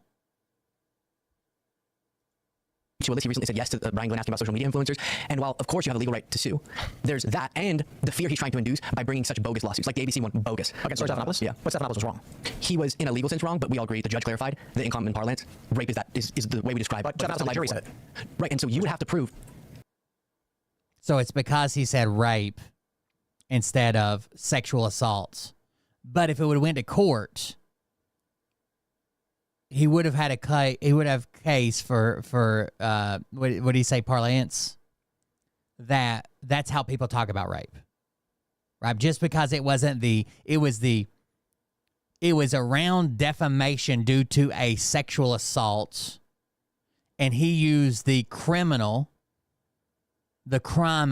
He recently said yes to Brian Glenn asking about social media influencers. And while, of course, you have a legal right to sue, there's that and the fear he's trying to induce by bringing such bogus lawsuits. Like the ABC one, bogus. Against Stephanopoulos? Yeah. What Stephanopoulos was wrong? He was, in a legal sense, wrong, but we all agree, the judge clarified that in common parlance, rape is the way we describe it. But the jury said it. Right, and so you would have to prove. So it's because he said rape instead of sexual assaults. But if it would have went to court, he would have had case for what did he say, parlance? That's how people talk about rape. Right? Just because it was around defamation due to a sexual assault, and he used the crime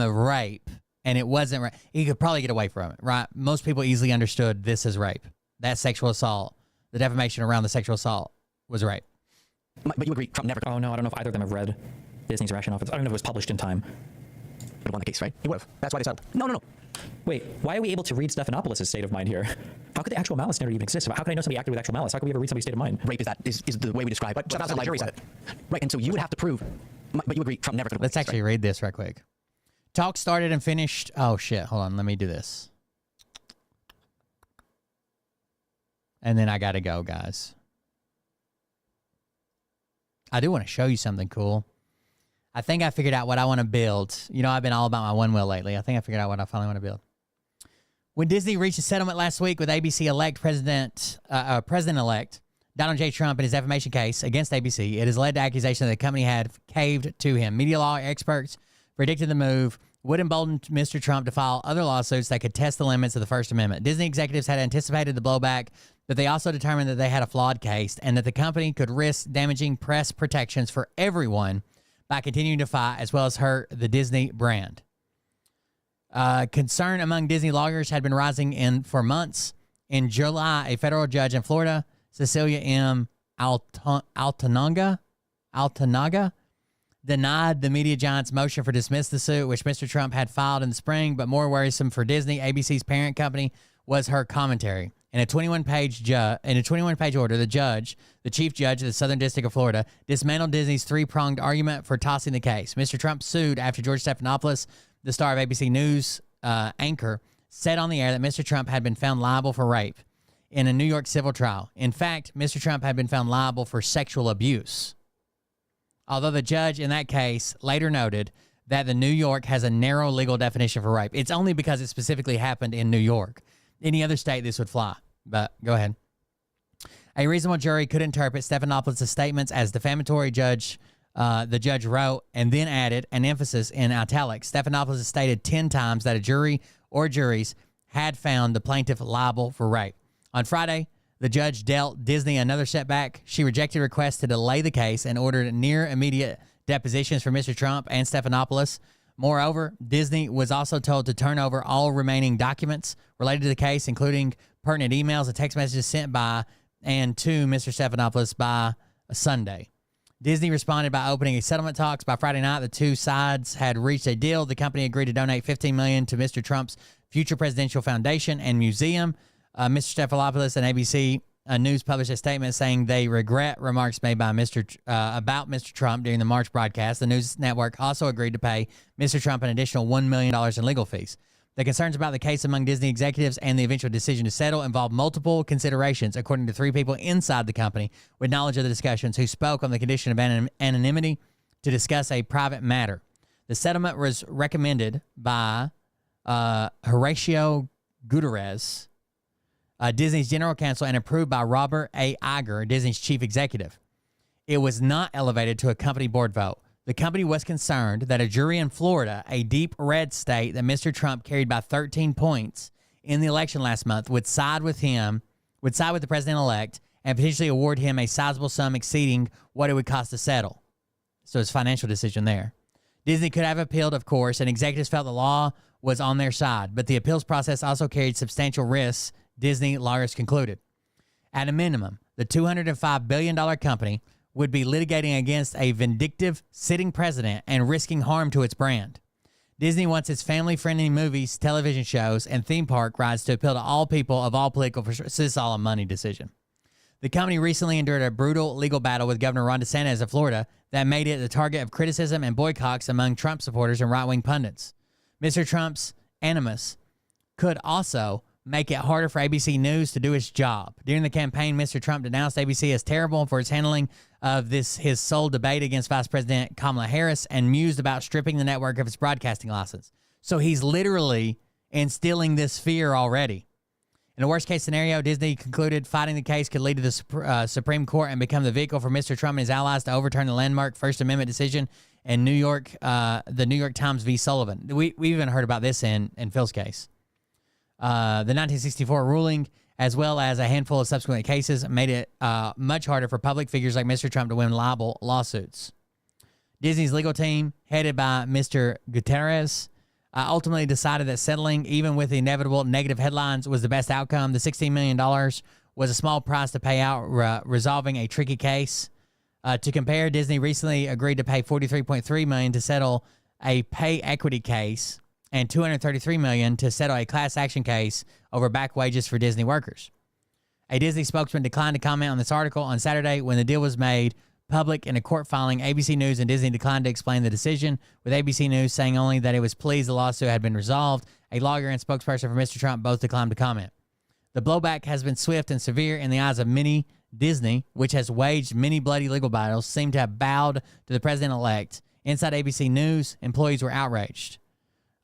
of rape, and it wasn't right. He could probably get away from it, right? Most people easily understood this is rape. That sexual assault, the defamation around the sexual assault was rape. But you agree, Trump never. Oh, no, I don't know if either of them have read Disney's rationale. I don't know if it was published in time. Would have won the case, right? He would have. That's why they settled. No. Wait, why are we able to read Stephanopoulos' state of mind here? How could the actual malice standard even exist? How could I know somebody acted with actual malice? How could we ever read somebody's state of mind? Rape is the way we describe it. But the jury said it. Right, and so you would have to prove. But you agree, Trump never could have won Let's the case, actually read this right quick. Talk started and finished. Oh, shit. Hold on. Let me do this. And then I got to go, guys. I do want to show you something cool. I think I figured out what I want to build. You know, I've been all about my one wheel lately. I think I figured out what I finally want to build. When Disney reached a settlement last week with ABC President-elect Donald J. Trump in his defamation case against ABC, it has led to accusation that the company had caved to him. Media law experts predicted the move would embolden Mr. Trump to file other lawsuits that could test the limits of the First Amendment. Disney executives had anticipated the blowback, but they also determined that they had a flawed case and that the company could risk damaging press protections for everyone by continuing to fight, as well as hurt the Disney brand. Concern among Disney lawyers had been rising for months. In July, a federal judge in Florida, Cecilia M. Altanaga, denied the media giant's motion for dismiss the suit, which Mr. Trump had filed in the spring. But more worrisome for Disney, ABC's parent company, was her commentary. In a 21-page order, the chief judge of the Southern District of Florida, dismantled Disney's three-pronged argument for tossing the case. Mr. Trump sued after George Stephanopoulos, the star of ABC News anchor, said on the air that Mr. Trump had been found liable for rape in a New York civil trial. In fact, Mr. Trump had been found liable for sexual abuse. Although the judge in that case later noted that the New York has a narrow legal definition for rape. It's only because it specifically happened in New York. Any other state, this would fly. But go ahead. A reasonable jury could interpret Stephanopoulos' statements as defamatory, the judge wrote, and then added an emphasis in italics. Stephanopoulos stated 10 times that a jury or juries had found the plaintiff liable for rape. On Friday, The judge dealt Disney another setback. She rejected requests to delay the case and ordered near immediate depositions for Mr. Trump and Stephanopoulos. Moreover, Disney was also told to turn over all remaining documents related to the case, including pertinent emails and text messages sent by and to Mr. Stephanopoulos by Sunday. Disney responded by opening a settlement talks. By Friday night, the two sides had reached a deal. The company agreed to donate $15 million to Mr. Trump's future presidential foundation and museum. Mr. Stephanopoulos and ABC News published a statement saying they regret remarks made by about Mr. Trump during the March broadcast. The news network also agreed to pay Mr. Trump an additional $1 million in legal fees. The concerns about the case among Disney executives and the eventual decision to settle involved multiple considerations, according to three people inside the company with knowledge of the discussions who spoke on the condition of anonymity to discuss a private matter. The settlement was recommended by Horacio Gutierrez, Disney's general counsel, and approved by Robert A. Iger, Disney's chief executive. It was not elevated to a company board vote. The company was concerned that a jury in Florida, a deep red state that Mr. Trump carried by 13 points in the election last month, would side with the president-elect and potentially award him a sizable sum exceeding what it would cost to settle. So it's a financial decision there. Disney could have appealed, of course, and executives felt the law was on their side, but the appeals process also carried substantial risks, Disney lawyers concluded. At a minimum, the $205 billion company would be litigating against a vindictive sitting president and risking harm to its brand. Disney wants its family-friendly movies, television shows, and theme park rides to appeal to all people of all political persuasions. This is all a money decision. The company recently endured a brutal legal battle with Governor Ron DeSantis of Florida that made it the target of criticism and boycotts among Trump supporters and right-wing pundits. Mr. Trump's animus could also make it harder for ABC News to do its job. During the campaign, Mr. Trump denounced ABC as terrible for its handling of his sole debate against Vice President Kamala Harris and mused about stripping the network of its broadcasting license. So he's literally instilling this fear already. In the worst-case scenario, Disney concluded fighting the case could lead to the Supreme Court and become the vehicle for Mr. Trump and his allies to overturn the landmark First Amendment decision in New York, the New York Times v. Sullivan. We even heard about this in Phil's case. The 1964 ruling, as well as a handful of subsequent cases, made it much harder for public figures like Mr. Trump to win libel lawsuits. Disney's legal team, headed by Mr. Gutierrez, ultimately decided that settling, even with the inevitable negative headlines, was the best outcome. The $16 million was a small price to pay out, resolving a tricky case. To compare, Disney recently agreed to pay $43.3 million to settle a pay equity case and $233 million to settle a class action case over back wages for Disney workers. A Disney spokesman declined to comment on this article. On Saturday, when the deal was made public in a court filing, ABC News and Disney declined to explain the decision, with ABC News saying only that it was pleased the lawsuit had been resolved. A lawyer and spokesperson for Mr. Trump both declined to comment. The blowback has been swift and severe in the eyes of many. Disney, which has waged many bloody legal battles, seemed to have bowed to the president-elect. Inside ABC News, employees were outraged.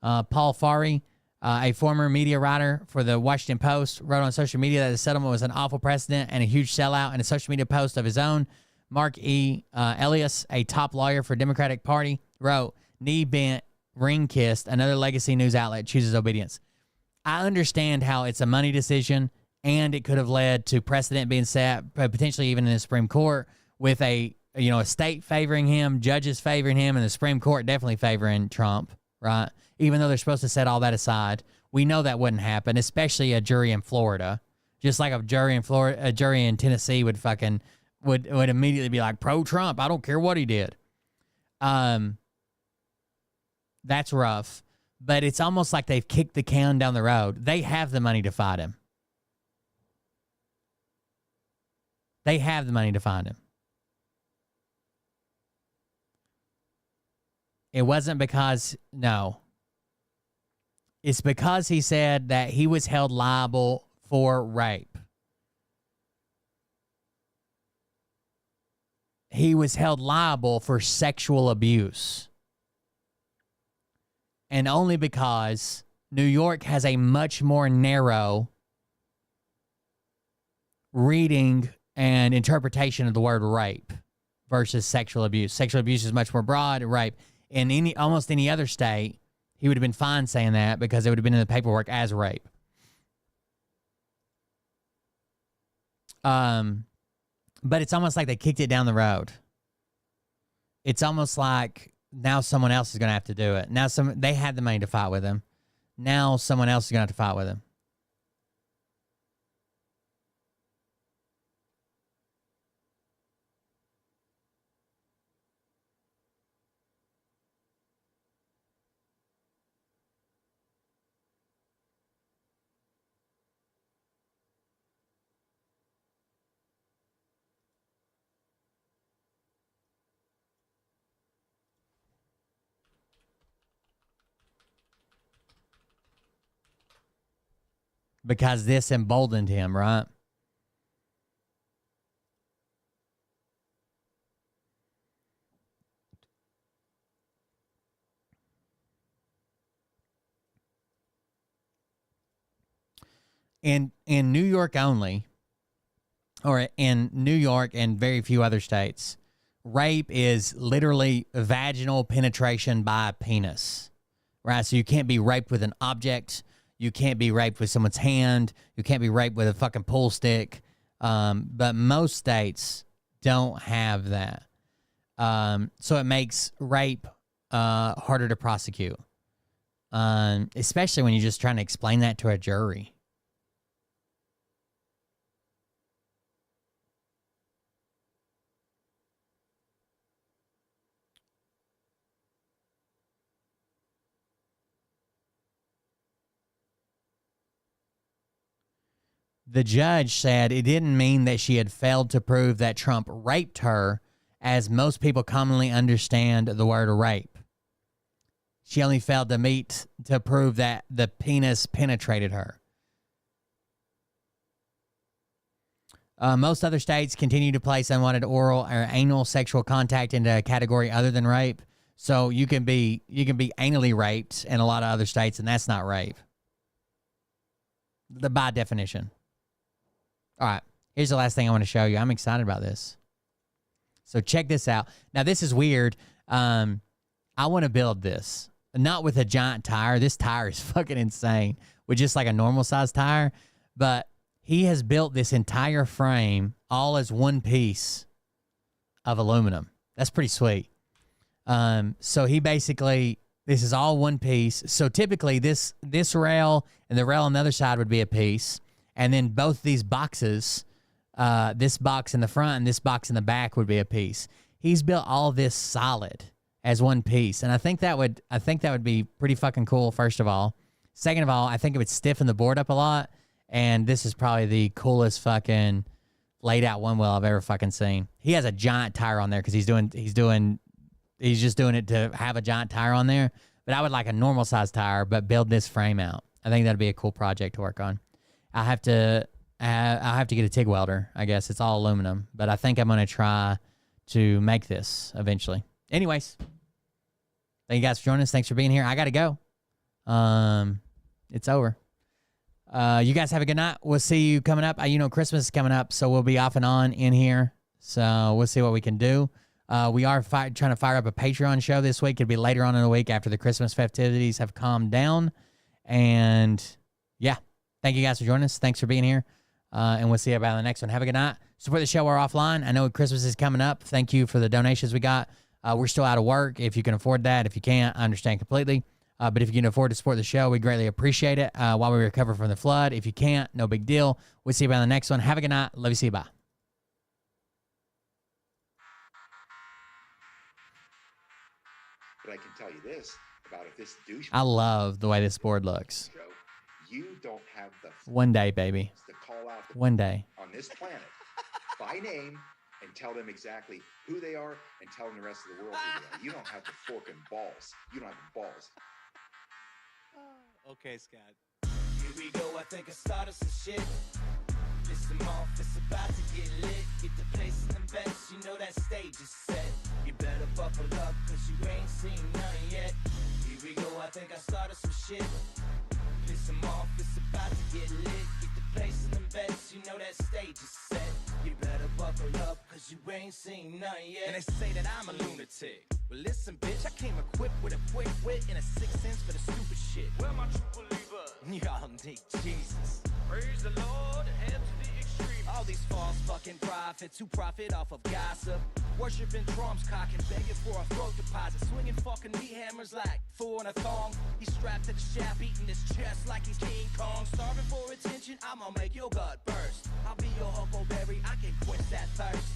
Paul Farhi, a former media writer for the Washington Post, wrote on social media that the settlement was an awful precedent and a huge sellout. In a social media post of his own, Mark E. Elias, a top lawyer for Democratic Party, wrote, "Knee-bent, ring-kissed, another legacy news outlet chooses obedience." I understand how it's a money decision, and it could have led to precedent being set, potentially even in the Supreme Court, with a state favoring him, judges favoring him, and the Supreme Court definitely favoring Trump, right? Even though they're supposed to set all that aside. We know that wouldn't happen, especially a jury in Florida. Just like a jury in Tennessee would immediately be like, pro-Trump, I don't care what he did. That's rough. But it's almost like they've kicked the can down the road. They have the money to fight him. They have the money to find him. It wasn't because, no. It's because he said that he was held liable for rape. He was held liable for sexual abuse. And only because New York has a much more narrow reading and interpretation of the word rape versus sexual abuse. Sexual abuse is much more broad. Rape. In almost any other state, he would have been fine saying that because it would have been in the paperwork as rape. But it's almost like they kicked it down the road. It's almost like now someone else is going to have to do it. Now they had the money to fight with him. Now someone else is going to have to fight with him. Because this emboldened him, right? In New York only, or in New York and very few other states, rape is literally vaginal penetration by a penis, right? So you can't be raped with an object. You can't be raped with someone's hand. You can't be raped with a fucking pool stick. But most states don't have that. So it makes rape harder to prosecute, especially when you're just trying to explain that to a jury. The judge said it didn't mean that she had failed to prove that Trump raped her, as most people commonly understand the word rape. She only failed to prove that the penis penetrated her. Most other states continue to place unwanted oral or anal sexual contact into a category other than rape. So you can be anally raped in a lot of other states, and that's not rape. By definition. All right, here's the last thing I want to show you. I'm excited about this. So check this out. Now, this is weird. I want to build this. Not with a giant tire. This tire is fucking insane. With just like a normal size tire. But he has built this entire frame all as one piece of aluminum. That's pretty sweet. So he basically, this is all one piece. So typically this rail and the rail on the other side would be a piece. And then both these boxes, this box in the front and this box in the back would be a piece. He's built all this solid as one piece. And I think that would be pretty fucking cool, first of all. Second of all, I think it would stiffen the board up a lot. And this is probably the coolest fucking laid out one wheel I've ever fucking seen. He has a giant tire on there because he's just doing it to have a giant tire on there. But I would like a normal size tire, but build this frame out. I think that'd be a cool project to work on. I have to get a TIG welder. I guess it's all aluminum, but I think I'm going to try to make this eventually. Anyways, thank you guys for joining us. Thanks for being here. I got to go. It's over. You guys have a good night. We'll see you coming up. Christmas is coming up, so we'll be off and on in here. So we'll see what we can do. We are trying to fire up a Patreon show this week. It'll be later on in the week after the Christmas festivities have calmed down. And yeah. Thank you guys for joining us. Thanks for being here. And we'll see you about the next one. Have a good night. Support the show. We're offline. I know Christmas is coming up. Thank you for the donations we got. We're still out of work. If you can afford that. If you can't, I understand completely. But if you can afford to support the show, we greatly appreciate it while we recover from the flood. If you can't, no big deal. We'll see you about the next one. Have a good night. Love you. See you. Bye. But I can tell you this about if this douche. I love the way this board looks. You don't have the one day, baby. To call out one day on this planet by name and tell them exactly who they are and tell them the rest of the world who they are. You don't have the forking balls. You don't have the balls. Okay, Scott. Here we go. I think I started some shit. Listen off, it's about to get lit. Get the place in the best. You know that stage is set. You better buckle up, cause you ain't seen none yet. Here we go. I think I started some shit. Piss them off, it's about to get lit. Get the place in the best, you know that stage is set. You better buckle up, cause you ain't seen none yet. And they say that I'm a lunatic. Well listen bitch, I came equipped with a quick wit and a 6 cents for the stupid shit. Where my true believer? Y'all need Jesus. Praise the Lord, head to the extreme. All these false fucking prophets who profit off of gossip. Worshipping drums, cocking, begging for a throat deposit. Swinging fucking meat hammers like four in a thong. He's strapped to the shaft, eating his chest like he's King Kong. Starving for attention, I'ma make your gut burst. I'll be your huckleberry, I can quench that thirst.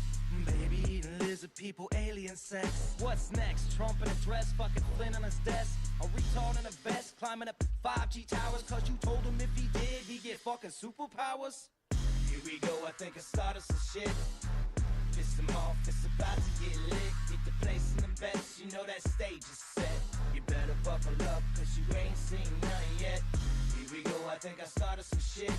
Baby eating lizard people, alien sex. What's next? Trump in a dress, fucking Flynn on his desk. A retard in a vest, climbing up 5G towers. Cause you told him if he did, he'd get fucking superpowers. Here we go, I think I started some shit. Piss him off, it's about to get lit. Get the place in the bets, you know that stage is set. You better buckle up, cause you ain't seen none yet. Here we go, I think I started some shit.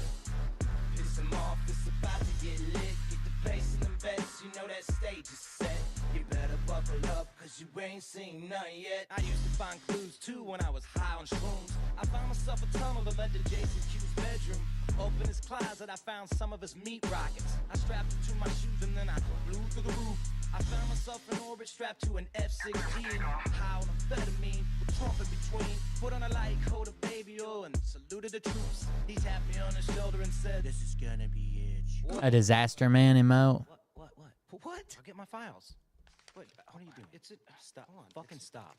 Piss him off, it's about to get lit. Get the place in the bets, you know that stage is set. You better buckle up, cause you ain't seen none yet. I used to find clues too when I was high on shrooms. I found myself a tunnel that led to Jason Q's bedroom. Open his closet, I found some of his meat rockets. I strapped them to my shoes and then I flew through the roof. I found myself in orbit strapped to an F-16. High on amphetamine with Trump in between. Put on a light coat of baby oil and saluted the troops. He tapped me on the shoulder and said, "This is gonna be it." A disaster man emote. What? I'll get my files. What are you doing? It's it. Stop. Fucking stop.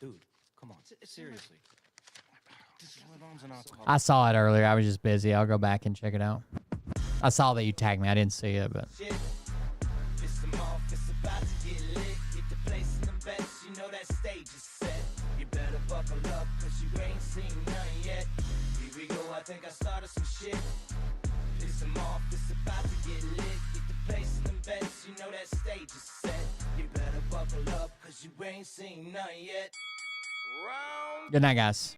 Dude, come on. Seriously. I saw it earlier. I was just busy. I'll go back and check it out. I saw that you tagged me. I didn't see it, but. Piss him off, it's about to get lit. Get the place in the bets, you know that stage is set. You better buckle up, cause you ain't seen none yet. Here we go, I think I started some shit. Piss him off, it's about to get lit. Get the place in the bets, you know that stage is set. You better buckle up, cause you ain't seen none yet. Good night, guys.